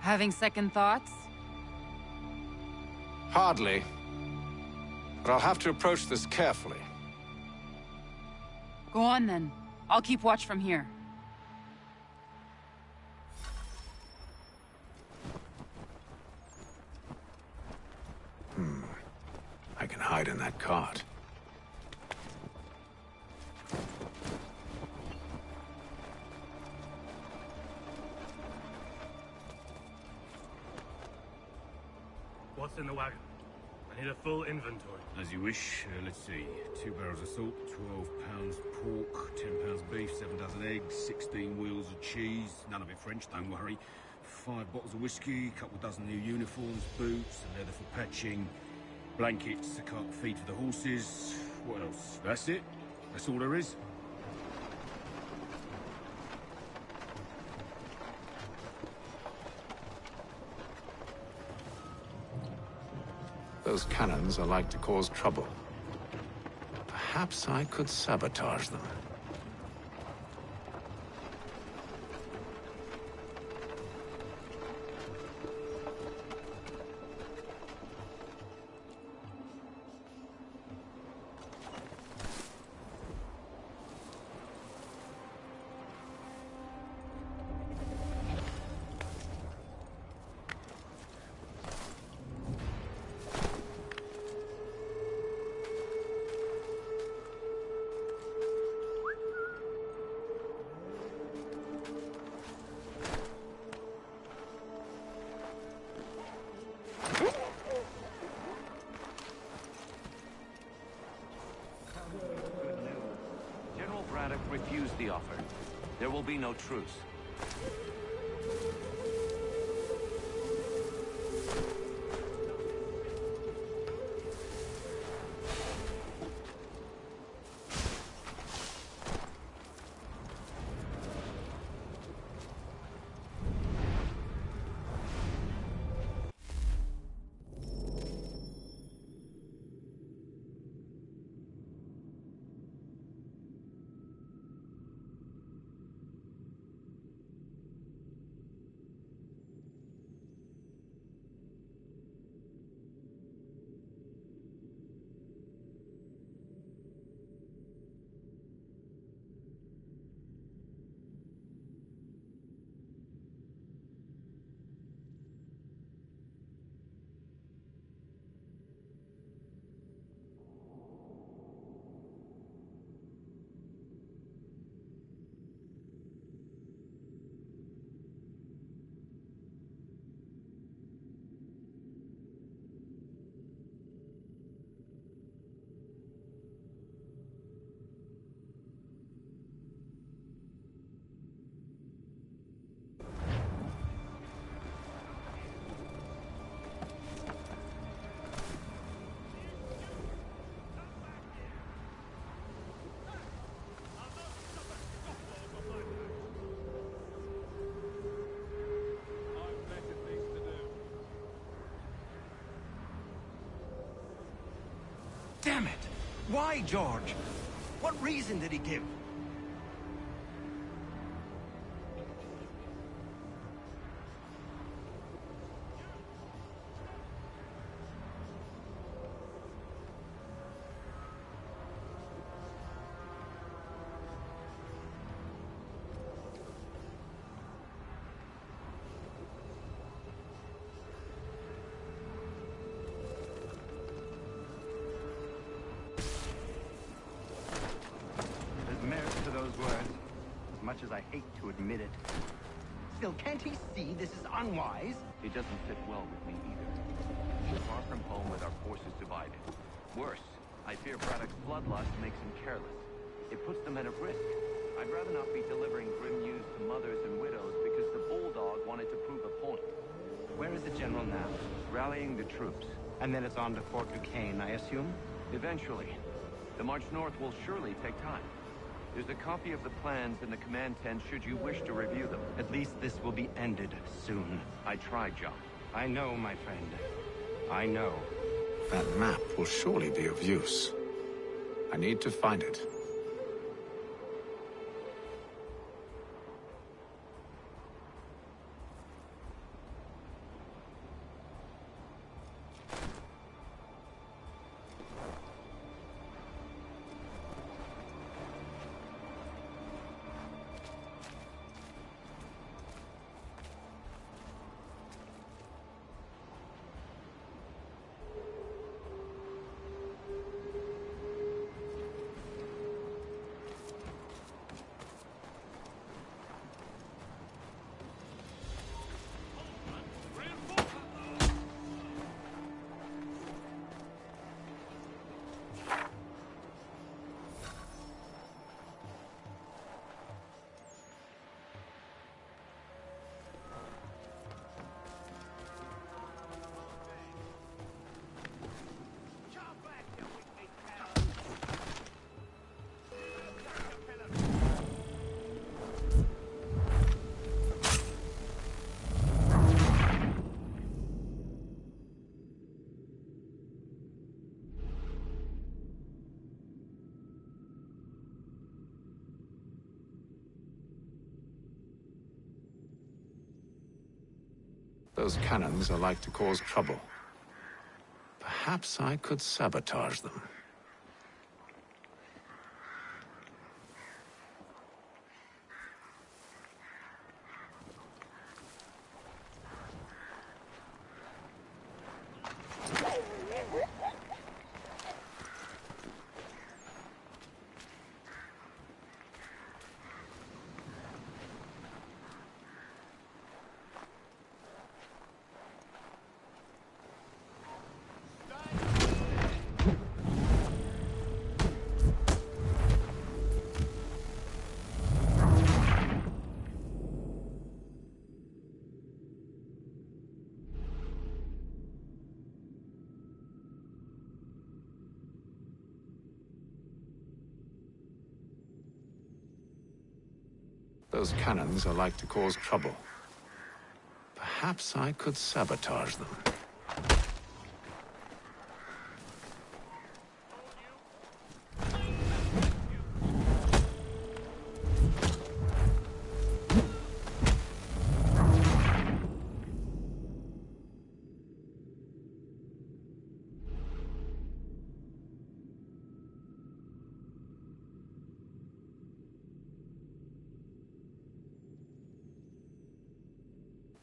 Having second thoughts? Hardly. But I'll have to approach this carefully. Go on then. I'll keep watch from here. I can hide in that cart. What's in the wagon? I need a full inventory. As you wish. Let's see. 2 barrels of salt, 12 pounds pork, 10 pounds beef, 7 dozen eggs, 16 wheels of cheese. None of it French, don't worry. 5 bottles of whiskey, couple dozen new uniforms, boots, leather for patching, blankets, a cart feed for the horses. What else? That's it. That's all there is. Those cannons are like to cause trouble. Perhaps I could sabotage them. Refuse the offer. There will be no truce. Damn it! Why, George? What reason did he give? Much as I hate to admit it. Still, can't he see this is unwise? It doesn't sit well with me either. We're far from home with our forces divided. Worse, I fear Braddock's bloodlust makes him careless. It puts the men at risk. I'd rather not be delivering grim news to mothers and widows because the bulldog wanted to prove a point. Where is the general now? Rallying the troops. And then it's on to Fort Duquesne, I assume? Eventually. The march north will surely take time. There's a copy of the plans in the command tent should you wish to review them. At least this will be ended soon. I tried, John. I know, my friend. I know. That map will surely be of use. I need to find it. Those cannons are like to cause trouble. Perhaps I could sabotage them. Those cannons are like to cause trouble. Perhaps I could sabotage them.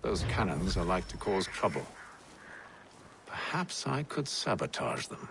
Those cannons are like to cause trouble. Perhaps I could sabotage them.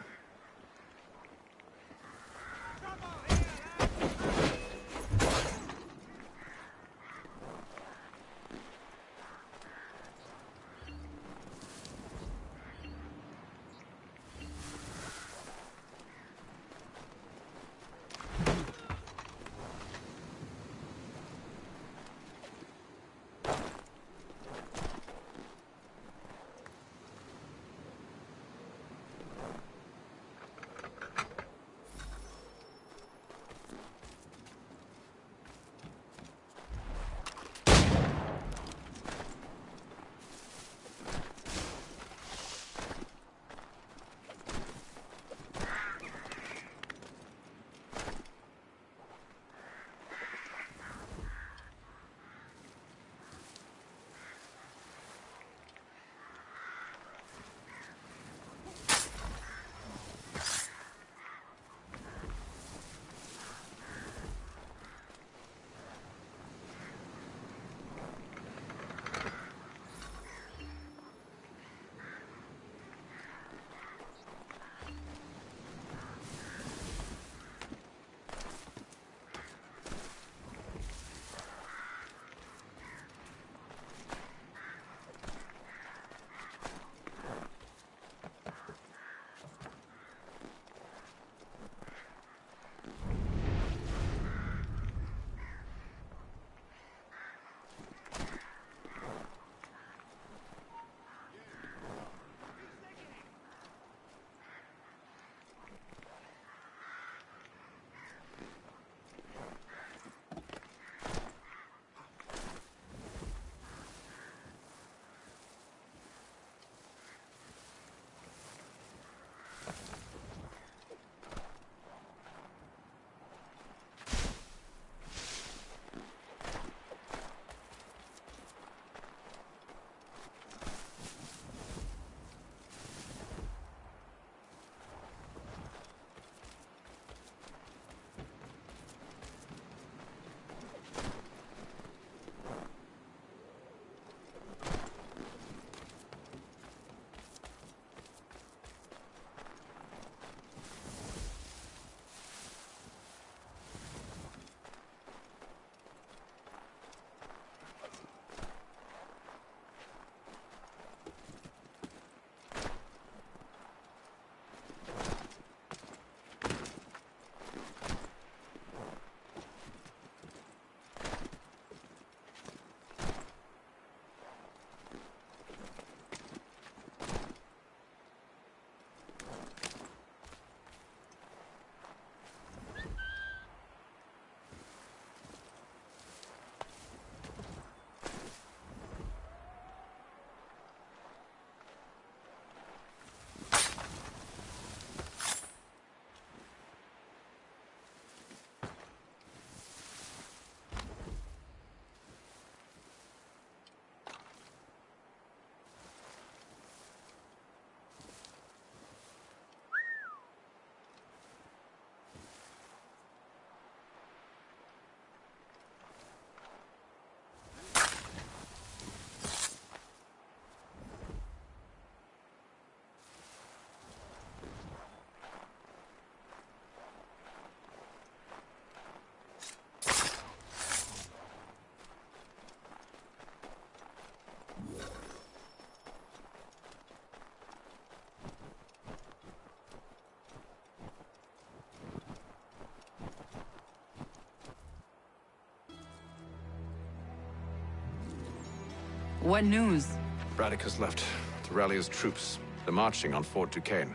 What news? Braddock has left to rally his troops. They're marching on Fort Duquesne.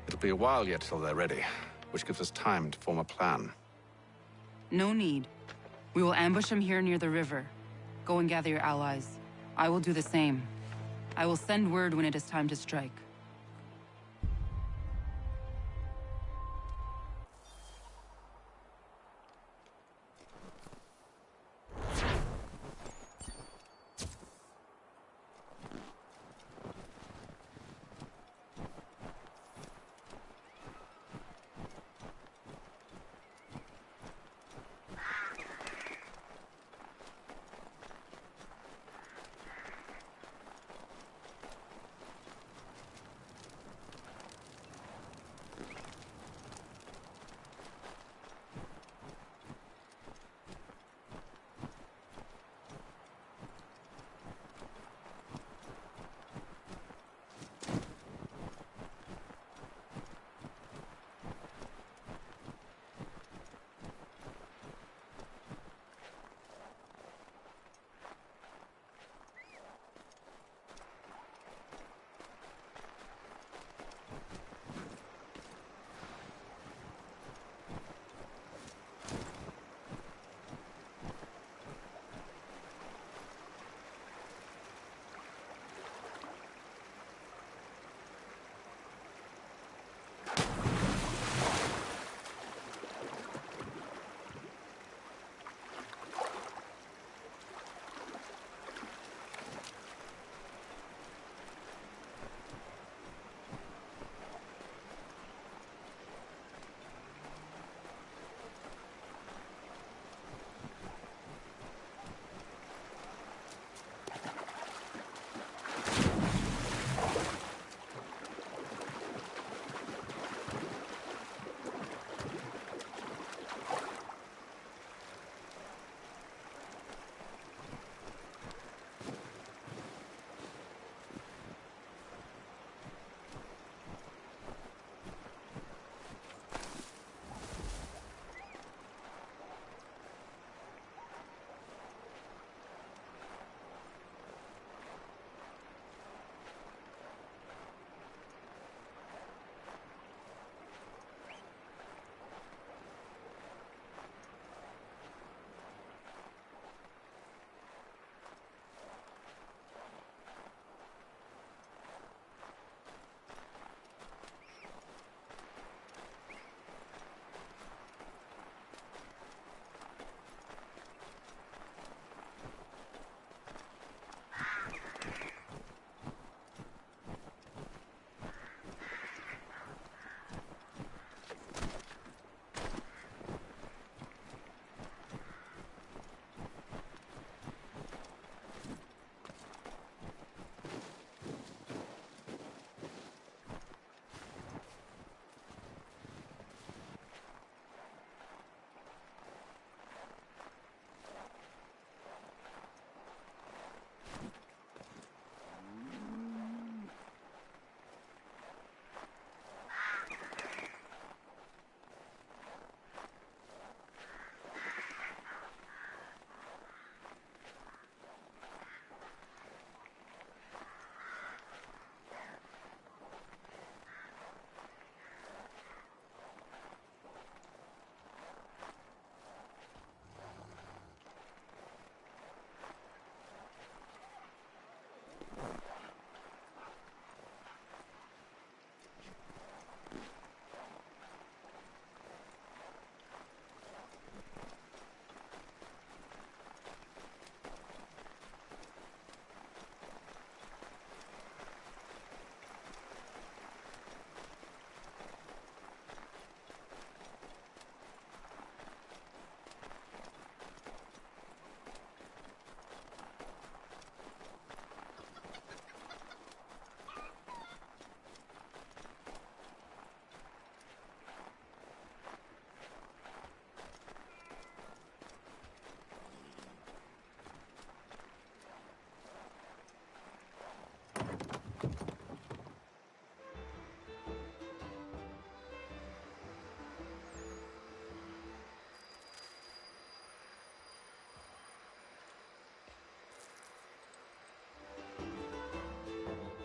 It'll be a while yet till they're ready, which gives us time to form a plan. No need. We will ambush him here near the river. Go and gather your allies. I will do the same. I will send word when it is time to strike.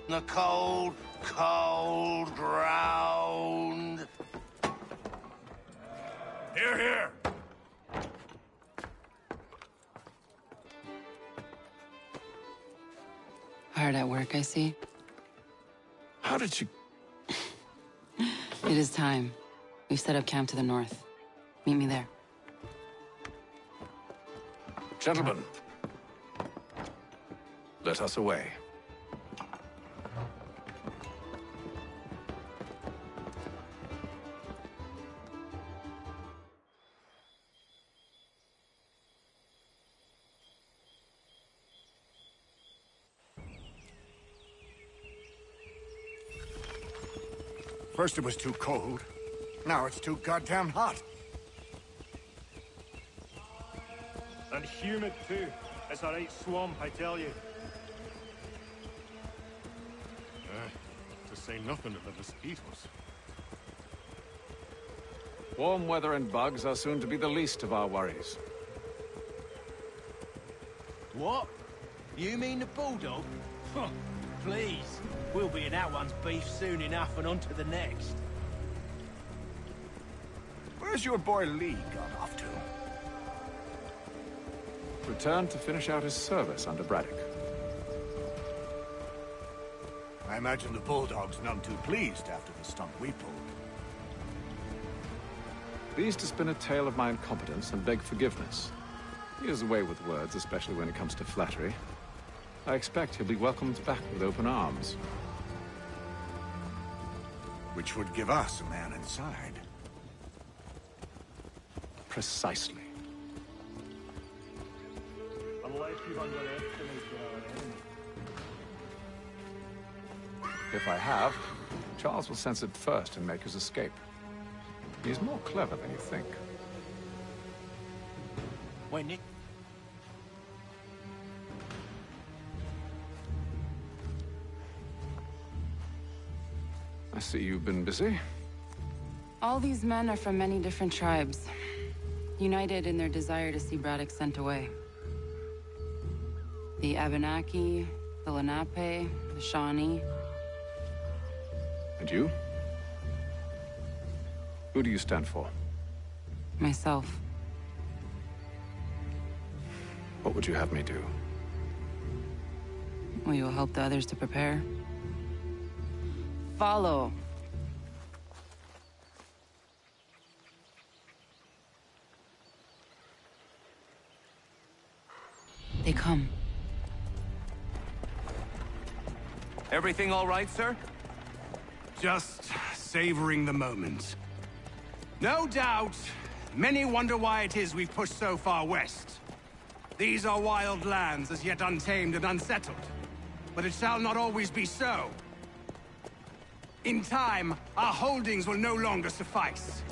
The cold, cold ground. Here, here. Hard at work, I see. How did you... It is time. We've set up camp to the north. Meet me there. Gentlemen, let us away. First it was too cold. Now it's too goddamn hot. And humid too. It's a right swamp, I tell you. To say nothing of the mosquitoes. Warm weather and bugs are soon to be the least of our worries. What? You mean the bulldog? Huh, please. We'll be in that one's beef soon enough and on to the next. Where's your boy Lee gone off to? Returned to finish out his service under Braddock. I imagine the bulldog's none too pleased after the stunt we pulled. Pleased to spin a tale of my incompetence and beg forgiveness. He has a way with words, especially when it comes to flattery. I expect he'll be welcomed back with open arms. Which would give us a man inside. Precisely. Unless you've underestimated our enemy. If I have, Charles will sense it first and make his escape. He's more clever than you think. Wait, Nick. I see you've been busy. All these men are from many different tribes, united in their desire to see Braddock sent away. The Ratonhnhaké, the Lenape, the Shawnee. And you? Who do you stand for? Myself. What would you have me do? Will you help the others to prepare? Follow. They come. Everything all right, sir? Just savoring the moment. No doubt, many wonder why it is we've pushed so far west. These are wild lands, as yet untamed and unsettled. But it shall not always be so. In time, our holdings will no longer suffice.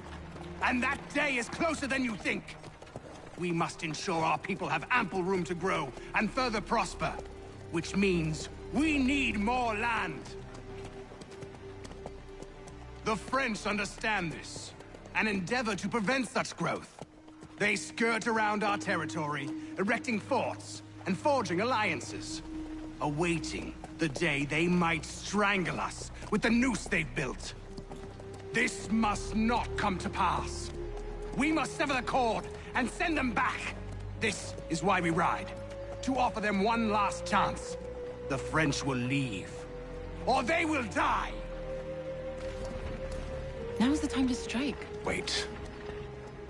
And that day is closer than you think. We must ensure our people have ample room to grow and further prosper. Which means we need more land. The French understand this, and endeavor to prevent such growth. They skirt around our territory, erecting forts and forging alliances, awaiting the day they might strangle us with the noose they've built. This must not come to pass. We must sever the cord and send them back. This is why we ride, to offer them one last chance. The French will leave, or they will die. Now's the time to strike. Wait.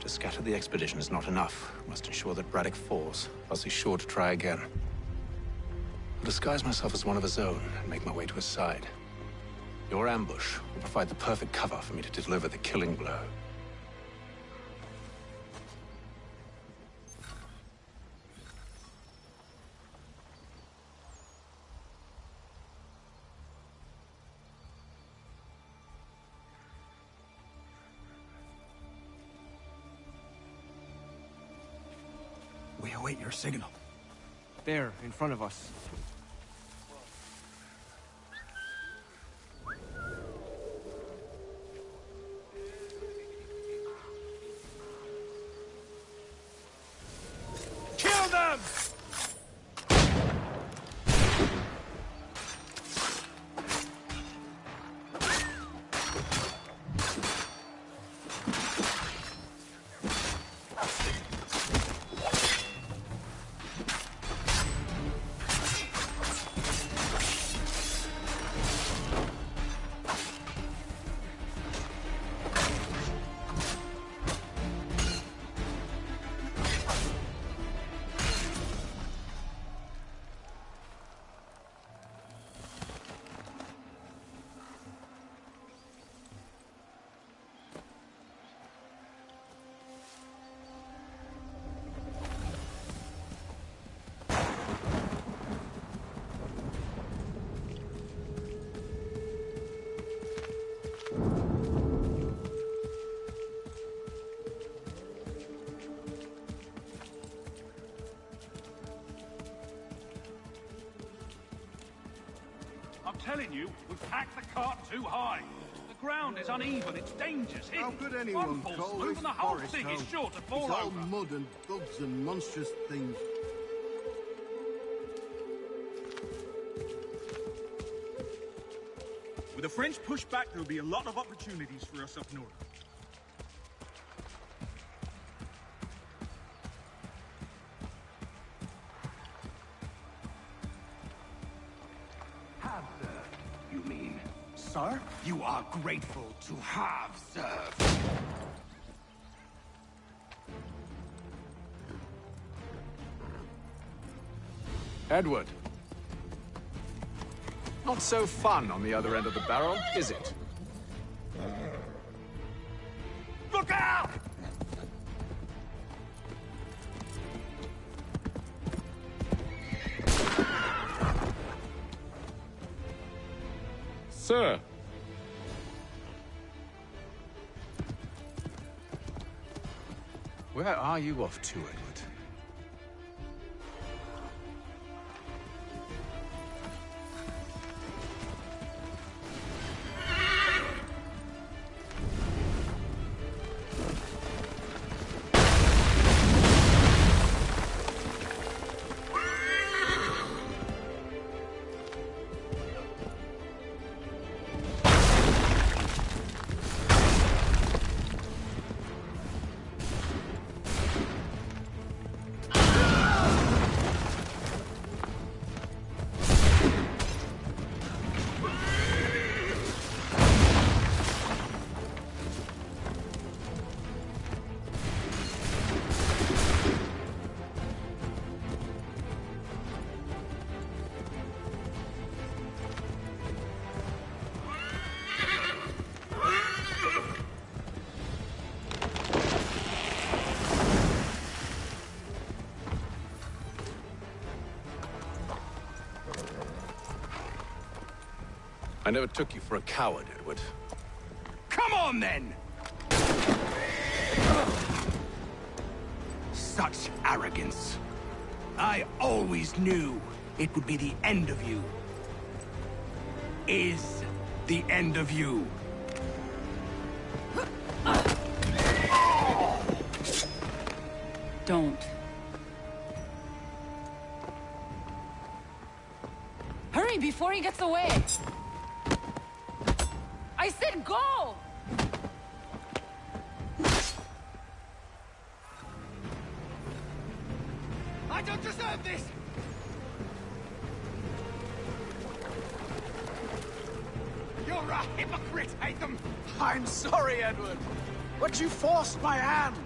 To scatter the expedition is not enough. We must ensure that Braddock falls, else he's sure to try again. I'll disguise myself as one of his own and make my way to his side. Your ambush will provide the perfect cover for me to deliver the killing blow. We await your signal. There, in front of us. Kill them! telling you, we've packed the cart too high. The ground is uneven, it's dangerous. How could anyone One false call move this and the whole forest thing is home? sure to fall It's all over. mud and bugs and monstrous things. With the French pushback, there'll be a lot of opportunities for us up north. Have served, you mean? Sir? You are grateful to have served. Edward. Not so fun on the other end of the barrel, is it? Look out! Sir. Where are you off to, Edward? I never took you for a coward, Edward. Come on, then! Such arrogance. I always knew it would be the end of you. Is the end of you. Don't. Hurry before he gets away! I said go! I don't deserve this! You're a hypocrite, Hatham! I'm sorry, Edward, but you forced my hand.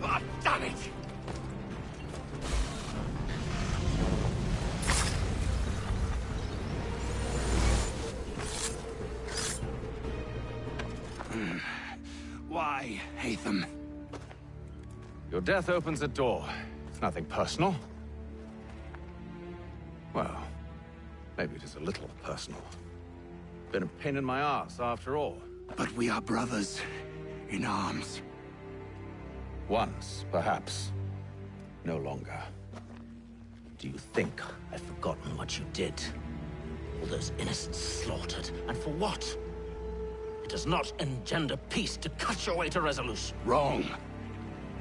Oh, damn it! Why, Hatham? Your death opens a door. It's nothing personal. Well, maybe it is a little personal. Been a pain in my ass, after all. But we are brothers in arms. Once, perhaps. No longer. Do you think I've forgotten what you did? All those innocents slaughtered, and for what? It does not engender peace to cut your way to resolution. Wrong.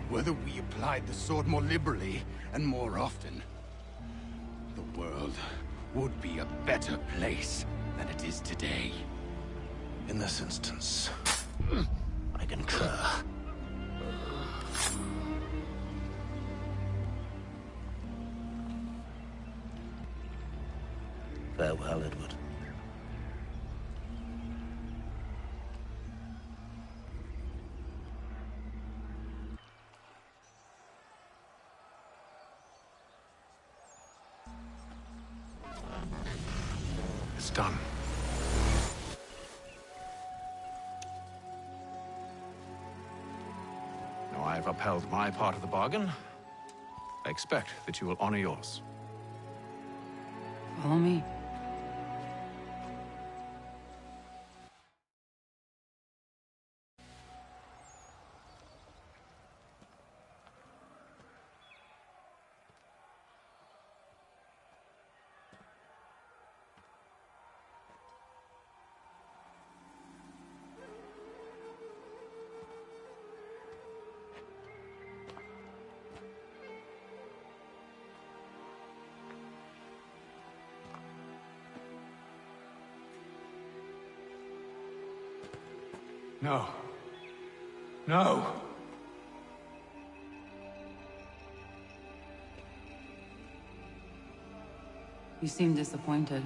Whether we applied the sword more liberally and more often, the world would be a better place than it is today. In this instance, I concur. Farewell, Edward. It's done. Now I've upheld my part of the bargain. I expect that you will honor yours. Follow me. No. No! You seem disappointed.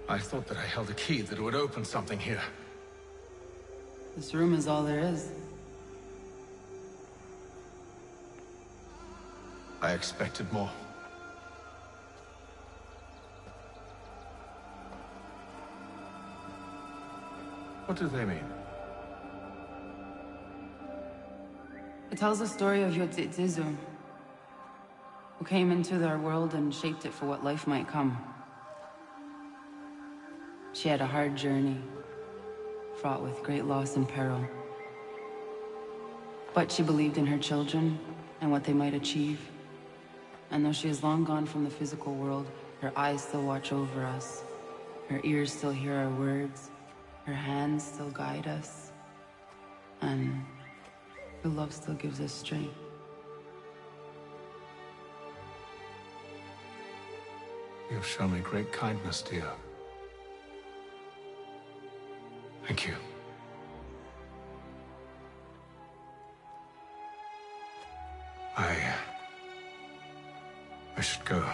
I thought that I held a key that would open something here. This room is all there is. I expected more. What do they mean? It tells the story of Yotzitzizu, who came into our world and shaped it for what life might come. She had a hard journey, fraught with great loss and peril. But she believed in her children and what they might achieve. And though she is long gone from the physical world, her eyes still watch over us. Her ears still hear our words. Her hands still guide us. And her love still gives us strength. You've shown me great kindness, dear. Thank you. I should go.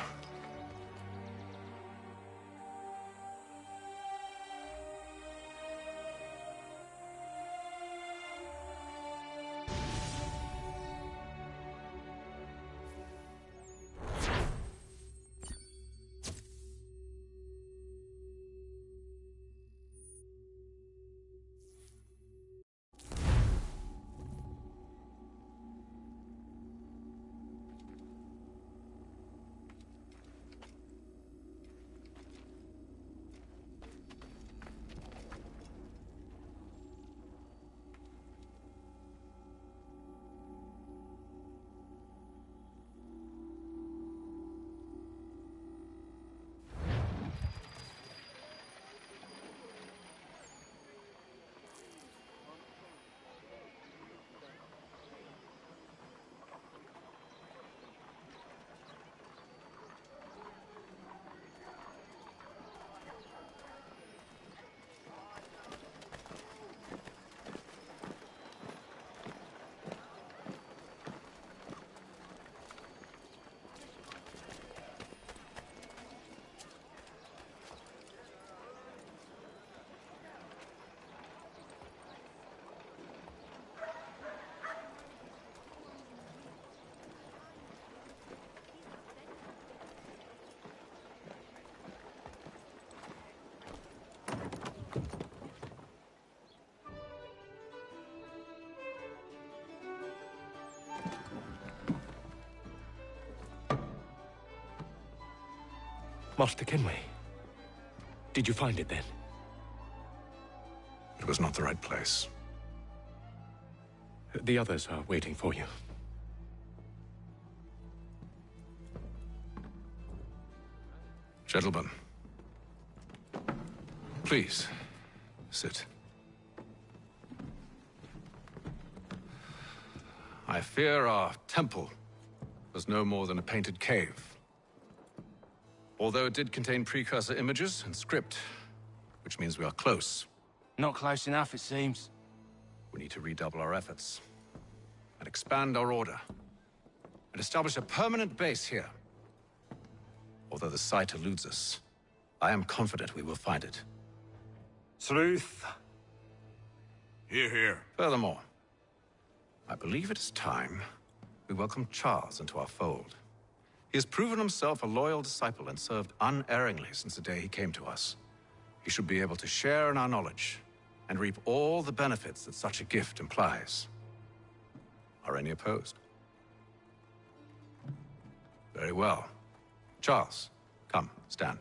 Master Kenway. Did you find it then? It was not the right place. The others are waiting for you. Gentlemen, please, sit. I fear our temple was no more than a painted cave. Although it did contain precursor images and script, which means we are close. Not close enough, it seems. We need to redouble our efforts and expand our order and establish a permanent base here. Although the site eludes us, I am confident we will find it. Truth. Hear, hear. Furthermore, I believe it is time we welcome Charles into our fold. He has proven himself a loyal disciple and served unerringly since the day he came to us. He should be able to share in our knowledge and reap all the benefits that such a gift implies. Are any opposed? Very well. Charles, come, stand.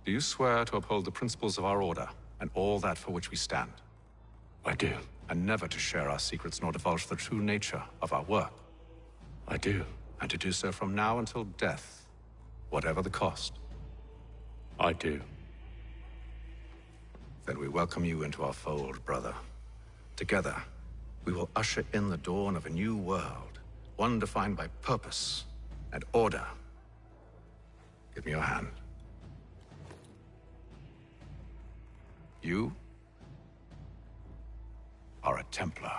Do you swear to uphold the principles of our order and all that for which we stand? I do. And never to share our secrets nor divulge the true nature of our work? I do. And to do so from now until death, whatever the cost? I do. Then we welcome you into our fold, brother. Together, we will usher in the dawn of a new world, one defined by purpose and order. me your hand. You are a Templar.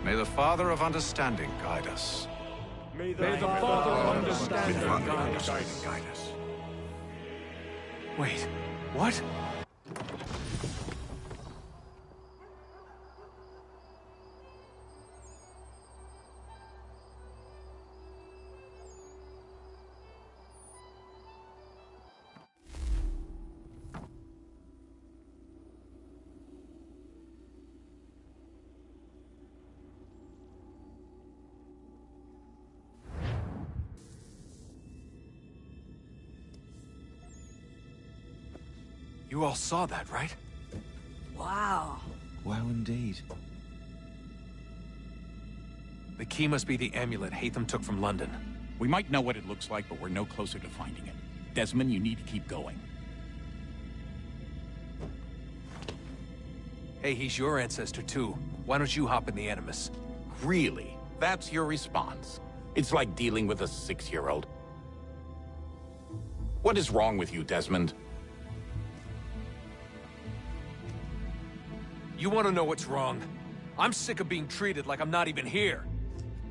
May the Father of Understanding guide us. May the Father of Understanding guide us. Wait, what? You all saw that, right? Wow. Wow, indeed. The key must be the amulet Hatham took from London. We might know what it looks like, but we're no closer to finding it. Desmond, you need to keep going. Hey, he's your ancestor too. Why don't you hop in the Animus? Really? That's your response? It's like dealing with a 6-year-old. What is wrong with you, Desmond? You want to know what's wrong? I'm sick of being treated like I'm not even here.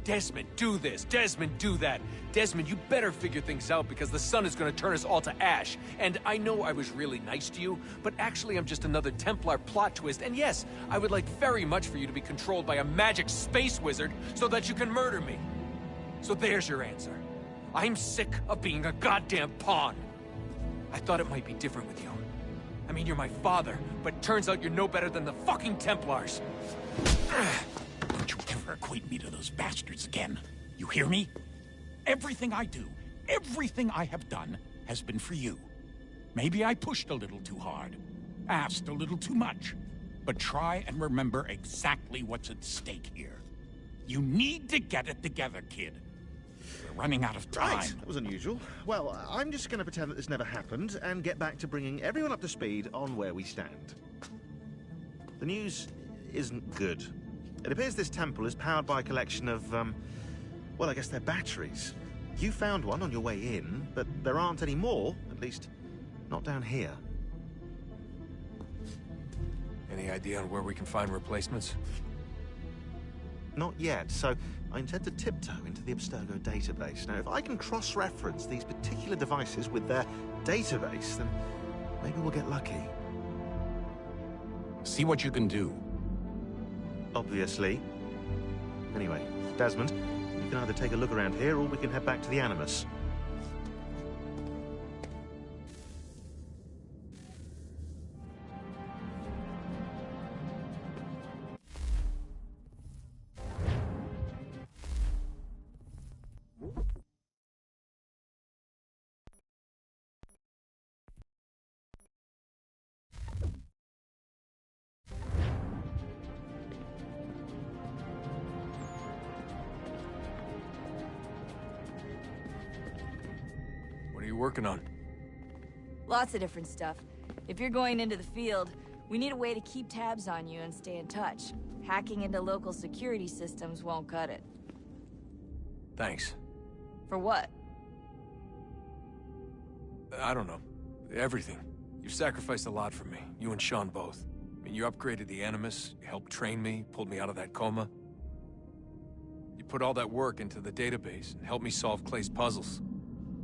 Desmond, do this. Desmond, do that. Desmond, you better figure things out because the sun is going to turn us all to ash. And I know I was really nice to you, but actually I'm just another Templar plot twist. And yes, I would like very much for you to be controlled by a magic space wizard so that you can murder me. So there's your answer. I'm sick of being a goddamn pawn. I thought it might be different with you. I mean, you're my father, but turns out you're no better than the fucking Templars. Don't you ever equate me to those bastards again. You hear me? Everything I do, everything I have done, has been for you. Maybe I pushed a little too hard, asked a little too much, but try and remember exactly what's at stake here. You need to get it together, kid. We're running out of time. Right, that was unusual. Well, I'm just going to pretend that this never happened and get back to bringing everyone up to speed on where we stand. The news isn't good. It appears this temple is powered by a collection of, well, I guess they're batteries. You found one on your way in, but there aren't any more, at least not down here. Any idea on where we can find replacements? Not yet, so I intend to tiptoe into the Abstergo database. Now, if I can cross-reference these particular devices with their database, then maybe we'll get lucky. See what you can do. Obviously. Anyway, Desmond, you can either take a look around here or we can head back to the Animus. Working on? Lots of different stuff. If you're going into the field, we need a way to keep tabs on you and stay in touch. Hacking into local security systems won't cut it. Thanks. For what? I don't know. Everything. You've sacrificed a lot for me. You and Sean both. I mean, you upgraded the Animus, you helped train me, pulled me out of that coma. You put all that work into the database and helped me solve Clay's puzzles.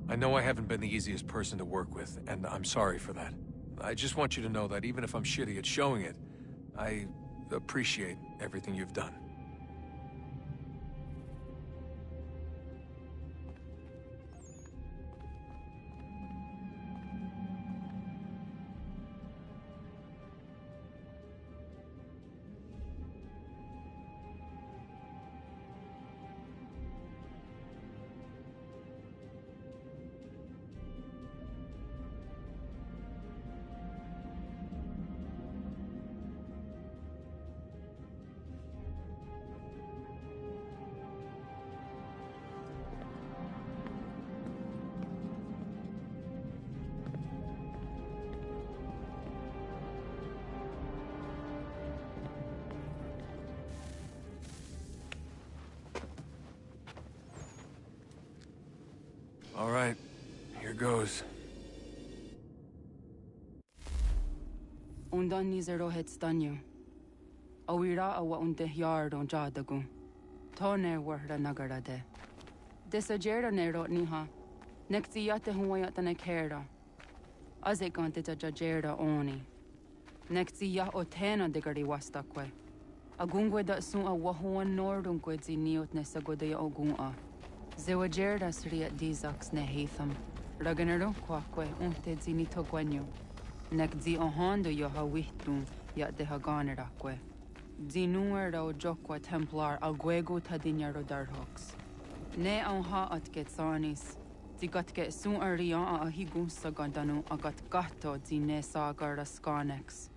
I know I haven't been the easiest person to work with, and I'm sorry for that. I just want you to know that even if I'm shitty at showing it, I appreciate everything you've done. All right, Here goes. Undan nizero het stanyo. Awira awa unde yard on jadagu. Toner warda nagara de. Desajera nero niha. Nekti yate huayata ne kera. Azekante jajera oni. Nekti ya otena degari wastakwe. Agungwe da sun a wahuan nordungwe zi niot ne sagodaya ogun. Zewajerda sriat dizax ne heitham. Raganero kwakwe unte zi nitogwenyo. Nek zi ohando yo ha wihtun ya de ha ganerakwe. Zi nuer o jokwa templar alguego tadinyaro darhox. Ne on ha at get sanis. Zi gat get sun arian a higun sagandanu agat gatto zi ne sagar skanex.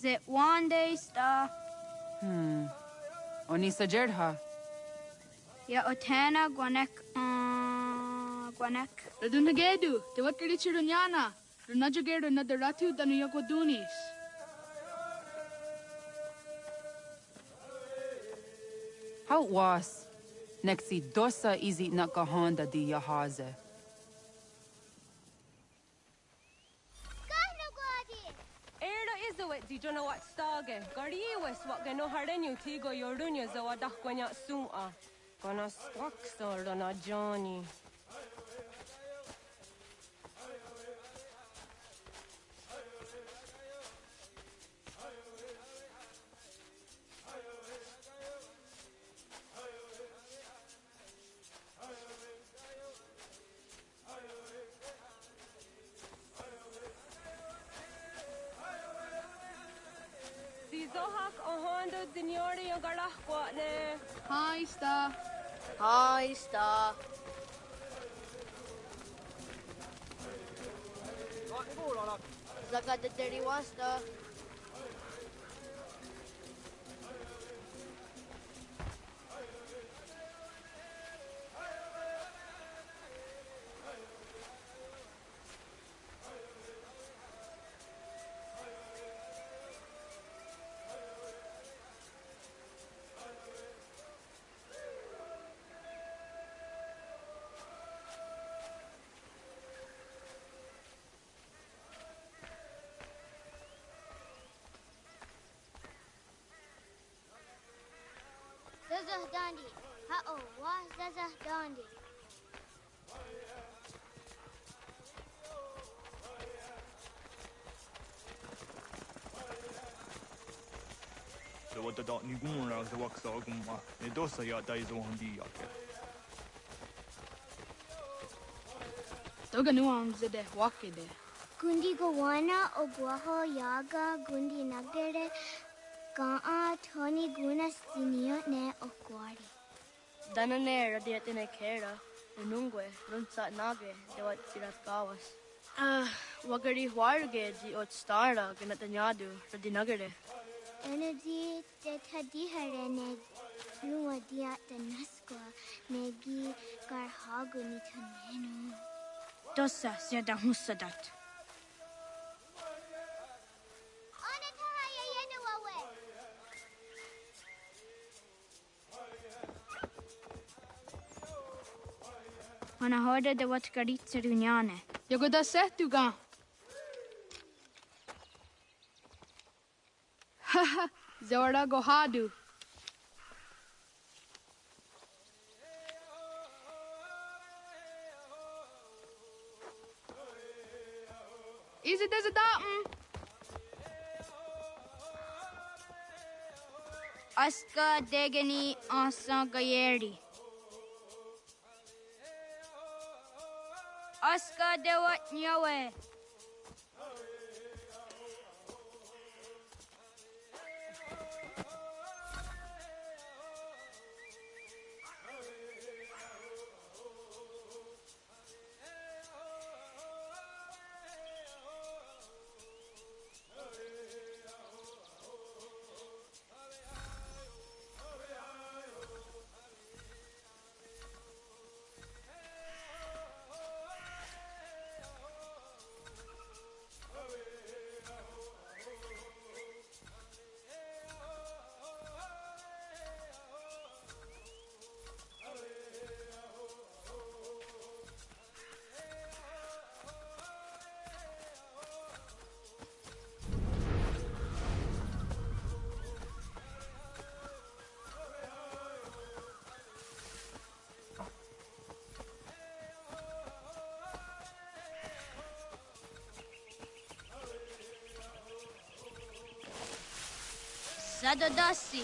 Zit one day star. Oni sajerha. Ya otana gwanek gwanek. Ratonhnhaké, te wat kalichi runyana. Runajagedo na daratu danu yakodunis. How was? Nexi dosa izi nakahanda di yahaze. Di jono wat stage. Gari wes wat geno hardenyu tigo yorunyo zawa dakwanya suma. Gonna struxor dona Johnny. Zohak ohando dinyori yung garah kwa ne. Hi, Star. Hi, Star. Zaga the dirty wasta. Zazah Dandi. Ha-oh, wah Zazah Dandi. The what the dot ni gumra the wax agumma. Ne dosa ya daizo handi yake. Toga nuam zede wakide. Gundi Gawana Ogwaho Yaga Gundi Nagere Gaa Tony Gunas Dinio Ne Okwari. Danane radiatine kera. Nungwe runsa nage de wat sirat kawas. Wagari warge di ot stara ganatanyadu radinagare. Energy Tetadiharene Nuadia Danaskwa Negi Garhaguni Tanenu. Dosa siada husadat. Mana hörde det var skaritser unjane. Jag går där sett du ga. Haha, Zora go hadu. Is it as a datum? Aska degeni asa gayeri. Aska dewat nyawe. Zadodasi.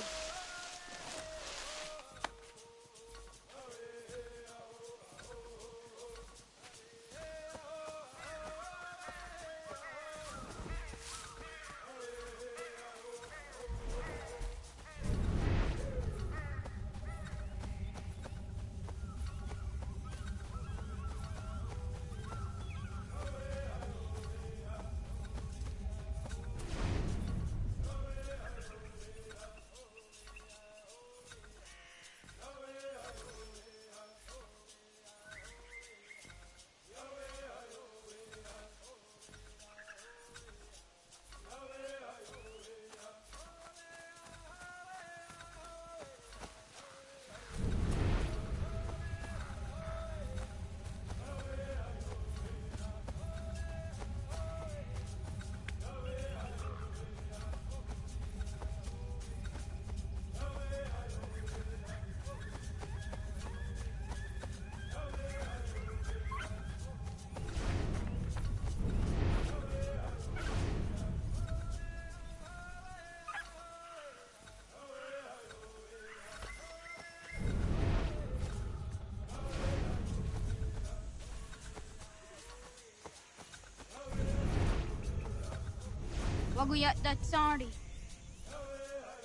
Waguyat that sorry.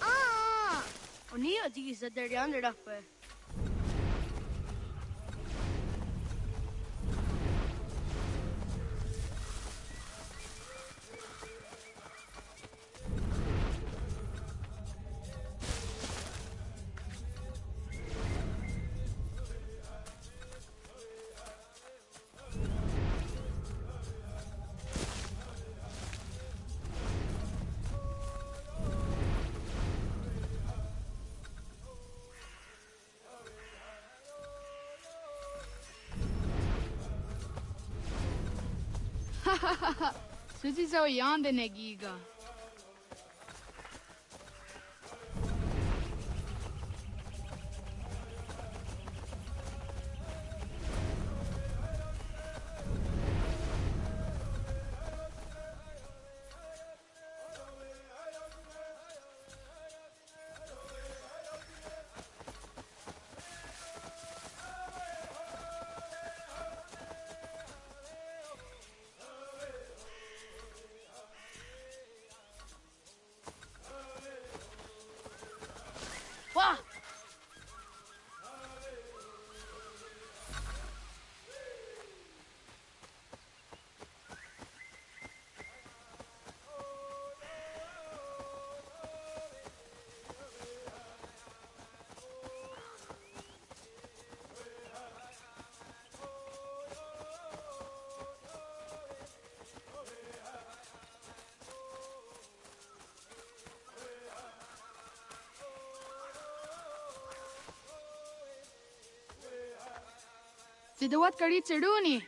Ah! Oni adi sa deryan rape. Suzy zo yande negiga. Wah! Sidawat kari tsiruni.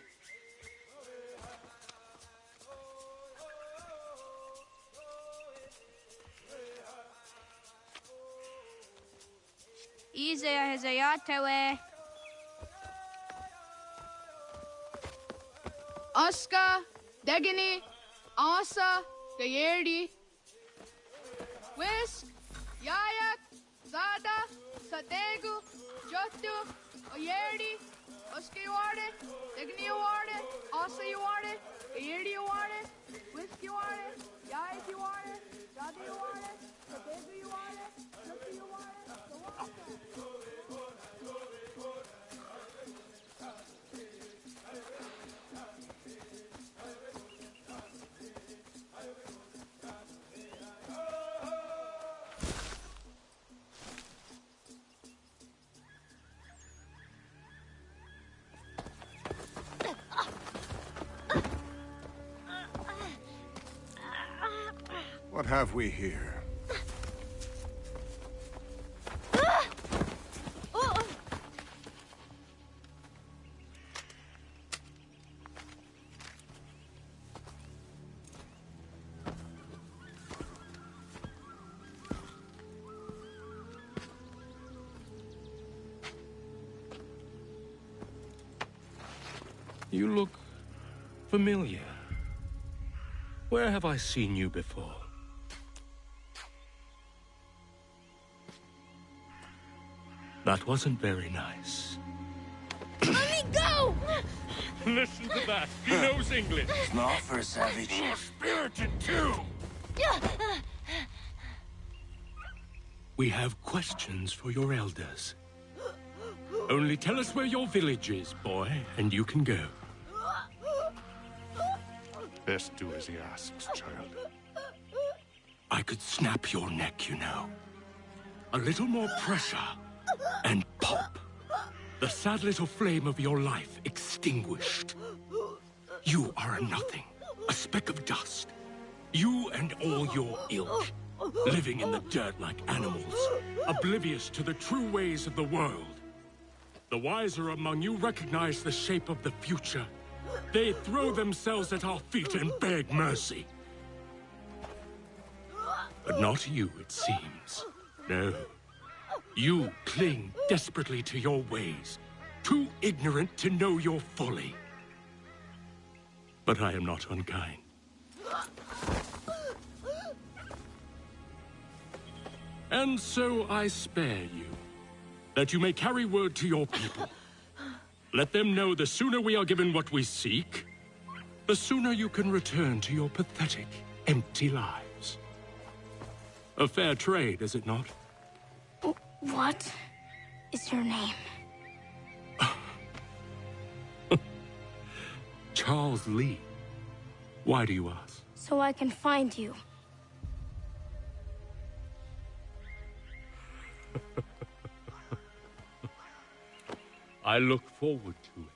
Izaya hezayatewe. Aska, Degini, Asa, Gayerdi. Whisk, Yayak, Zada, Sadegu, Jotu, Oyerdi. Oska you are it, Degni you are it, Asa you are it, Gayerdi you are it, Whisk you are it, Yayak you are it, Zada you are it, Sadegu you are it, Jotu you are it, What have we here? You look familiar. Where have I seen you before? That wasn't very nice. Let me go! Listen to that. He knows English. Smart for a savage. More spirited, too. We have questions for your elders. Only tell us where your village is, boy, and you can go. Best do as he asks, child. I could snap your neck, you know. A little more pressure, and pop. The sad little flame of your life extinguished. You are a nothing, a speck of dust. You and all your ilk, living in the dirt like animals, oblivious to the true ways of the world. The wiser among you recognize the shape of the future. They throw themselves at our feet and beg mercy. But not you, it seems. No. You cling desperately to your ways, too ignorant to know your folly. But I am not unkind. And so I spare you, that you may carry word to your people. Let them know the sooner we are given what we seek, the sooner you can return to your pathetic, empty lives. A fair trade, is it not? What is your name? Charles Lee. Why do you ask? So I can find you. I look forward to it.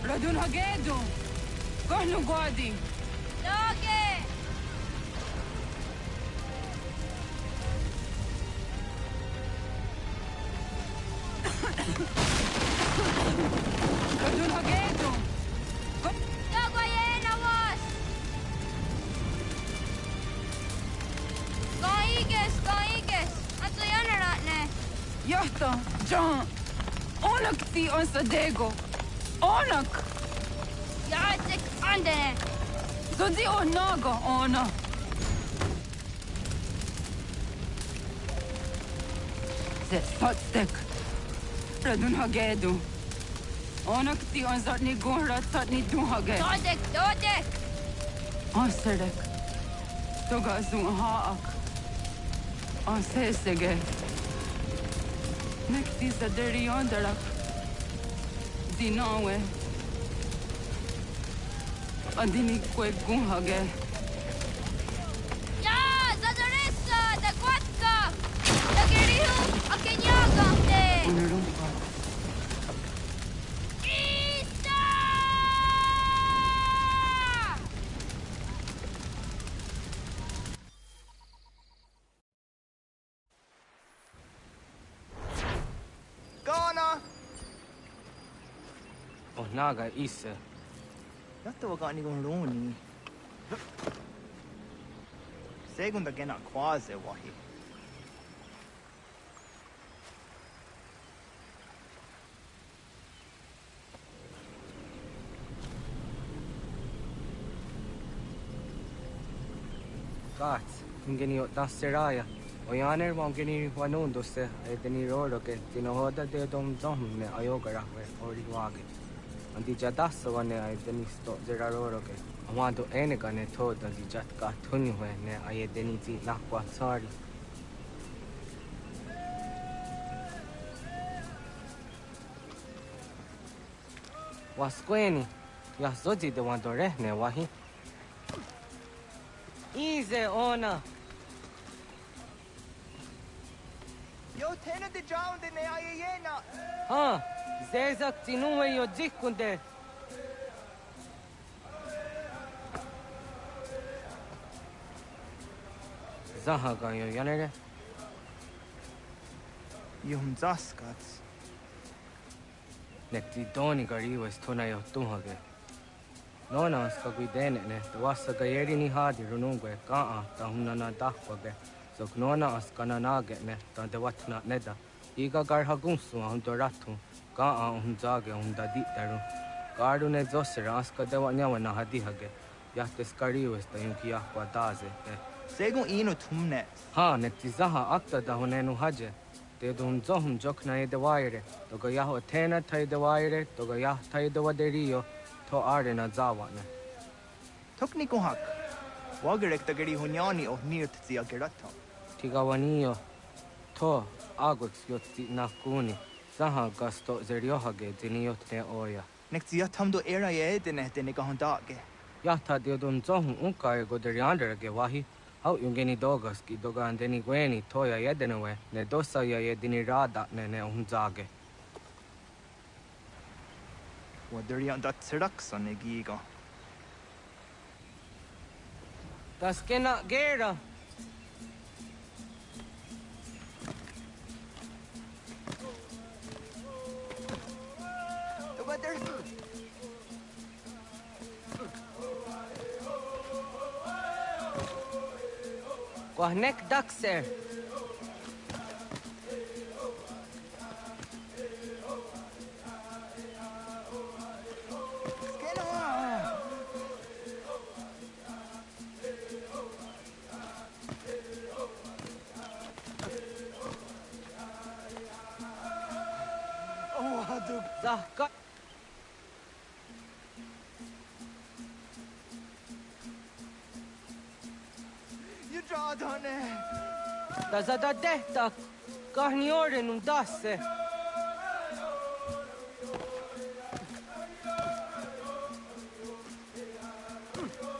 Ratonhnhaké, Kohnu Gwadi. Nage! Ratonhnhaké. Gagawin awas! Kaiges! Ato yan na ne. Yahta, John. Onak ti on Sadego. Onak! Jacek andene! Zodi onaga ona! Ze sotstek! Ratonhnhaké. Onak ti on zatni gunra tatni dunhage! Dodek! Ansedek. Togazun haak. Ansesege. Nekti sa deri ondarak. Dinawe. Andini kwe gunhage. Ya, Zadaressa, da Quatka, da Gerihu, a Kenyagante. Unurumpa. Isa! Ghana! Naga Isa. Yatta wakani gonroni. Segunda gena quase wahi. Gats, ingeni tasseraya. Oyaner mongeni wanundosse, edeni roro che tinohoda de dom domne ayogara ori wage. Andi jadassa wane edeni sto zeraroro che amando enega ne toda di jatka tunihwe ne ayedeni ti lakwa sari. Wasqueni, ya zozi de wandore ne wahi. Easy ona. Yo tena de drowned in the ayena. Ha, zezak tinuwe yo zikunde. Zahaga yo yanere. Yum zaskats. Nekti doni gari was tona yo tuhage. Nona ska guidene ne, the wasa gayeri ni hadi runungwe, kaa ta hunana dakwage. So nona askana nage ne, ta de watna neda. Iga gar hagunsu hunto ratu, kaa hunzage hunda ditaru. Garu ne zosera aska de wanyawa na hadihage. Yahtes gari was ta yunki yakwa daze. Segun ino tumne. Ha, nekti zaha akta da hunenu haje. Te dun zohum jokna e de waire, toga yaho tena tai de waire, toga yah tai de waderio. To arena zawane. Tokni kohak. Wagerek da geri hunyani o nirt zia gerato. Tigawanio. To agox yotti nakuni. Zaha gasto zeriohage ziniotne oya. Nek zia tamdo era ye dene dene gahondage. Yata diodun zohum unka e goderianderge wahi. Hau yungeni dogaski doga andeni gweni toya yedenewe. Ne dosa ya yedini rada ne unzage. Waderian dat serakson egiga. Das kena gera. Quahnek daxer. Zahka. You draw on it. Da da detta. Kahni ore nun dasse.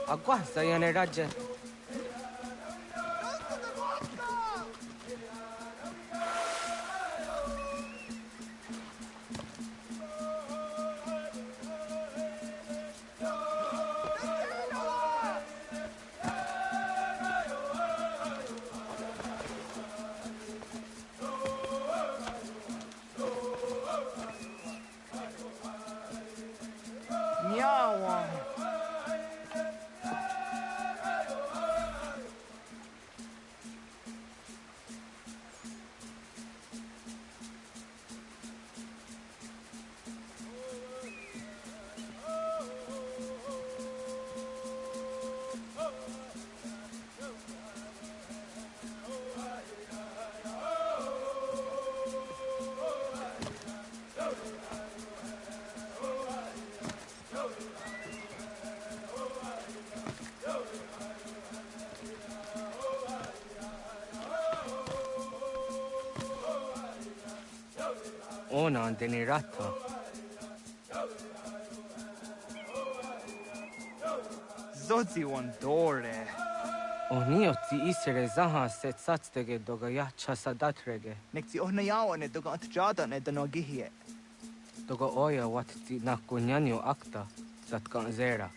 Aguasta yane ragge. ona deni rata. Zodzi one dore. Oni oti isere zaha set satstege doga ya chasadatrege. Nekti ohnayawane doga atjada ne danogihie. Doga oya watti nakunyanyo akta satkan zera.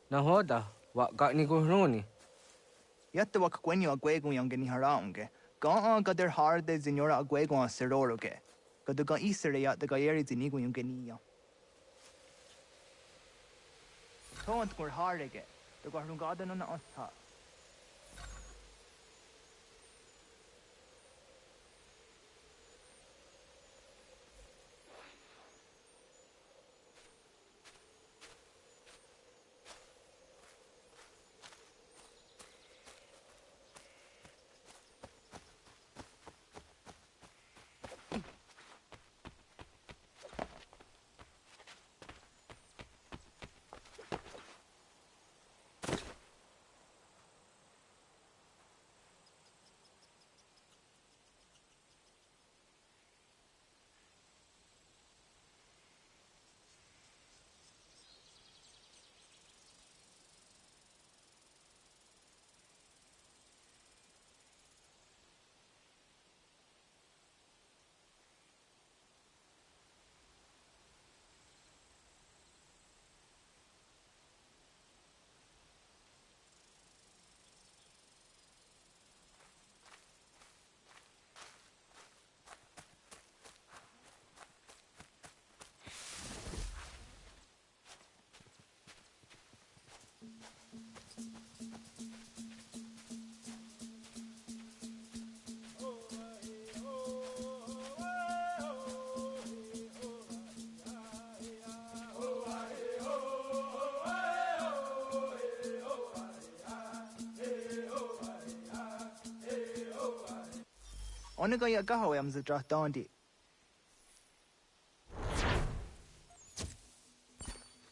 Nahoda, wa got ni guruni. Yatta wak kwenyo agwego yang geni haraunge. Ga gader harde zinora agwego a seroroge. Gaduga isere yat the gayeri zinigo yung genia. Tont kur harege. The garungada no na osta. Onega ya gahawe am zidra dandi.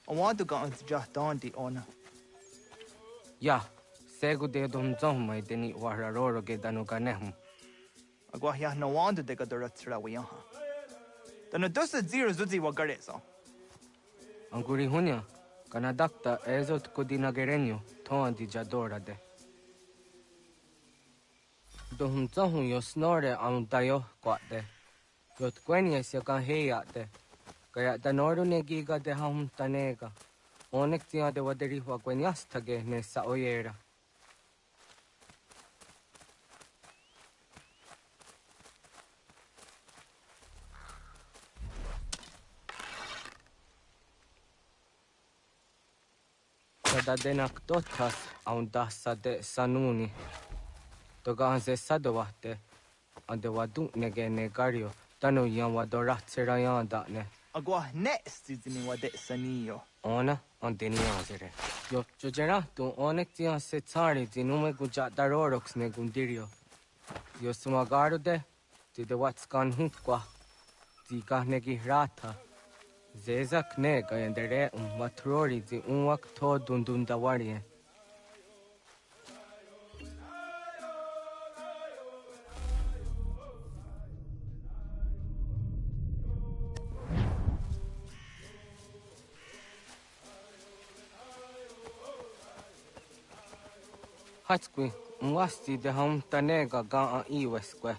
Awadu ga zidra dandi ona. Ya, segu de dum zomai deni wararoro ge danu ganehum. Agwa ya no wanda de gadura tsra wiyaha. Danu dosa zero zuzi wagareso. Anguri hunya, kanadakta ezot kodina gerenyo, toan di jadora de. Dum zohun yo snore am dayo kwate. Yot kwenya siakan heyate. Kaya danoru negiga de ham tanega. Onek tia de waderi wa kwenyastage ne sa oyera. Sada denak totas aun dassa de sanuni. Toga se sadowate. Ande wadu nege negario. Tanu yan wadorat serayan da ne. Agwa next zini wade saniyo. Ona anteni azere. Yo jojera tu onek tia se tsari zinume guja darorox ne gundirio. Yo sumagaru de ti de watskan hukwa. Ti kahnegi rata. Zezak ne gayandere matrori zi unwak to dundundawarie. Hatskwi, mwasti de ham tanega ga a iweskwe.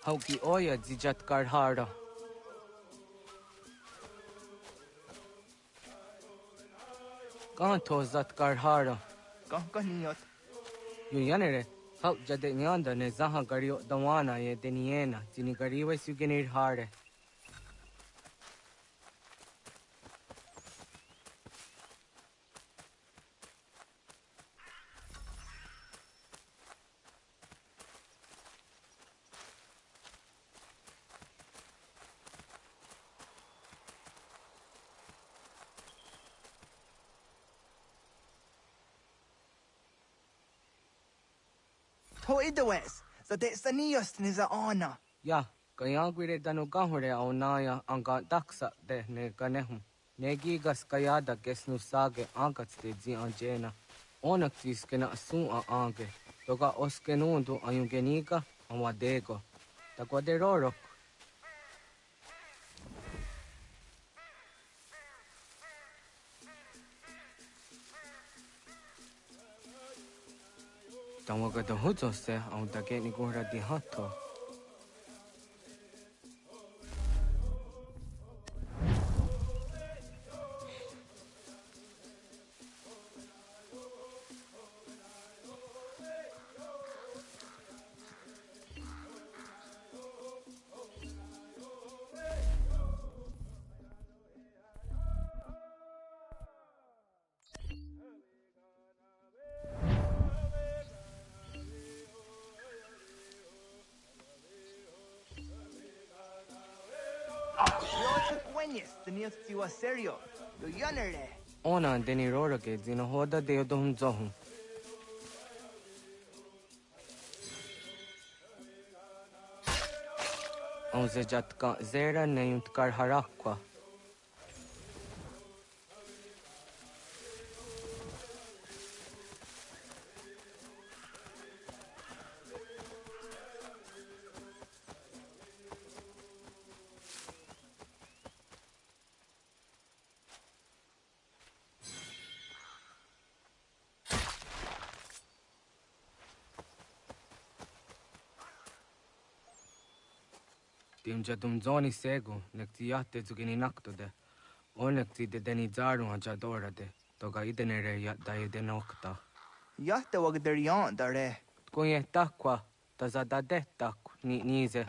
Hauki oya zijat karhara. Ganto zat karhara. Gankaniyot. Yu yanere, hau jade nyanda ne zaha gario dawana ye deniena, zini gariwe sugenir hare. To idawes, zade saniyos ni za ona. Ya, kaya gwire danu gahure au naya anga daksa de ne ganehum. Negigas kayada gesnu sage angats de zi anjena. Onak tiskena sun a ange. Toga oskenundu ayungeniga amadego. Takwaderorok. Tawaga da huzo se au dageni gura di hato. Serio, yo yanere. Ona deni roroge zino hoda de odom zohum. Onze jatka zera neyunt kar harakwa. Timja dumzoni segu, nekti yatte zugini naktode. Onekti de deni zaru hajadora de. Toga idenere yat da idenokta. Yatte wagderian dare. Kunye takwa, tazada de tak ni nize.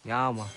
Yama.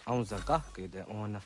Ratonhnhaké de ona.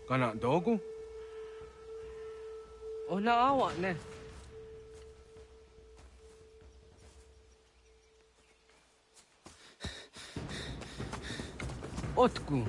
Kana dogu? Ona awa ne. Otku.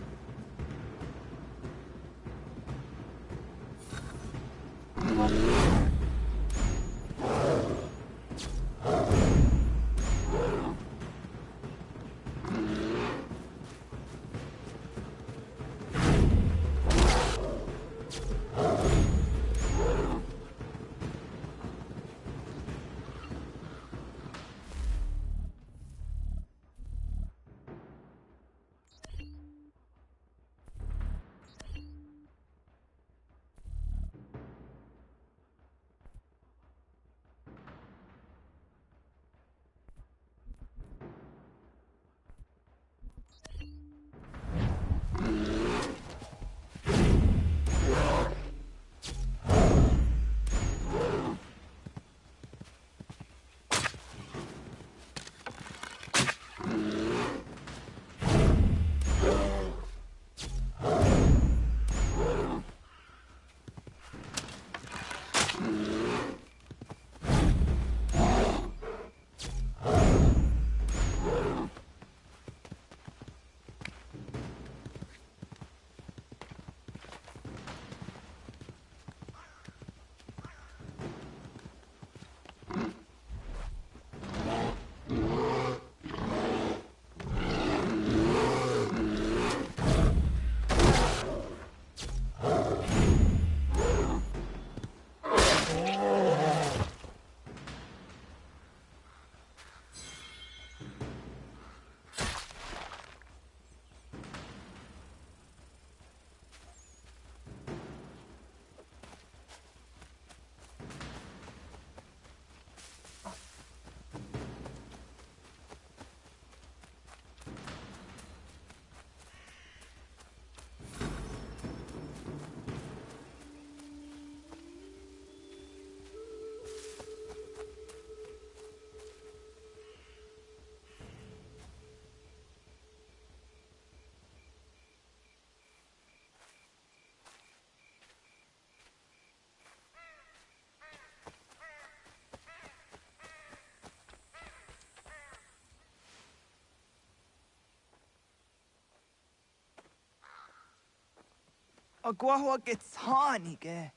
Agua gets Ratonhnhaké.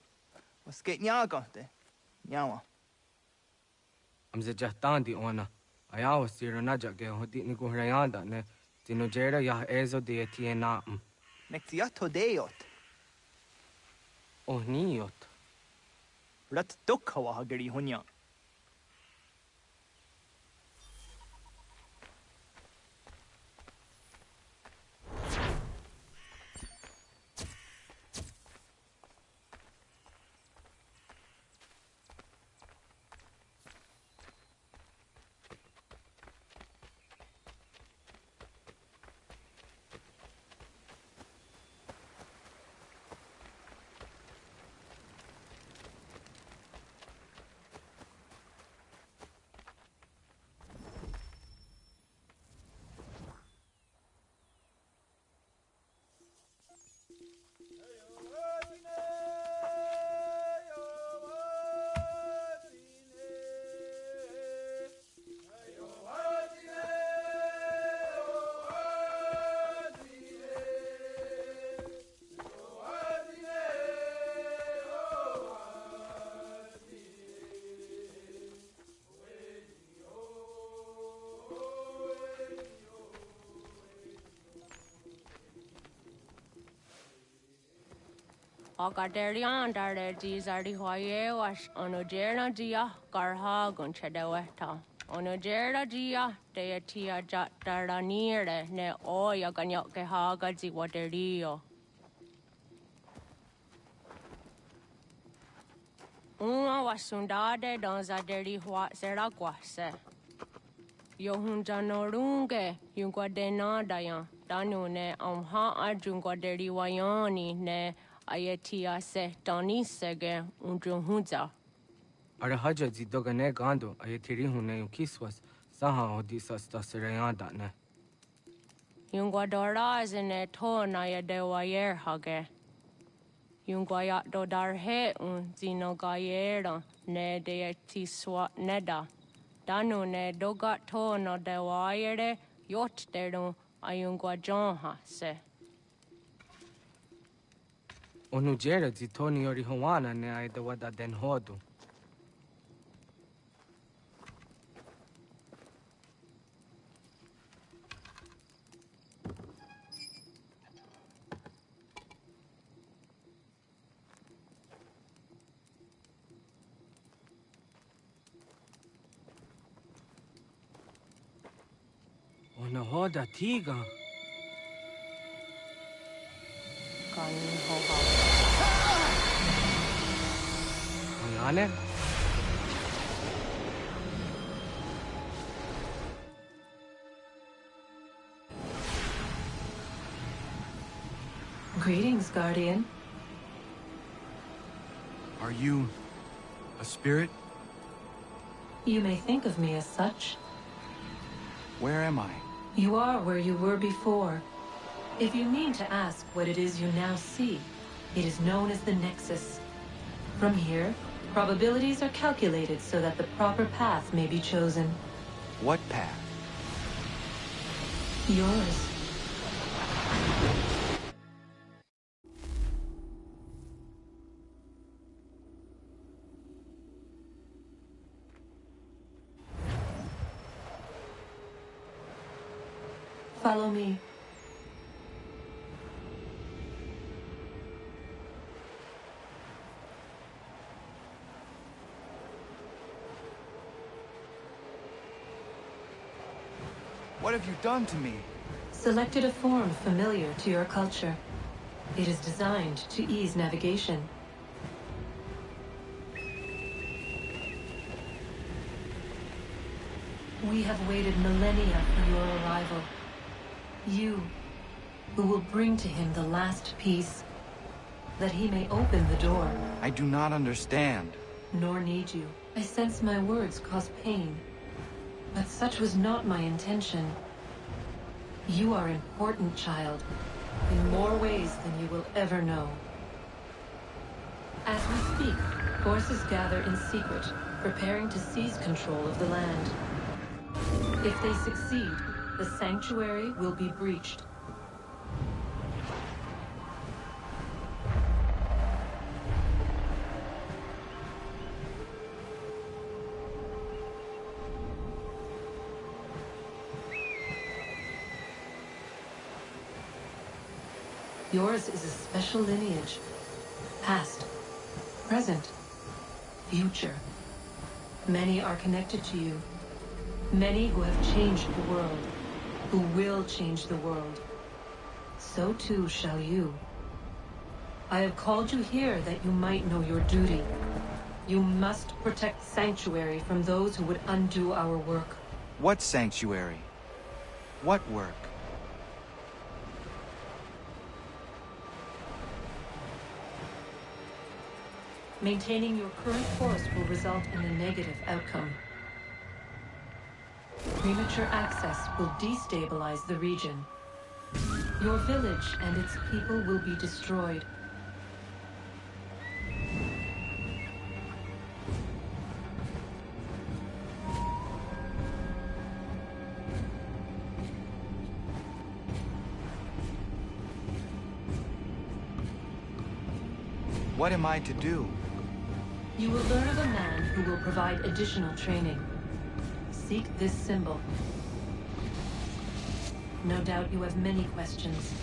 Was geht nyagante? Nyawa. Amze jahtandi ona. Ayawa siro najake hodi ni guhrayanda ne. Tinojera ya ezo de tiena. Nektiato deot. Oh niot. Rat dukhawa hageri hunya. Hakaderian dare dizardi hoye was onojera dia garha gunchedeweta. Onojera dia deatia jat daranire ne oya ganyoke haga ziwaderio. Uma wasundade dans a deri hua seraguase. Yohunjanorunge yungwadena dayan. Danune amha arjungwaderi wayani ne ayetia se danisege unjunhunza. Arahaja zidogane gando ayetiri hune yukiswas saha odisas tasirayanda ne. Yungwadora zine tona yadewayer hage. Yungwayat dodarhe zinogayera ne deetiswa neda. Danu ne dogat tono dewayere yot deru ayungwajonha se. Onujera zitoni yori hawana ne aidawada den hodu. Ona hoda tiga. Onane? Greetings, Guardian. Are you a spirit? You may think of me as such. Where am I? You are where you were before. If you mean to ask what it is you now see, it is known as the Nexus. From here, probabilities are calculated so that the proper path may be chosen. What path? Yours. Follow me. What have you done to me? Selected a form familiar to your culture. It is designed to ease navigation. We have waited millennia for your arrival. You, who will bring to him the last piece, that he may open the door. I do not understand. Nor need you. I sense my words cause pain. But such was not my intention. You are important, child, in more ways than you will ever know. As we speak, forces gather in secret, preparing to seize control of the land. If they succeed, the sanctuary will be breached. Yours is a special lineage. Past, present, future. Many are connected to you. Many who have changed the world, who will change the world. So too shall you. I have called you here that you might know your duty. You must protect Sanctuary from those who would undo our work. What sanctuary? What work? Maintaining your current course will result in a negative outcome. Premature access will destabilize the region. Your village and its people will be destroyed. What am I to do? You will learn of a man who will provide additional training. Seek this symbol. No doubt you have many questions.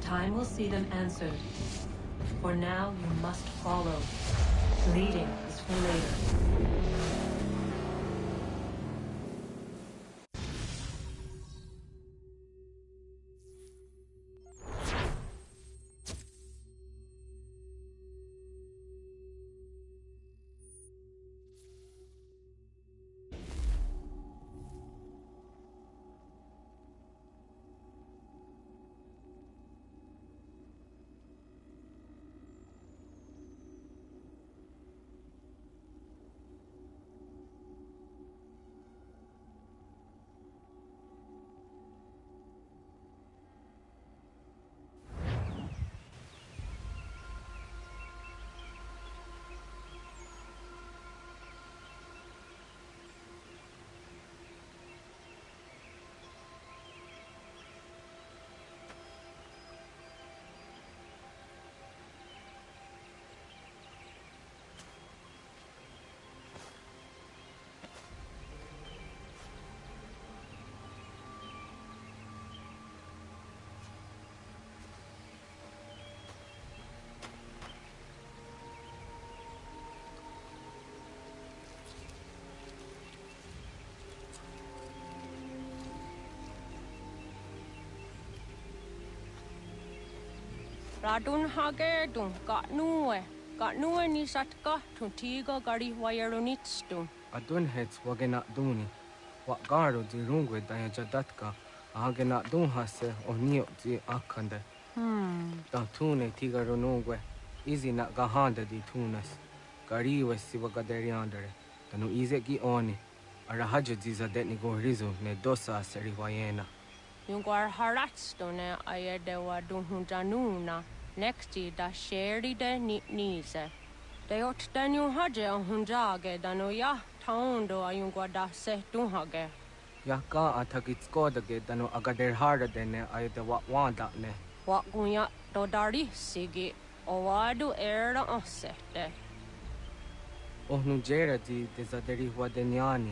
Time will see them answered. For now, you must follow. Leading is for later. Ratonhnhaké tun Katnue ni satka tun tiga gari wayeronitstu. Adun hets wagena duni. Wat garo di rungwe daya jadatka. Ahagena dun hase o nio di akande. Dan tune tiga ronungwe. Izi na gahanda di tunas. Gariwe si wagaderiandere. Tanu ize gi oni. Arahaja di zadetni go rizu ne dosa seri wayena. Yungwar haratstu ne ayedewa dunhunjanuna. Nexti da sheri de nitnise. De ot danyu haje hunjage danu ya taundo ayungwa da se dunhage. Ya ka atagitskodage danu agader harda dene ayede wanda ne. Wakunya dodari sigi owadu era osete. Ohnu jera di dezaderi wadenyani.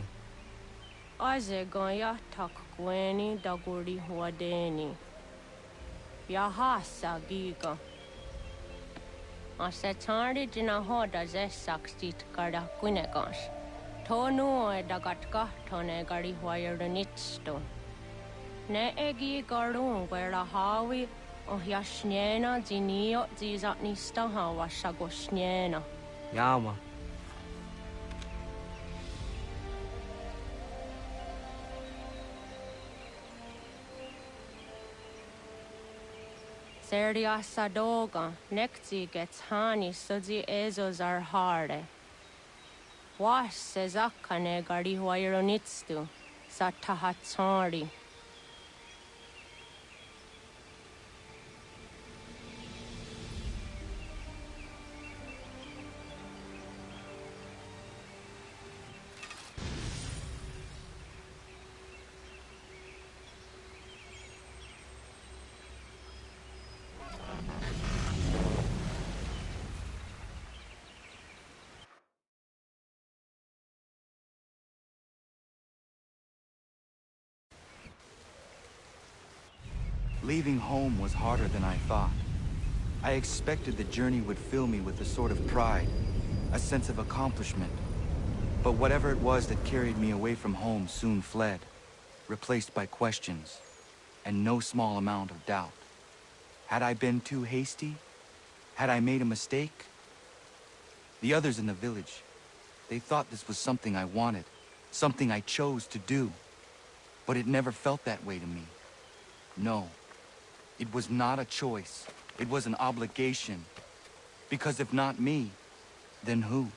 Aze gaya tak kweni daguri wadeni. Yahasa giga. Ase tari jina hoda zesaksit kada kunekas. Tonu e dagatka tone gari wayeronitsto. Ne egi garung wera hawi ohjasnjena zinio zizatnista hawa shagosnjena. Yama. Serdia sadoga, nekti gets hani sudzi ezos are harde. Was sezakane gari waironitstu, satahatsari. Leaving home was harder than I thought. I expected the journey would fill me with a sort of pride, a sense of accomplishment. But whatever it was that carried me away from home soon fled, replaced by questions, and no small amount of doubt. Had I been too hasty? Had I made a mistake? The others in the village, they thought this was something I wanted, something I chose to do. But it never felt that way to me. No. It was not a choice. It was an obligation. Because if not me, then who?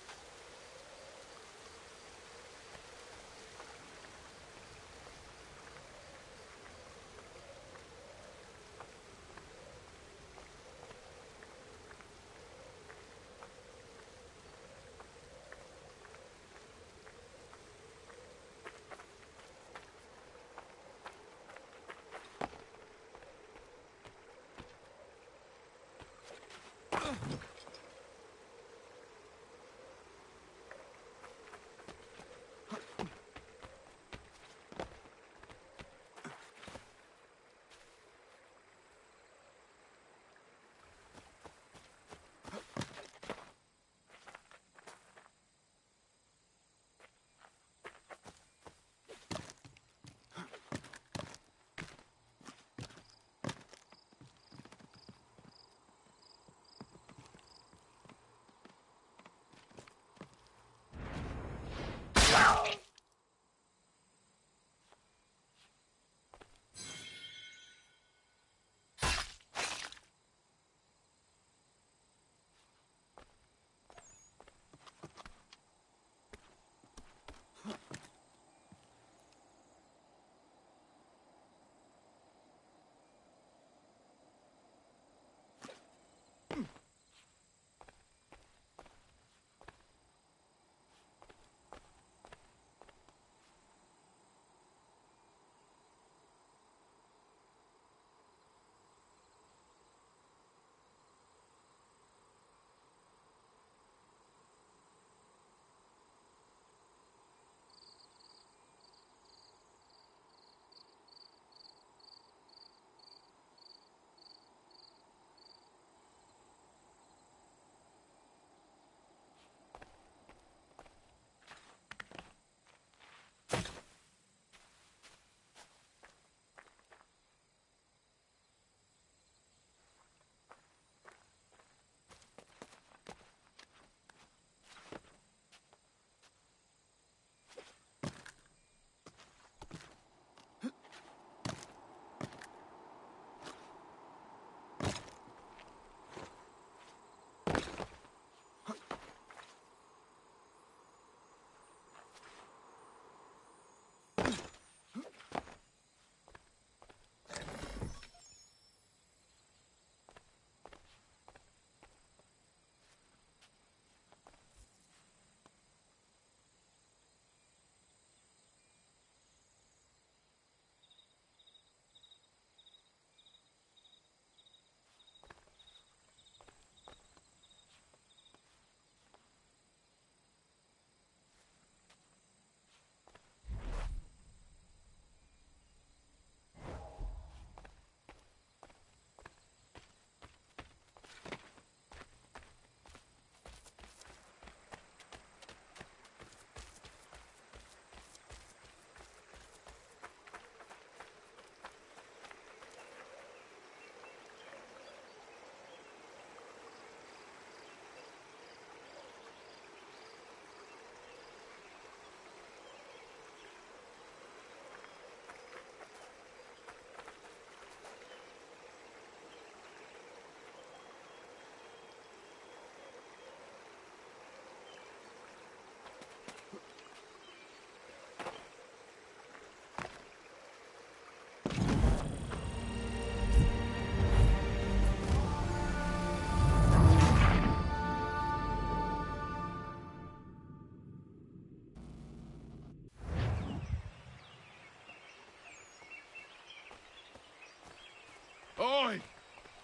Oi!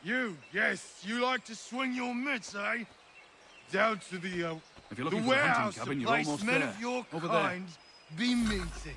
You, yes, you like to swing your mitts, eh? Down to the If you're looking for a hunting warehouse cabin, the you're place almost men there. of your Over there. kind be meeting.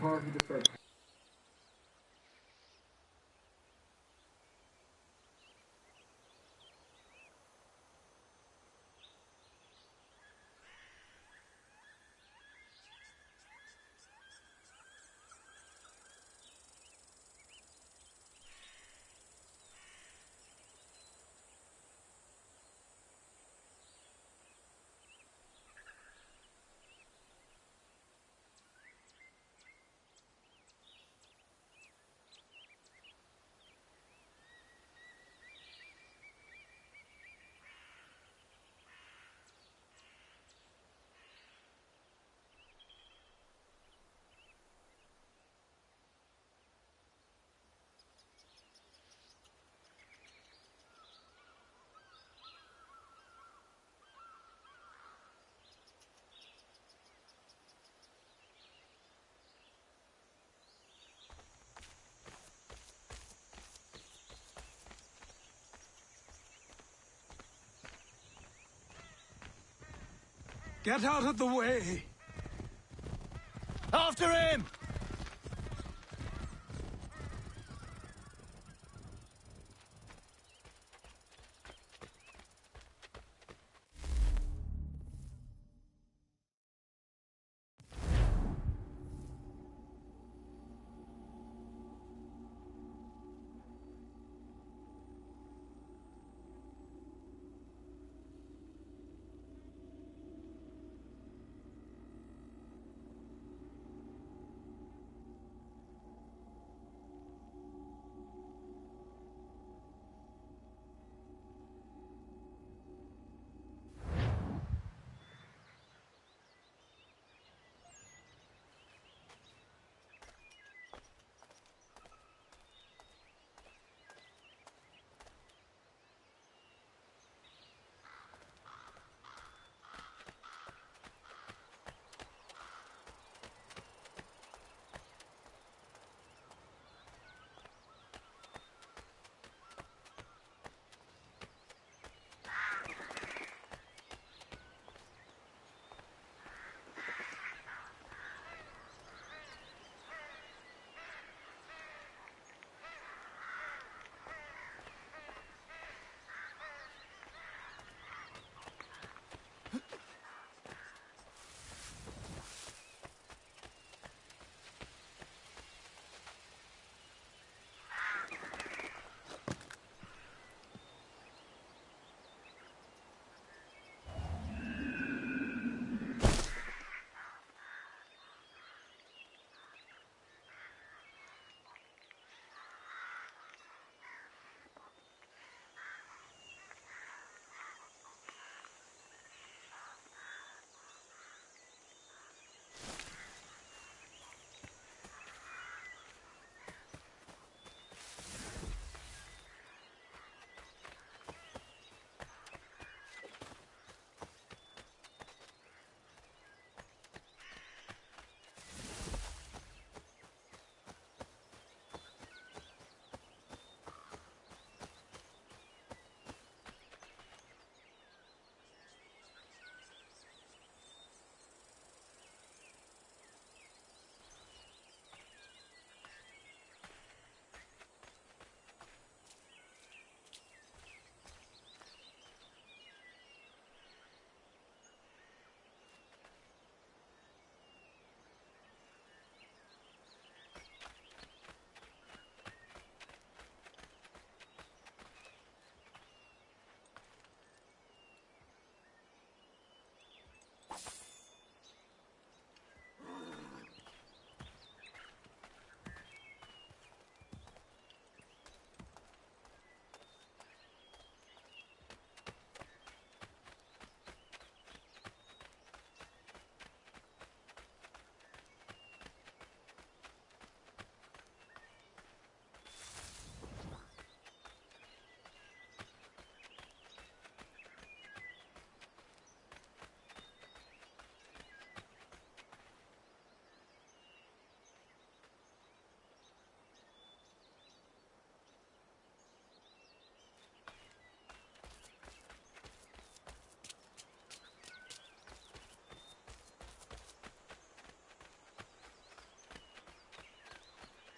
Harvey the Get out of the way! After him!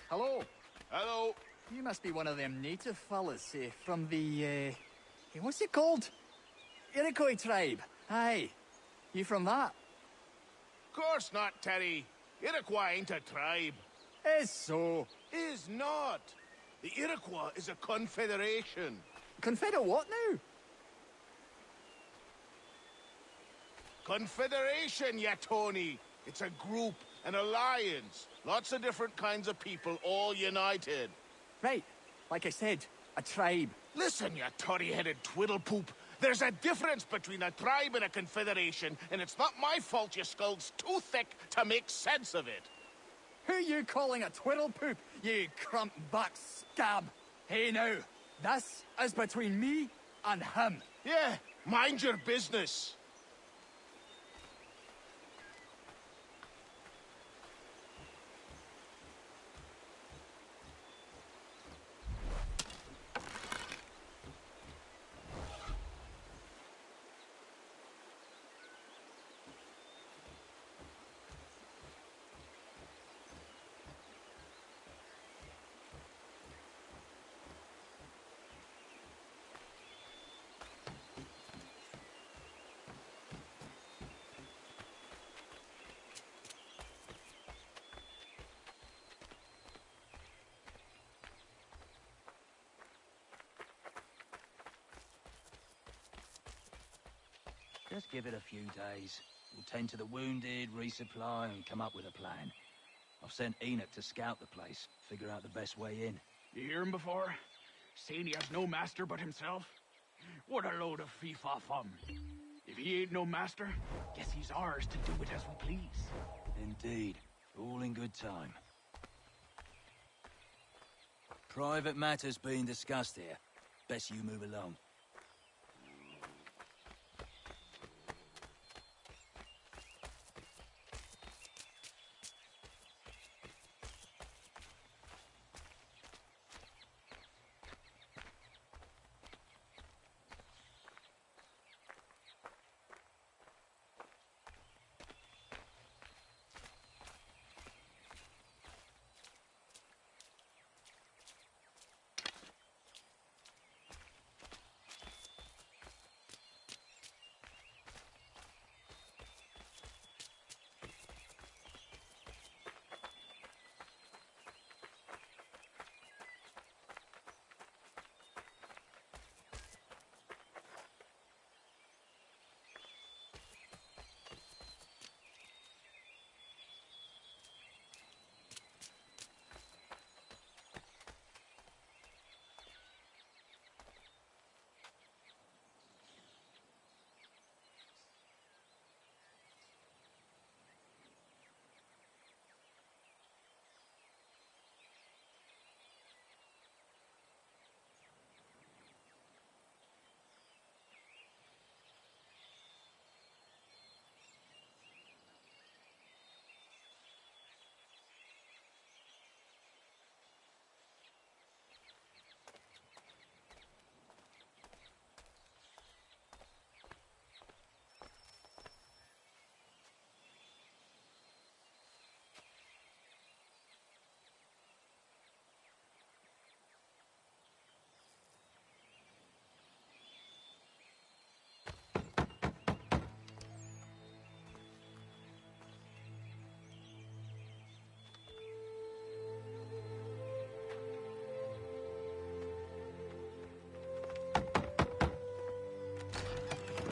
Hello. Hello. You must be one of them native fellas, from the, what's it called? Iroquois tribe. Aye. You from that? Course not, Terry. Iroquois ain't a tribe. Is so. Is not. The Iroquois is a confederation. Confederate what now? Confederation, ya Tony. It's a group, an alliance. Lots of different kinds of people, all united. Right. Like I said, a tribe. Listen, you toddy-headed twiddlepoop. There's a difference between a tribe and a confederation, and it's not my fault your skull's too thick to make sense of it. Who you calling a twiddlepoop, you crump-back scab? Hey now, this is between me and him. Yeah, mind your business. Just give it a few days. We'll tend to the wounded, resupply, and come up with a plan. I've sent Enoch to scout the place, figure out the best way in. You hear him before? Saying he has no master but himself? What a load of fee-fa-fum. If he ain't no master, guess he's ours to do it as we please. Indeed. All in good time. Private matters being discussed here. Best you move along.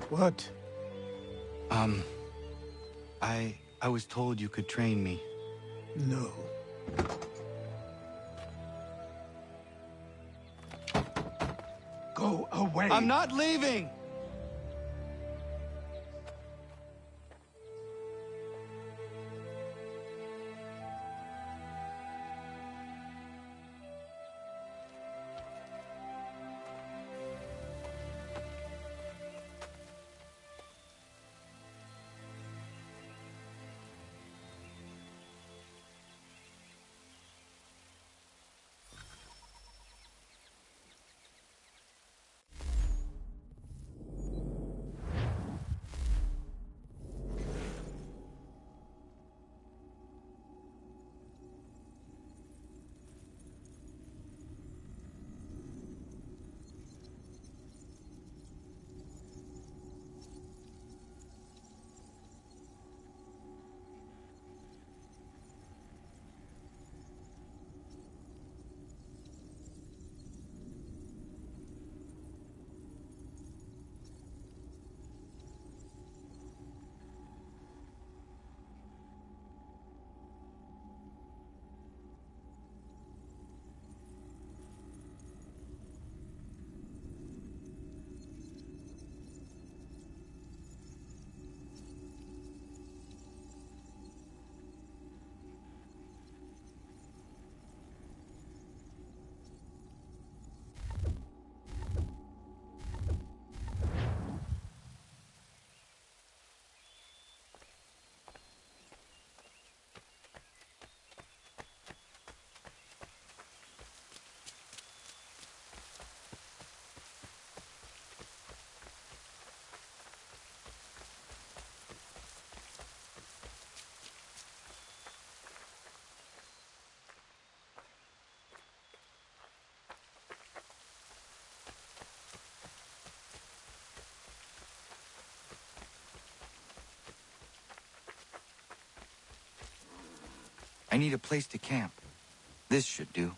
What? I was told you could train me. No. Go away! I'm not leaving! I need a place to camp. This should do.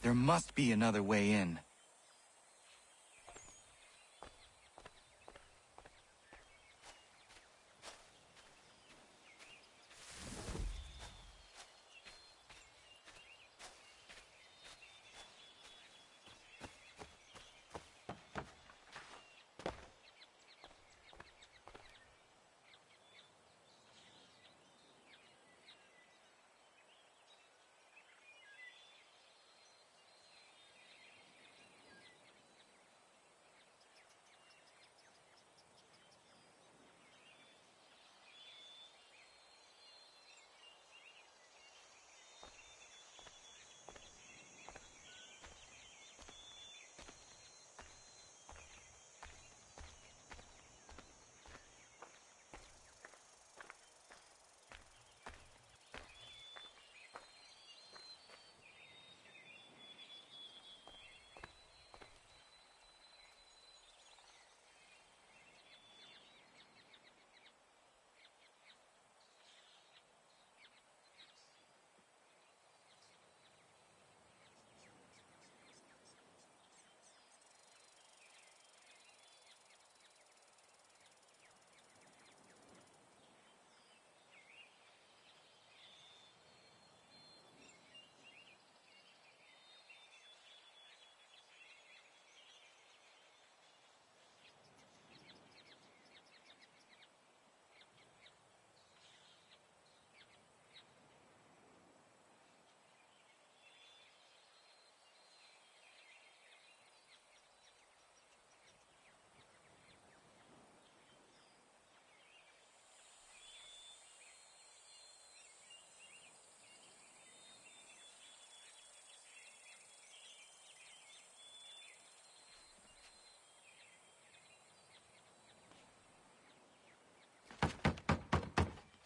There must be another way in.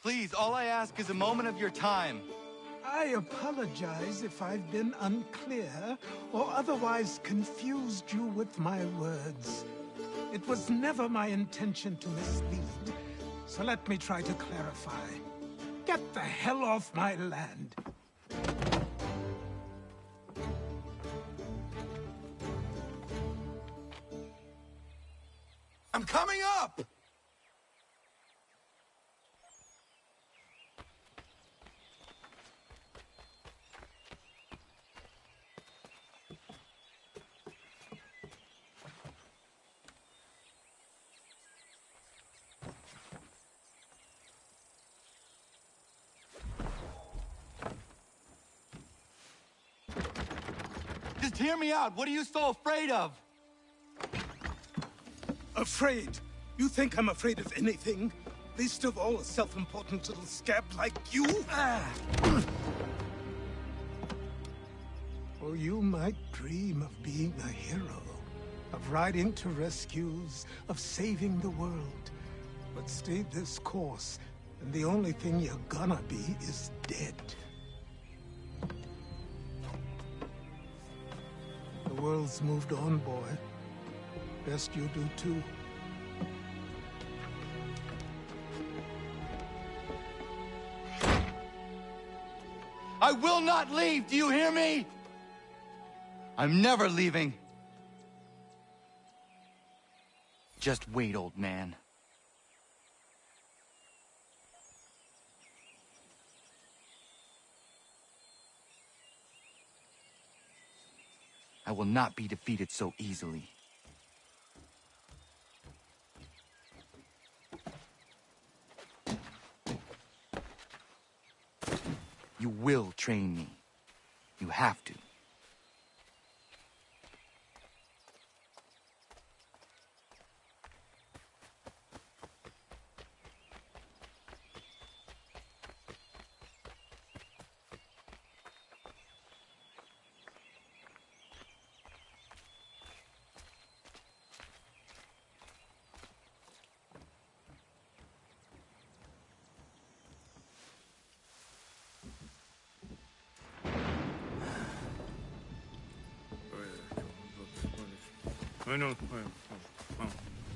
Please, all I ask is a moment of your time. I apologize if I've been unclear or otherwise confused you with my words. It was never my intention to mislead, so let me try to clarify. Get the hell off my land. I'm coming up! Just hear me out. What are you so afraid of? Afraid? You think I'm afraid of anything? Least of all a self-important little scab like you? Or you might dream of being a hero, of riding to rescues, of saving the world. But stay this course, and the only thing you're gonna be is dead. The world's moved on, boy. Best you do too. I will not leave, do you hear me? I'm never leaving. Just wait, old man. I will not be defeated so easily. You will train me. You have to.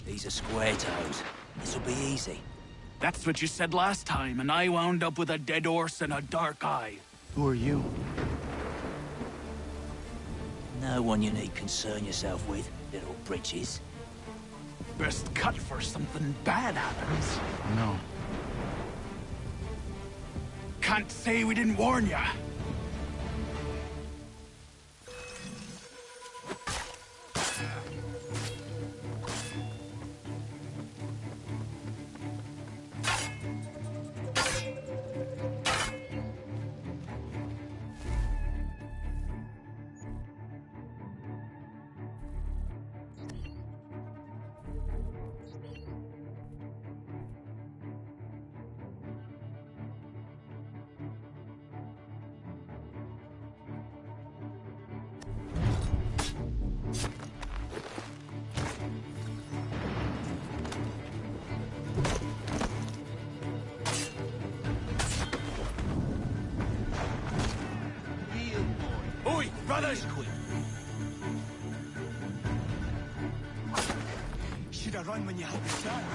These are square toes. This'll be easy. That's what you said last time, and I wound up with a dead horse and a dark eye. Who are you? No one you need concern yourself with, little britches. Best cut for something bad happens. No. Can't say we didn't warn ya. Oi, brothers! Should have run when you had the chance.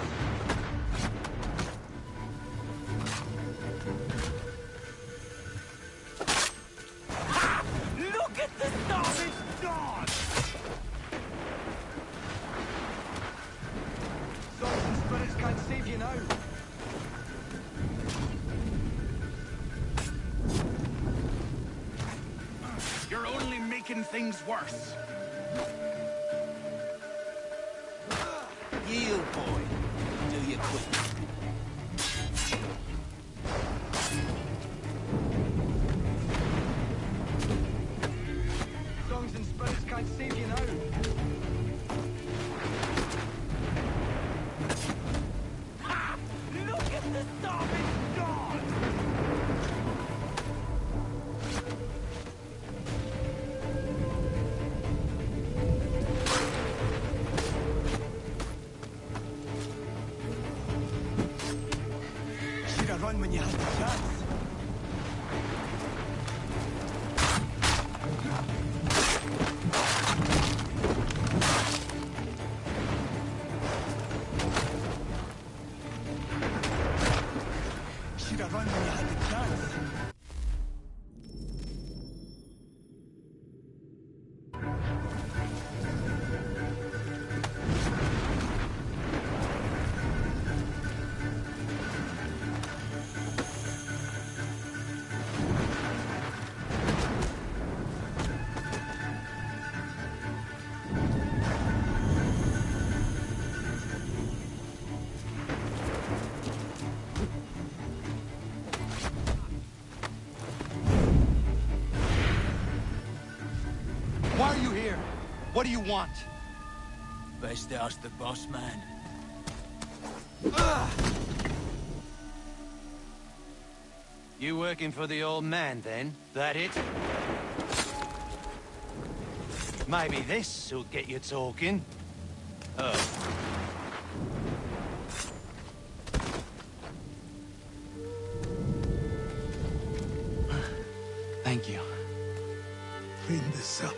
Look at the starving dog! Souls and spirits can't save you now. You're only making things worse. Yield, boy. Do you quick. Songs and spirits can't save you now. Look at the starving dog! Should have run when you had the chance. Should have run when you had the chance. Why are you here? What do you want? Best ask the boss man. You working for the old man, then? That it? Maybe this'll get you talking. Oh. Thank you. Clean this up.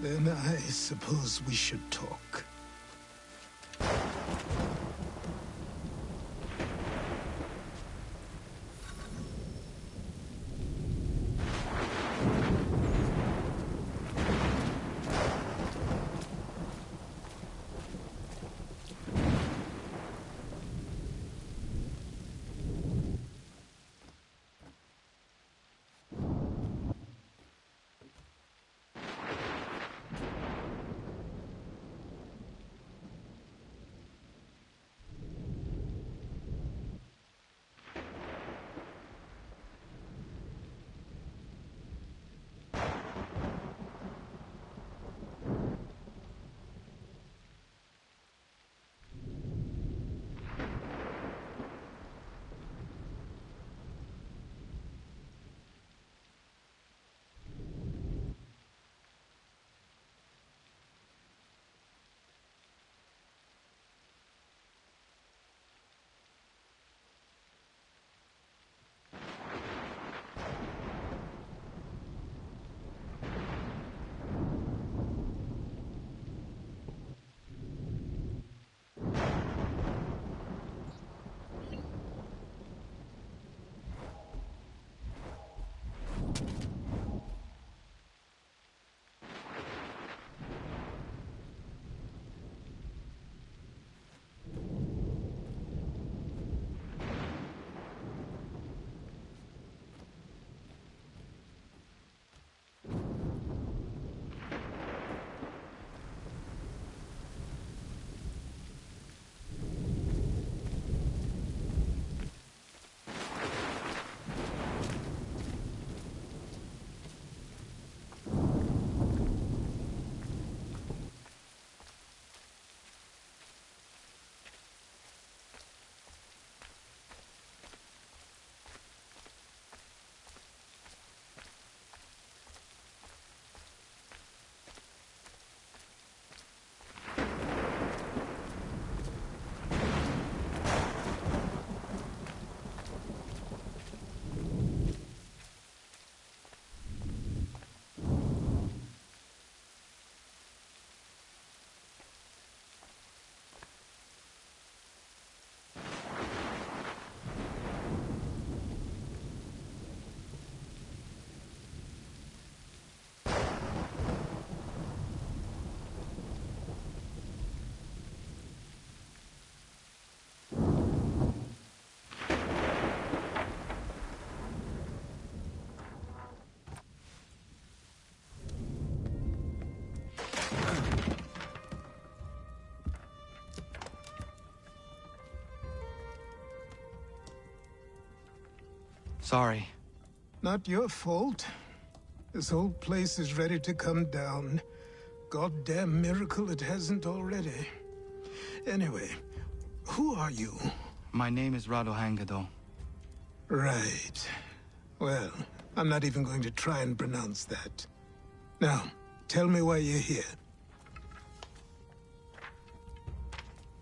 Then I suppose we should talk. Sorry. Not your fault. This whole place is ready to come down. Goddamn miracle it hasn't already. Anyway, who are you? My name is Ratonhnhaké. Right. Well, I'm not even going to try and pronounce that. Now, tell me why you're here.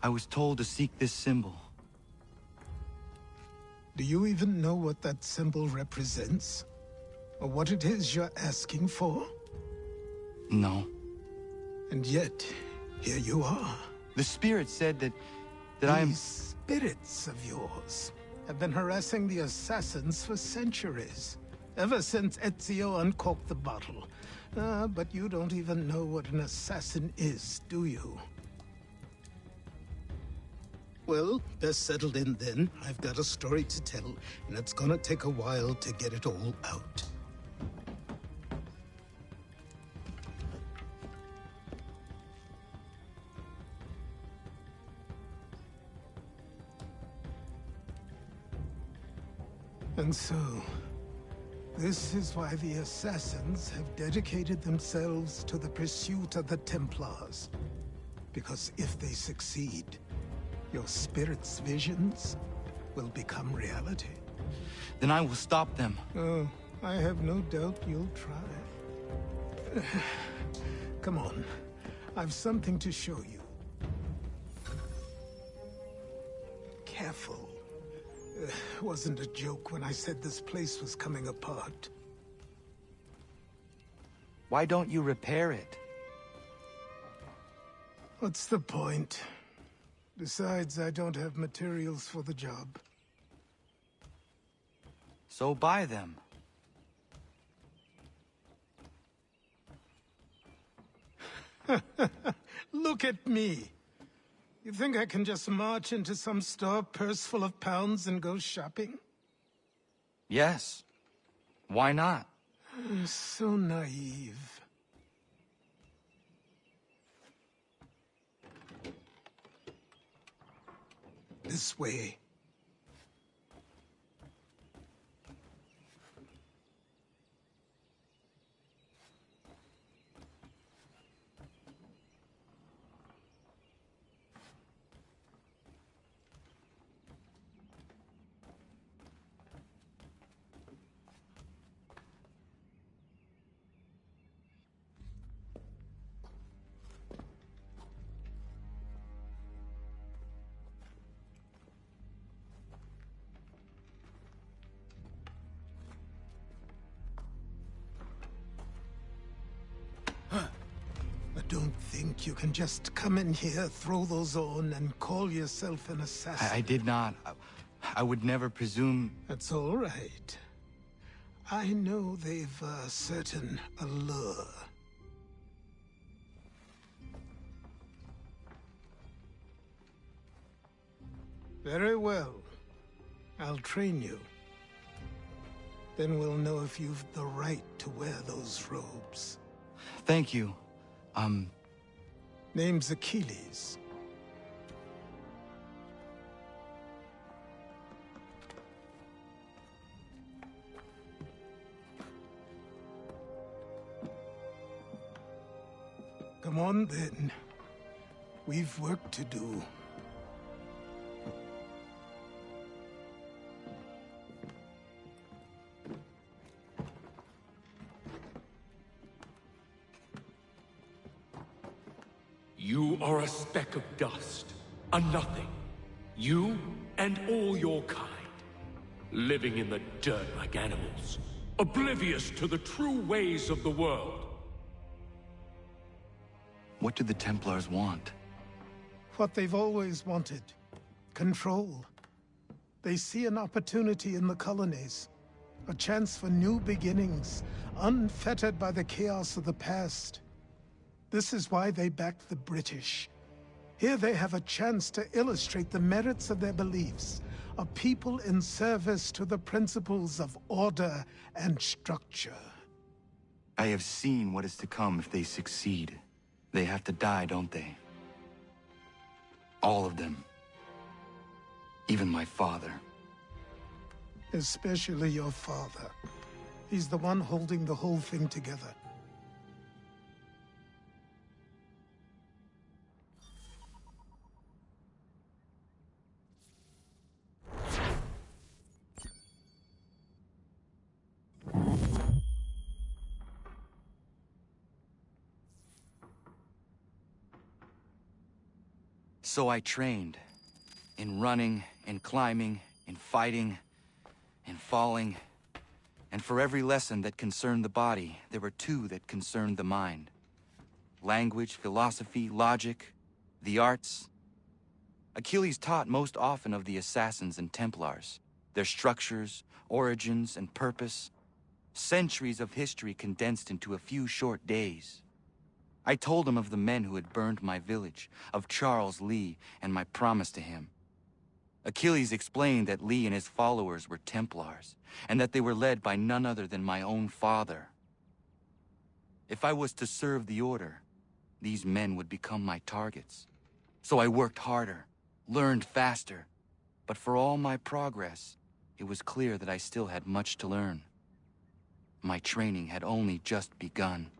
I was told to seek this symbol. Do you even know what that symbol represents? Or what it is you're asking for? No. And yet, here you are. The spirit said that These spirits of yours have been harassing the assassins for centuries. Ever since Ezio uncorked the bottle. But you don't even know what an assassin is, do you? Well, best settled in then. I've got a story to tell, and it's gonna take a while to get it all out. And so, this is why the Assassins have dedicated themselves to the pursuit of the Templars. Because if they succeed, your spirit's visions will become reality. Then I will stop them. Oh, I have no doubt you'll try. Come on, I've something to show you. Careful. Wasn't a joke when I said this place was coming apart. Why don't you repair it? What's the point? Besides, I don't have materials for the job. So buy them. Look at me. You think I can just march into some store, purse full of pounds, and go shopping? Yes. Why not? So naive. This way. Don't think you can just come in here, throw those on, and call yourself an assassin. I did not. I would never presume... That's all right. I know they've a certain allure. Very well. I'll train you. Then we'll know if you've the right to wear those robes. Thank you. Name's Achilles. Come on, then. We've work to do. You are a speck of dust, a nothing. You and all your kind, living in the dirt like animals, oblivious to the true ways of the world. What do the Templars want? What they've always wanted. Control. They see an opportunity in the colonies. A chance for new beginnings, unfettered by the chaos of the past. This is why they backed the British. Here they have a chance to illustrate the merits of their beliefs. A people in service to the principles of order and structure. I have seen what is to come if they succeed. They have to die, don't they? All of them. Even my father. Especially your father. He's the one holding the whole thing together. So I trained. In running, in climbing, in fighting, in falling. And for every lesson that concerned the body, there were two that concerned the mind. Language, philosophy, logic, the arts. Achilles taught most often of the assassins and Templars, their structures, origins, and purpose. Centuries of history condensed into a few short days. I told him of the men who had burned my village, of Charles Lee, and my promise to him. Achilles explained that Lee and his followers were Templars, and that they were led by none other than my own father. If I was to serve the order, these men would become my targets. So I worked harder, learned faster, but for all my progress, it was clear that I still had much to learn. My training had only just begun.